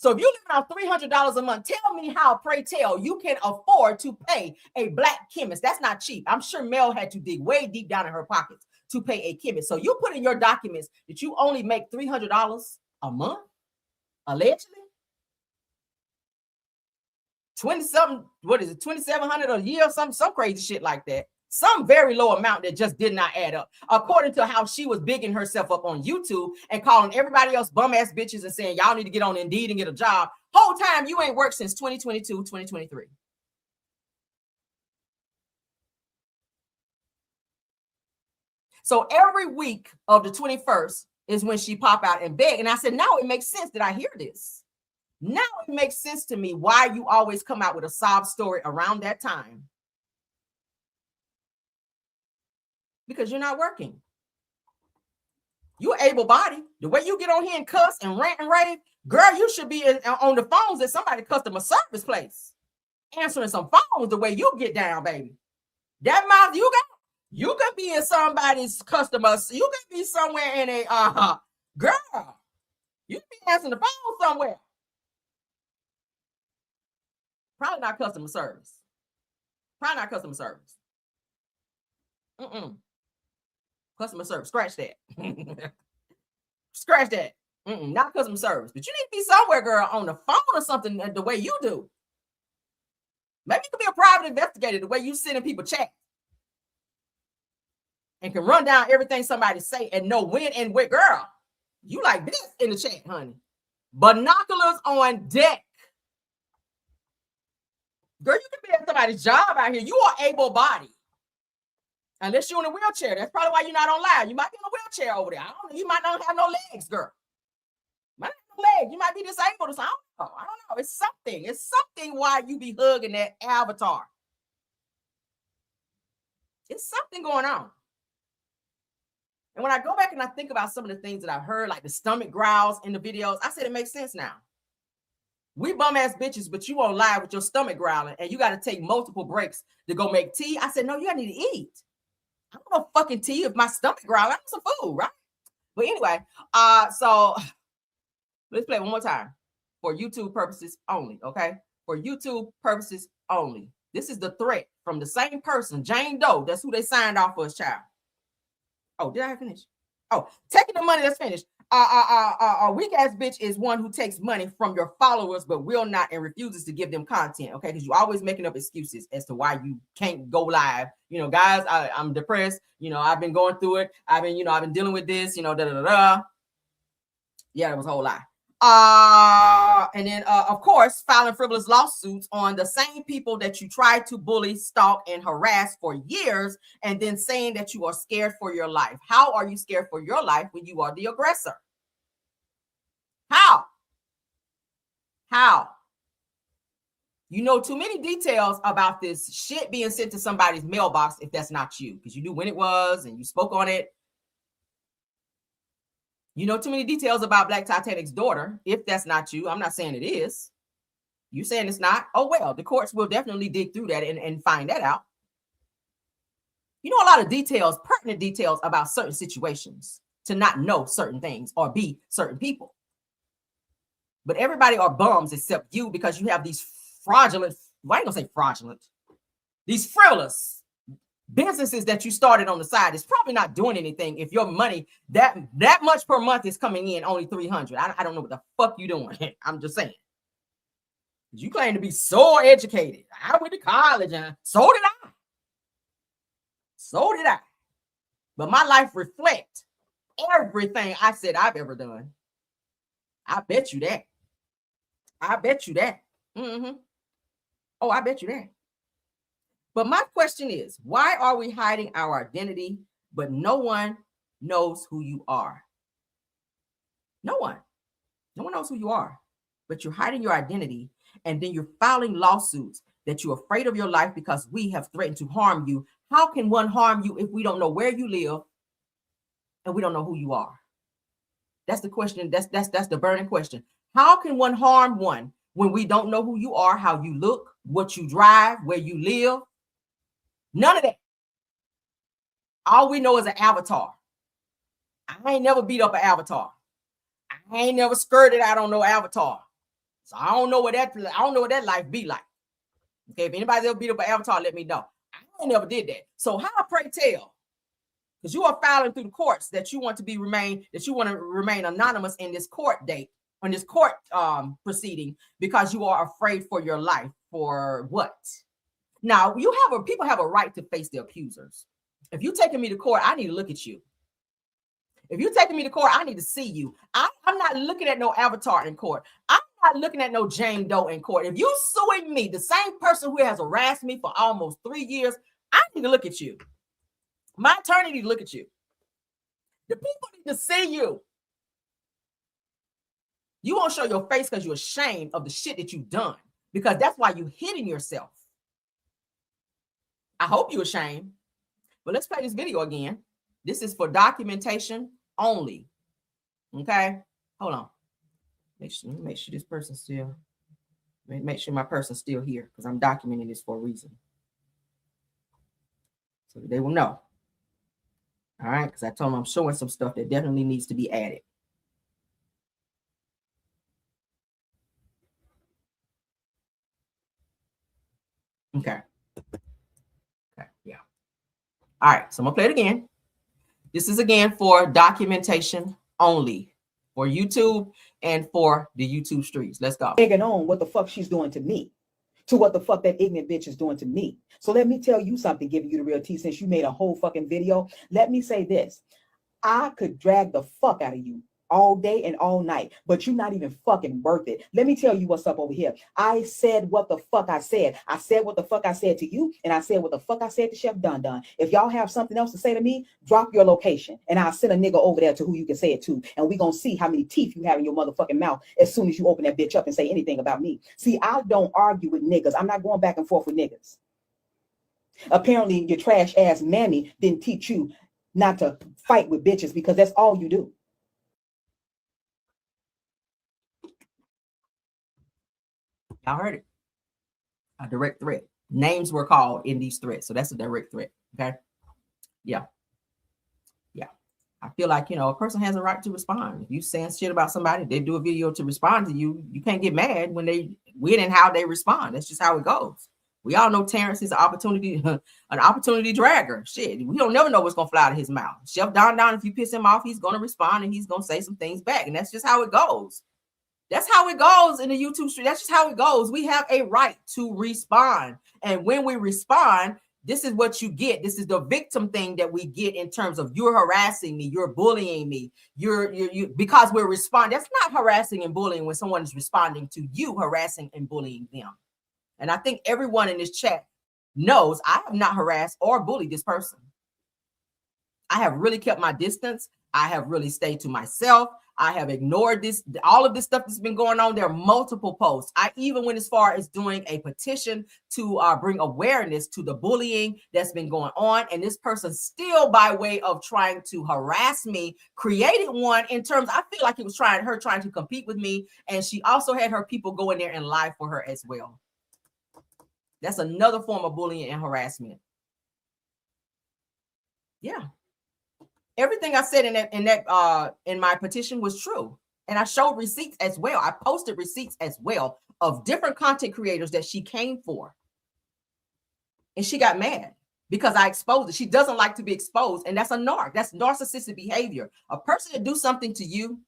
So if you're living on $300 a month, tell me how, pray tell, you can afford to pay a black chemist. That's not cheap. I'm sure Mel had to dig way deep down in her pockets to pay a chemist. So you put in your documents that you only make $300 a month, allegedly. 20-something, what is it, 2,700 a year or some crazy shit like that. Some very low amount that just did not add up, according to how she was bigging herself up on YouTube and calling everybody else bum ass bitches and saying y'all need to get on Indeed and get a job. Whole time you ain't worked since 2022, 2023. So every week of the 21st is when she pop out and beg. And I said, now it makes sense that I hear this. Now it makes sense to me why you always come out with a sob story around that time. Because you're not working. You're able-bodied. The way you get on here and cuss and rant and rave, girl, you should be on the phones at somebody's customer service place, answering some phones the way you get down, baby. That mouth you got, you could be in somebody's customer. You could be somewhere in a girl. You could be answering the phone somewhere. Probably not customer service. Probably not customer service. Customer service, scratch that. Scratch that. Not customer service. But you need to be somewhere, girl, on the phone or something the way you do. Maybe you could be a private investigator the way you sit in people chat and can run down everything somebody say and know when and where. Girl, you like this in the chat, honey. Binoculars on deck. Girl, you can be at somebody's job out here. You are able-bodied. Unless you're in a wheelchair. That's probably why you're not on live. You might be in a wheelchair over there. I don't know. You might not have no legs, girl. Might not have no legs. You might be disabled or something. I don't know. It's something. It's something why you be hugging that avatar. It's something going on. And when I go back and I think about some of the things that I've heard, like the stomach growls in the videos, I said it makes sense now. We bum ass bitches, but you on live with your stomach growling and you got to take multiple breaks to go make tea. I said, no, you need to eat. I don't know fucking tea if my stomach growling. I'm some food, right? But anyway, so let's play it one more time for YouTube purposes only, okay? For YouTube purposes only. This is the threat from the same person, Jane Doe. That's who they signed off for as child. Oh, did I finish? Oh, taking the money that's finished. A weak ass bitch is one who takes money from your followers but will not and refuses to give them content, okay? Because you're always making up excuses as to why you can't go live. You know, guys, I'm depressed. You know, I've been going through it. I've been dealing with this, Yeah, that was a whole lie. And then, of course, filing frivolous lawsuits on the same people that you tried to bully, stalk, and harass for years, and then saying that you are scared for your life. How are you scared for your life when you are the aggressor? How? You know too many details about this shit being sent to somebody's mailbox if that's not you, because you knew when it was and you spoke on it. You know too many details about Black Titanic's daughter if that's not you. I'm not saying it is. You saying it's not? Oh, well, the courts will definitely dig through that and find that out. You know a lot of details, pertinent details about certain situations to not know certain things or be certain people. But everybody are bums except you because you have these fraudulent, why ain't gonna say fraudulent? These frivolous businesses that you started on the side. Is probably not doing anything if your money that much per month is coming in only $300. I don't know what the fuck you doing. I'm just saying. You claim to be so educated. I went to college and so did I. So did I. But my life reflects everything I said I've ever done. I bet you that. I bet you that. Oh, I bet you that. But my question is, why are we hiding our identity, but no one knows who you are? No one. No one knows who you are, but you're hiding your identity, and then you're filing lawsuits that you're afraid of your life because we have threatened to harm you. How can one harm you if we don't know where you live and we don't know who you are? That's the question. That's the burning question. How can one harm one when we don't know who you are, how you look, what you drive, where you live? None of that. All we know is an avatar. I ain't never beat up an avatar. I ain't never skirted out on no avatar. So I don't know what that life be like. Okay, if anybody's ever beat up an avatar, let me know. I never did that. So how, pray tell? Because you are filing through the courts that you want to remain anonymous in this court date, on this court proceeding, because you are afraid for your life. For what? Now, people have a right to face the accusers. If you're taking me to court, I need to look at you. If you're taking me to court, I need to see you. I'm not looking at no avatar in court. I'm not looking at no Jane Doe in court. If you suing me, the same person who has harassed me for almost 3 years, I need to look at you. My attorney need to look at you. The people need to see you. You won't show your face because you're ashamed of the shit that you've done, because that's why you're hitting yourself. I hope you're ashamed. But let's play this video again. This is for documentation only. Okay, hold on. Make sure this person's still. Make sure my person's still here, because I'm documenting this for a reason, so that they will know. All right, because I told them I'm showing some stuff that definitely needs to be added. Okay. Yeah. All right, so I'm gonna play it again. This is again for documentation only, for YouTube and for the YouTube streets. Let's go. Egging on what the fuck she's doing to me, to what the fuck that ignorant bitch is doing to me. So let me tell you something, giving you the real tea, since you made a whole fucking video. Let me say this. I could drag the fuck out of you all day and all night, but you're not even fucking worth it. Let me tell you what's up over here. I said what the fuck I said. I said what the fuck I said to you, and I said what the fuck I said to Chef Dun Dun. If y'all have something else to say to me, drop your location, and I'll send a nigga over there to who you can say it to, and we gonna see how many teeth you have in your motherfucking mouth as soon as you open that bitch up and say anything about me. See, I don't argue with niggas. I'm not going back and forth with niggas. Apparently, your trash ass mammy didn't teach you not to fight with bitches, because that's all you do. Y'all heard it. A direct threat. Names were called in these threats. So that's a direct threat. Okay. Yeah. Yeah. I feel like, a person has a right to respond. If you saying shit about somebody, they do a video to respond to you. You can't get mad when they win and how they respond. That's just how it goes. We all know Terrence is an opportunity dragger. Shit. We don't never know what's going to fly out of his mouth. Chef Don, if you piss him off, he's going to respond and he's going to say some things back. And that's just how it goes. That's how it goes in the YouTube street. That's just how it goes. We have a right to respond. And when we respond, this is what you get. This is the victim thing that we get in terms of you're harassing me, you're bullying me, you because we're responding. That's not harassing and bullying when someone is responding to you harassing and bullying them. And I think everyone in this chat knows I have not harassed or bullied this person. I have really kept my distance. I have really stayed to myself. I have ignored this, all of this stuff that's been going on. There are multiple posts. I even went as far as doing a petition to bring awareness to the bullying that's been going on. And this person still, by way of trying to harass me, created one in terms, I feel like it was trying to compete with me. And she also had her people go in there and lie for her as well. That's another form of bullying and harassment. Yeah. Everything I said in my petition was true. And I showed receipts as well. I posted receipts as well of different content creators that she came for. And she got mad because I exposed it. She doesn't like to be exposed. And that's a narc. That's narcissistic behavior. A person that do something to you,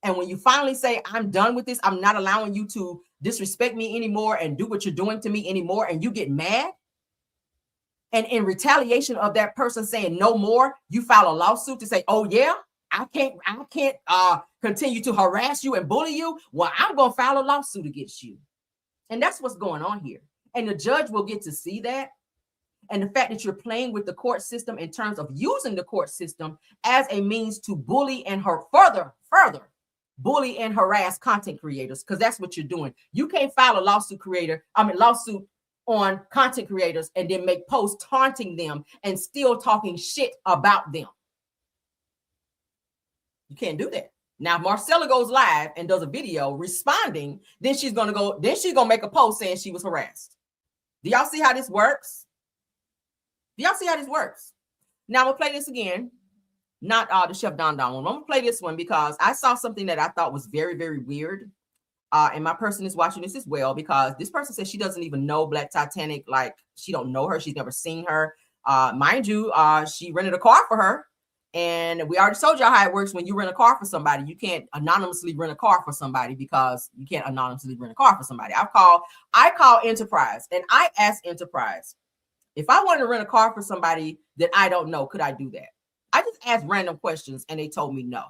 and when you finally say, I'm done with this, I'm not allowing you to disrespect me anymore and do what you're doing to me anymore, and you get mad, and in retaliation of that person saying no more, you file a lawsuit to say, oh yeah, I can't continue to harass you and bully you. Well, I'm going to file a lawsuit against you. And that's what's going on here. And the judge will get to see that. And the fact that you're playing with the court system in terms of using the court system as a means to bully and further bully and harass content creators, because that's what you're doing. You can't file a lawsuit on content creators and then make posts taunting them and still talking shit about them. You can't do that. Now, if Marcella goes live and does a video responding, then she's going to make a post saying she was harassed. Do y'all see how this works? Now I'm going to play this again. Not the Chef Don Don one. I'm going to play this one because I saw something that I thought was very, very weird. and my person is watching this as well, because this person says she doesn't even know Black Titanic. Like, she don't know her. She's never seen her. Mind you, she rented a car for her. And we already told y'all how it works when you rent a car for somebody. You can't anonymously rent a car for somebody, because you can't anonymously rent a car for somebody. I call Enterprise, and I asked Enterprise, if I wanted to rent a car for somebody that I don't know, could I do that? I just asked random questions, and they told me no.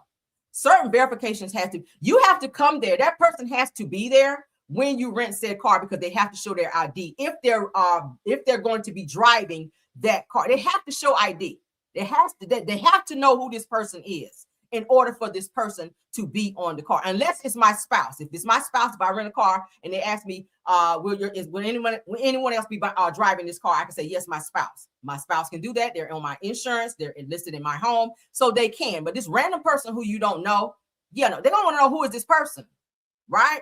Certain verifications you have to come there. That person has to be there when you rent said car, because they have to show their ID. If they're going to be driving that car, they have to show ID. They have to know who this person is in order for this person to be on the car, unless it's my spouse. If it's my spouse, if I rent a car and they ask me, will anyone else be driving this car? I can say, yes, my spouse. My spouse can do that. They're on my insurance. They're enlisted in my home, so they can. But this random person who you don't know, they're going to want to know, who is this person, right?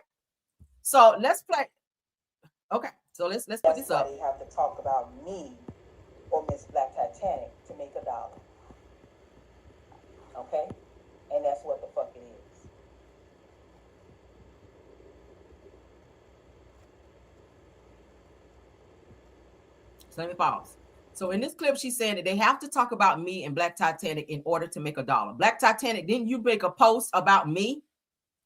So let's play. Okay, so let's put this up. They have to talk about me or Miss Black Titanic to make $1. Okay? And that's what the fuck it is. So let me pause. So in this clip, she's saying that they have to talk about me and Black Titanic in order to make $1. Black Titanic, didn't you make a post about me?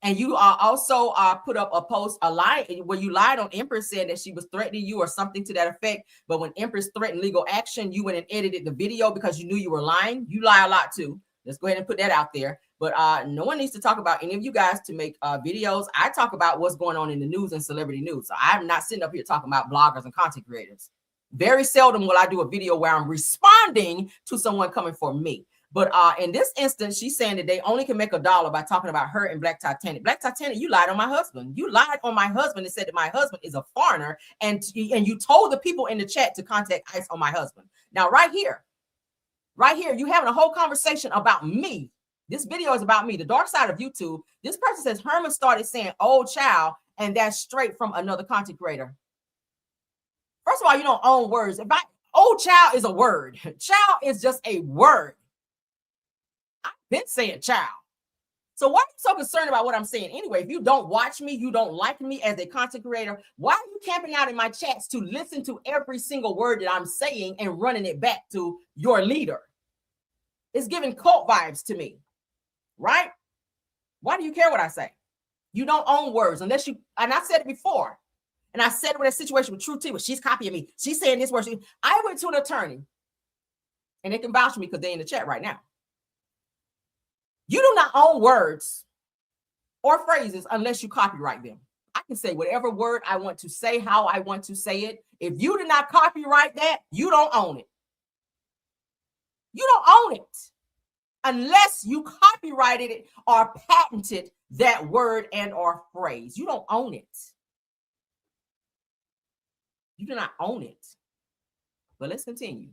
And you also put up a post, a lie, where you lied on Empress, said that she was threatening you or something to that effect. But when Empress threatened legal action, you went and edited the video because you knew you were lying. You lie a lot too. Let's go ahead and put that out there. But no one needs to talk about any of you guys to make videos. I talk about what's going on in the news and celebrity news. So I'm not sitting up here talking about bloggers and content creators. Very seldom will I do a video where I'm responding to someone coming for me. But in this instance, she's saying that they only can make $1 by talking about her and Black Titanic. Black Titanic, you lied on my husband. You lied on my husband and said that my husband is a foreigner. And you told the people in the chat to contact ICE on my husband. Now, right here, you having a whole conversation about me. This video is about me, the dark side of YouTube. This person says Herman started saying old child, and that's straight from another content creator. First of all, you don't own words. Old child is a word. Child is just a word. I've been saying child. So why are you so concerned about what I'm saying anyway? If you don't watch me, you don't like me as a content creator, why are you camping out in my chats to listen to every single word that I'm saying and running it back to your leader? It's giving cult vibes to me, right? Why do you care what I say? You don't own words unless you, and I said it before, and I said it with a situation with True T, where she's copying me. She's saying this word. I went to an attorney, and they can vouch for me because they're in the chat right now. You do not own words or phrases unless you copyright them. I can say whatever word I want to say, how I want to say it. If you did not copyright that, you don't own it. You don't own it unless you copyrighted it or patented that word and or phrase. You don't own it. You do not own it. But let's continue,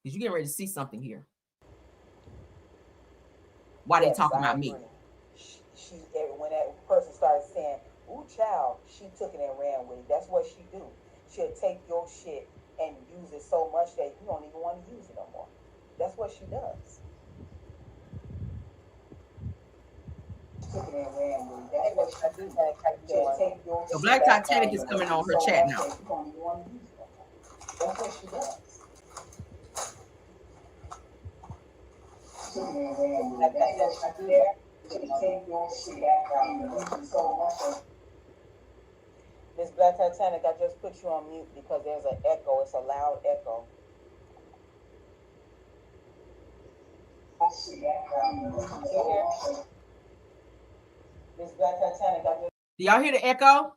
because you're getting ready to see something here. Why they talking about me? She when that person started saying, "Ooh, child," she took it and ran with it. That's what she do. She'll take your shit and use it so much that you don't even want to use it no more. That's what she does. Took it and ran with it. That's what she do. She'll take your So Black Titanic is coming on her chat now. You don't even want to use it no more. That's what she does. Miss Black Titanic, I just put you on mute because there's an echo. It's a loud echo. Miss Black Titanic, Do y'all hear the echo?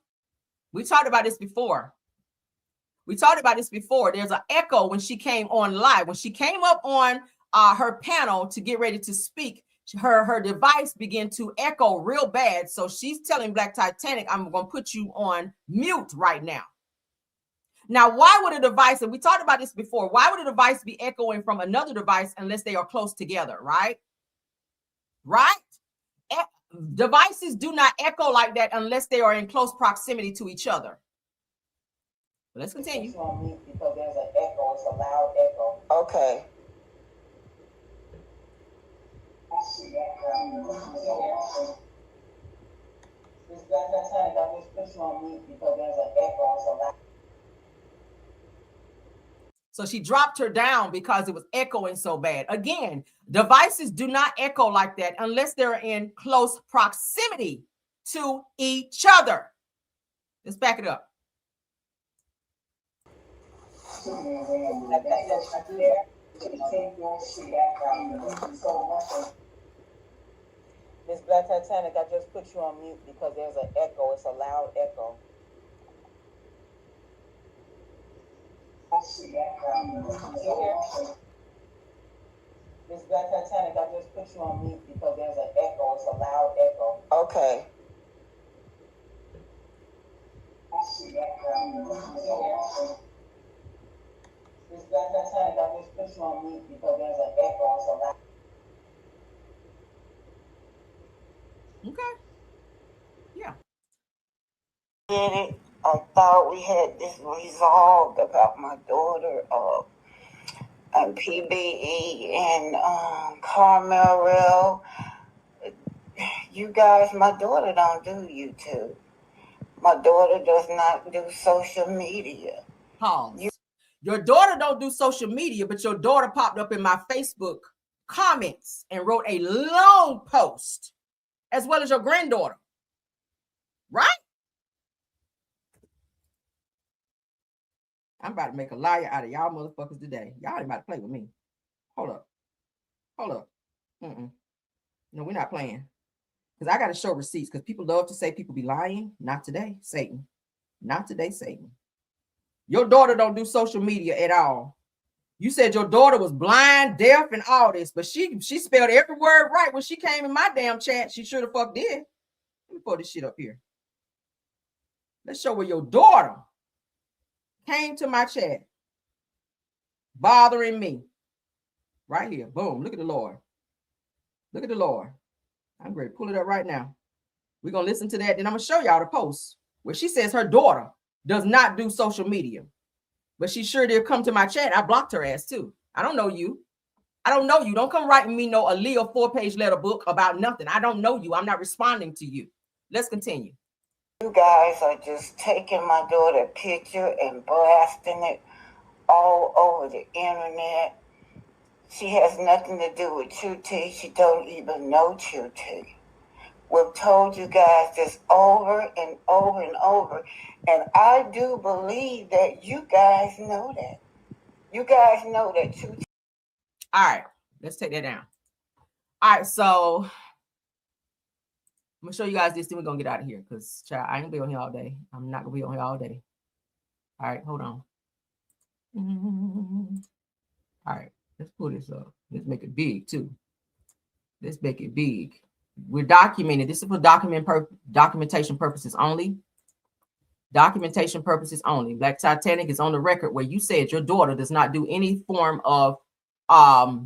We talked about this before. There's an echo when she came on live. When she came up on her panel to get ready to speak, her device began to echo real bad. So she's telling Black Titanic, I'm going to put you on mute right now. Now, why would a device, and we talked about this before, why would a device be echoing from another device unless they are close together, right? Right? Devices do not echo like that unless they are in close proximity to each other. Let's continue. Because there's an echo. It's a loud echo. Okay. This black Titanic, I just put you on mute because there's an echo. So like, so she dropped her down because it was echoing so bad. Again, devices do not echo like that unless they're in close proximity to each other. Let's back it up. Miss Black Titanic, I just put you on mute because there's an echo. It's a loud echo. Miss Black Titanic, I just put you on mute because there's an echo. It's a loud echo. Okay. Miss Black Titanic, I just put you on mute because there's an echo. It's a loud. Okay. Yeah. I thought we had this resolved about my daughter, and PBE and Carmel. You guys, my daughter don't do YouTube. My daughter does not do social media. Pause. Your daughter don't do social media, but your daughter popped up in my Facebook comments and wrote a long post, as well as your granddaughter. Right? I'm about to make a liar out of y'all motherfuckers today. Y'all ain't about to play with me. Hold up. No, we're not playing. Because I got to show receipts, because people love to say people be lying. Not today, Satan. Not today, Satan. Your daughter don't do social media at all. You said your daughter was blind, deaf, and all this, but she spelled every word right when she came in my damn chat. She sure the fuck did. Let me pull this shit up here. Let's show where your daughter came to my chat, bothering me. Right here. Boom. Look at the Lord. Look at the Lord. I'm ready to pull it up right now. We're going to listen to that. Then I'm going to show y'all the post where she says her daughter does not do social media, but she sure did come to my chat. I blocked her ass too. I don't know you. I don't know you. Don't come writing me no Aaliyah 4-page letter book about nothing. I don't know you. I'm not responding to you. Let's continue. You guys are just taking my daughter's picture and blasting it all over the internet. She has nothing to do with QT. She don't even know QT. We've told you guys this over and over and over. And I do believe that you guys know that. You guys know that QT. All right, let's take that down. All right, so I'm going to show you guys this, then we're going to get out of here because, child, I ain't going to be on here all day. I'm not going to be on here all day. All right, hold on. All right, let's pull this up. Let's make it big, too. Let's make it big. We're documenting. This is for documentation purposes only. Documentation purposes only. Black Titanic is on the record where you said your daughter does not do any form of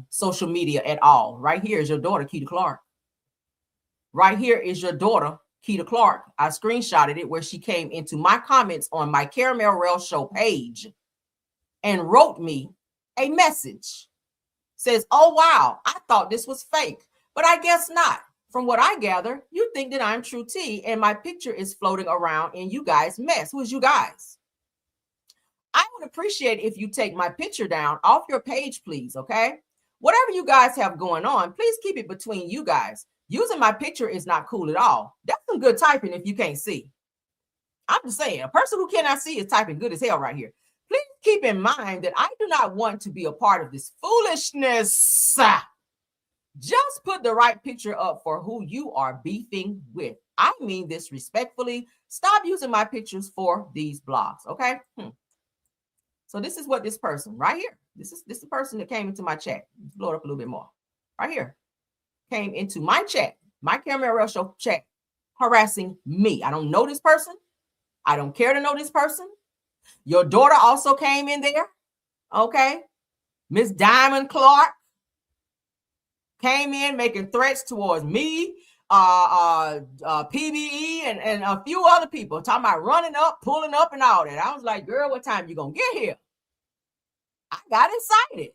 social media at all. Right here is your daughter, Keita Clark. Right here is your daughter, Keita Clark. I screenshotted it where she came into my comments on my Caramel Rail Show page and wrote me a message. Says, oh, wow, I thought this was fake, but I guess not. From what I gather, you think that I'm True T and my picture is floating around in you guys' mess. Who's you guys? I would appreciate if you take my picture down off your page, please, okay? Whatever you guys have going on, please keep it between you guys. Using my picture is not cool at all. That's some good typing if you can't see. I'm just saying, a person who cannot see is typing good as hell right here. Please keep in mind that I do not want to be a part of this foolishness. Just put the right picture up for who you are beefing with. I mean this respectfully. Stop using my pictures for these blogs, okay? So this is what this person right here. This is the person that came into my chat. Let's blow it up a little bit more. Right here. Came into my chat, my Caramel Rail Show chat, harassing me. I don't know this person. I don't care to know this person. Your daughter also came in there, okay? Miss Diamond Clark came in making threats towards me, PBE, and a few other people, talking about running up, pulling up, and all that. I was like, girl, what time you gonna get here? I got excited.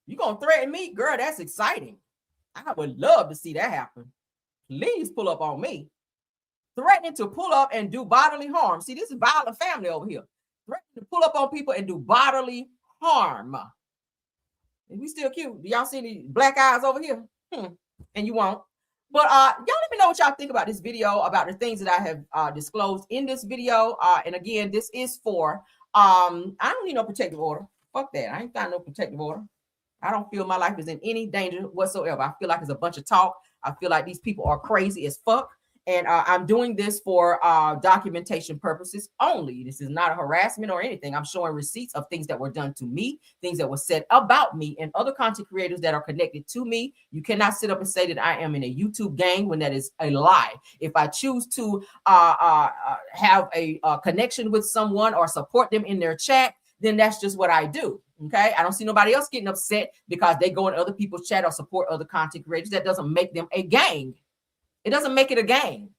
You gonna threaten me? Girl, that's exciting. I would love to see that happen. Please pull up on me. Threatening to pull up and do bodily harm. See, this is violent family over here. Threatening to pull up on people and do bodily harm. And we still cute. Do y'all see the black eyes over here? And you won't. But y'all let me know what y'all think about this video, about the things that I have disclosed in this video. And again, this is for, I don't need no protective order. Fuck that. I ain't got no protective order. I don't feel my life is in any danger whatsoever. I feel like it's a bunch of talk. I feel like these people are crazy as fuck. And I'm doing this for documentation purposes only. This is not a harassment or anything. I'm showing receipts of things that were done to me, things that were said about me, and other content creators that are connected to me. You cannot sit up and say that I am in a YouTube gang when that is a lie. If I choose to have a connection with someone or support them in their chat, then that's just what I do. Okay, I don't see nobody else getting upset because they go in other people's chat or support other content creators. That doesn't make them a gang. It doesn't make it a gang.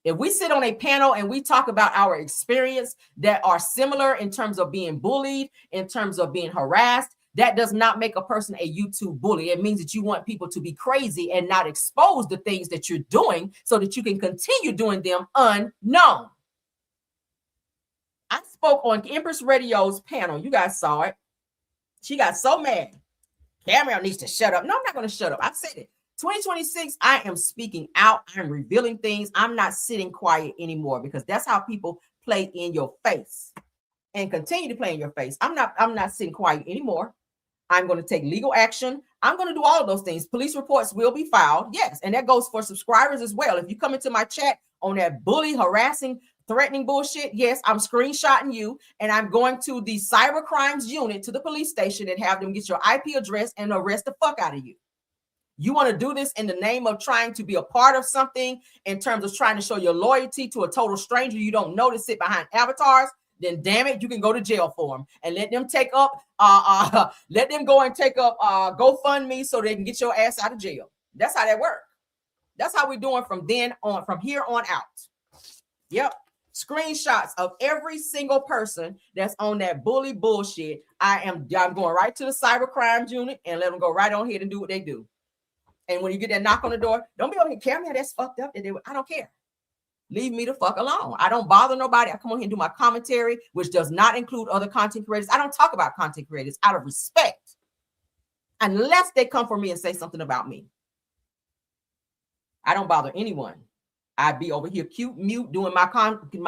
If we sit on a panel and we talk about our experience that are similar in terms of being bullied, in terms of being harassed, that does not make a person a YouTube bully. It means that you want people to be crazy and not expose the things that you're doing so that you can continue doing them unknown. I spoke on Empress Radio's panel. You guys saw it. She got so mad. Camille needs to shut up. No, I'm not going to shut up. I said it. 2026, I am speaking out. I'm revealing things. I'm not sitting quiet anymore because that's how people play in your face and continue to play in your face. I'm not sitting quiet anymore. I'm going to take legal action. I'm going to do all of those things. Police reports will be filed. Yes. And that goes for subscribers as well. If you come into my chat on that bully, harassing, threatening bullshit, yes, I'm screenshotting you and I'm going to the cyber crimes unit to the police station and have them get your IP address and arrest the fuck out of you. You want to do this in the name of trying to be a part of something in terms of trying to show your loyalty to a total stranger you don't know to sit behind avatars, then damn it, you can go to jail for them and let them take up, let them go and take up GoFundMe so they can get your ass out of jail. That's how that works. That's how we're doing from here on out. Yep. Screenshots of every single person that's on that bully bullshit. I'm going right to the cyber crimes unit and let them go right on here and do what they do. And when you get that knock on the door, don't be over here, Camille, that's fucked up. I don't care. Leave me the fuck alone. I don't bother nobody. I come on here and do my commentary, which does not include other content creators. I don't talk about content creators out of respect, unless they come for me and say something about me. I don't bother anyone. I'd be over here cute, mute, doing my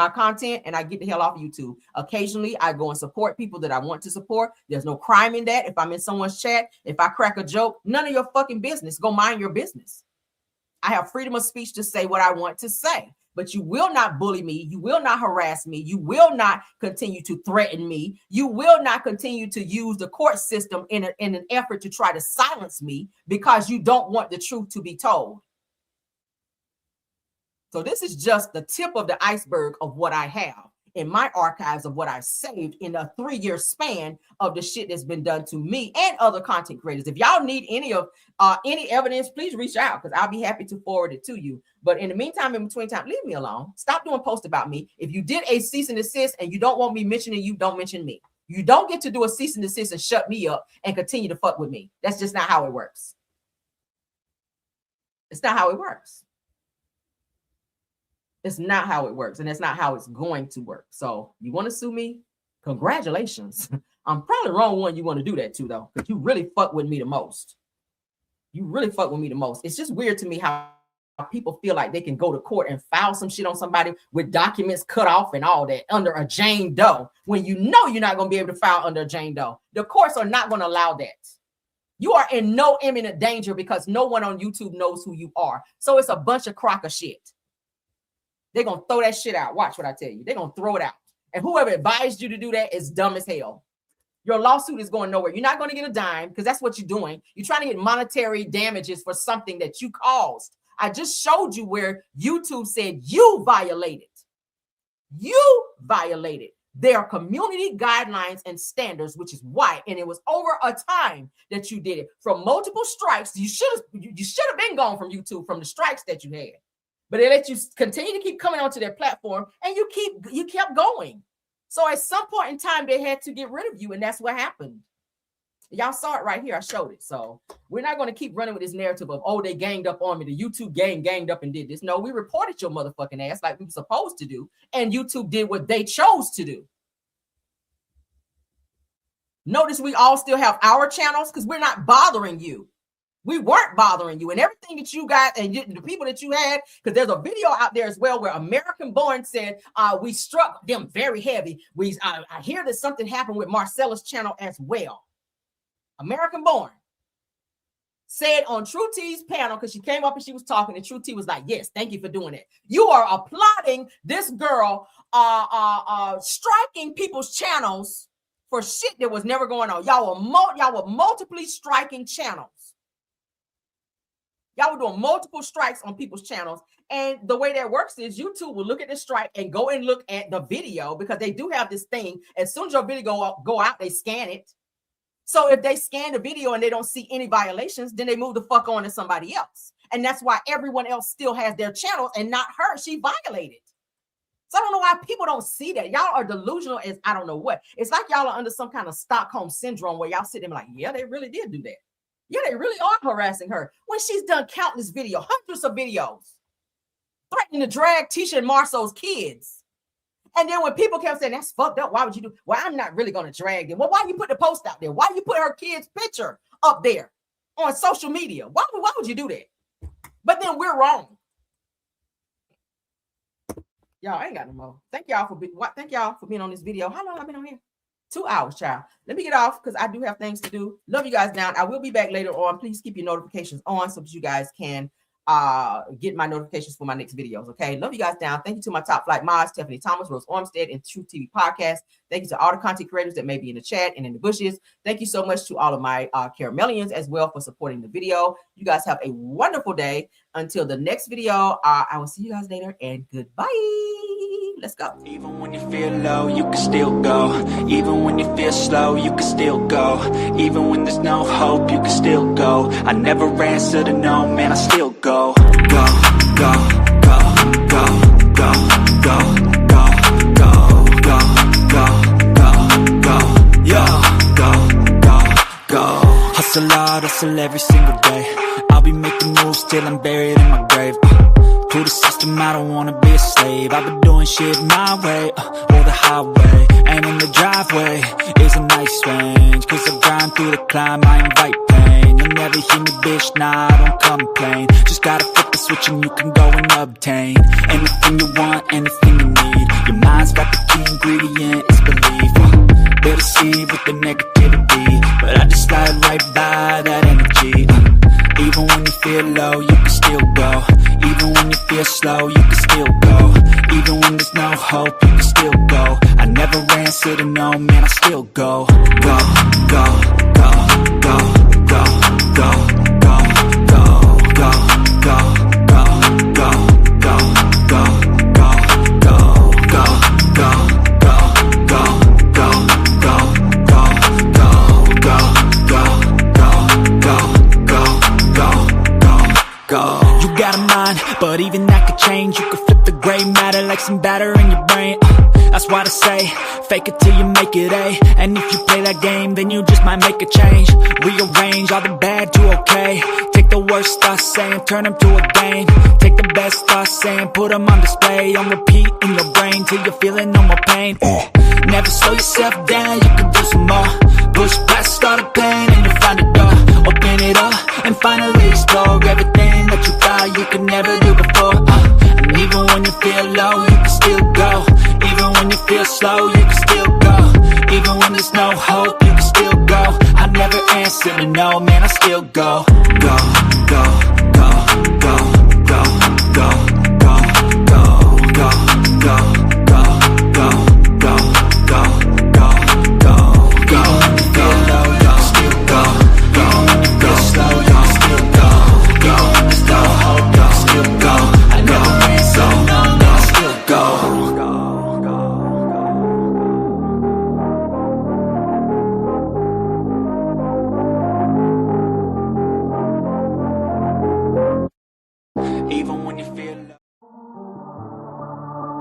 content, and I get the hell off of YouTube. Occasionally, I go and support people that I want to support. There's no crime in that. If I'm in someone's chat, if I crack a joke, none of your fucking business. Go mind your business. I have freedom of speech to say what I want to say, but you will not bully me. You will not harass me. You will not continue to threaten me. You will not continue to use the court system in an effort to try to silence me because you don't want the truth to be told. So this is just the tip of the iceberg of what I have in my archives of what I've saved in a 3-year span of the shit that's been done to me and other content creators. If y'all need any evidence, please reach out because I'll be happy to forward it to you. But in the meantime, in between time, leave me alone. Stop doing posts about me. If you did a cease and desist and you don't want me mentioning you, don't mention me. You don't get to do a cease and desist and shut me up and continue to fuck with me. That's just not how it works. It's not how it works. It's not how it works, and it's not how it's going to work. So you want to sue me? Congratulations. I'm probably the wrong one you want to do that to, though, because you really fuck with me the most. You really fuck with me the most. It's just weird to me how people feel like they can go to court and file some shit on somebody with documents cut off and all that under a Jane Doe when you know you're not going to be able to file under a Jane Doe. The courts are not going to allow that. You are in no imminent danger because no one on YouTube knows who you are. So it's a bunch of crock of shit. They're going to throw that shit out. Watch what I tell you. They're going to throw it out. And whoever advised you to do that is dumb as hell. Your lawsuit is going nowhere. You're not going to get a dime because that's what you're doing. You're trying to get monetary damages for something that you caused. I just showed you where YouTube said you violated. You violated their community guidelines and standards, which is why. And it was over a time that you did it. From multiple strikes, you should have been gone from YouTube from the strikes that you had. But they let you continue to keep coming onto their platform, and you kept going. So at some point in time, they had to get rid of you, and that's what happened. Y'all saw it right here. I showed it. So we're not going to keep running with this narrative of, oh, they ganged up on me. The YouTube ganged up and did this. No, we reported your motherfucking ass like we were supposed to do. And YouTube did what they chose to do. Notice we all still have our channels because we're not bothering you. We weren't bothering you. And everything that you got and the people that you had, because there's a video out there as well where American Born said, we struck them very heavy. I hear that something happened with Marcella's channel as well. American Born said on True T's panel, because she came up and she was talking, and True T was like, yes, thank you for doing it. You are applauding this girl striking people's channels for shit that was never going on. Y'all were multiply striking channels. Y'all were doing multiple strikes on people's channels. And the way that works is YouTube will look at the strike and go and look at the video, because they do have this thing. As soon as your video go out, they scan it. So if they scan the video and they don't see any violations, then they move the fuck on to somebody else. And that's why everyone else still has their channel and not her. She violated. So I don't know why people don't see that. Y'all are delusional as I don't know what. It's like y'all are under some kind of Stockholm syndrome where y'all sit there like, yeah, they really did do that. Yeah, they really are harassing her. When she's done countless videos, hundreds of videos, threatening to drag Tisha and Marceau's kids. And then when people kept saying, that's fucked up, why would you do? Well, I'm not really going to drag them. Well, why you put the post out there? Why you put her kid's picture up there on social media? Why would you do that? But then we're wrong. Y'all, I ain't got no more. Thank y'all for being on this video. How long have I been on here? 2 hours, child. Let me get off because I do have things to do. Love you guys down. I will be back later on. Please keep your notifications on so that you guys can get my notifications for my next videos. Okay. Love you guys down. Thank you to my top flight mods, Stephanie Thomas, Rose Ormstead, and True TV Podcast. Thank you to all the content creators that may be in the chat and in the bushes. Thank you so much to all of my Caramellians as well for supporting the video. You guys have a wonderful day. Until the next video, I will see you guys later and goodbye. Let's go. Even when you feel low, you can still go. Even when you feel slow, you can still go. Even when there's no hope, you can still go. I never answer to no, man, I still go. Go, go, go, go, go, go, go, go, go, go, go, go, yo, go. Hustle hard, hustle every single day. I'll be making moves till I'm buried in my grave. To the system, I don't wanna be a slave. I've been doing shit my way, or the highway. And in the driveway is a nice range. Cause I grind through the climb, I invite pain. You'll never hear me, bitch, nah, I don't complain. Just gotta flip the switch and you can go and obtain anything you want, anything you need. Your mind's got the key ingredient, it's belief. They'll deceive with the negativity, but I just slide right by that energy. Even when you feel low, you can still go. Even when you feel slow, you can still go. Even when there's no hope, you can still go. I never answer to no, man, I still go. Go, go, go, go, go, go, go, go, go, go, go, go, go, go, go, go, go, go, go, go. You got a mind, but even that could change. You could flip the gray matter like some batter in your brain. That's why I say, fake it till you make it A. And if you play that game, then you just might make a change. Rearrange all the bad to okay. Take the worst thoughts saying, turn them to a game. Take the best thoughts saying, put them on display. On repeat in your brain till you're feeling no more pain. Never slow yourself down, you can do some more. Push past all the pain and you'll find a door. Open it up and finally explore everything that you thought you could never do before. And even when you feel low, you can still go. Even when you feel slow, you can still go. Even when there's no hope, you can still go. I never answer to no, man, I still go. Go, go.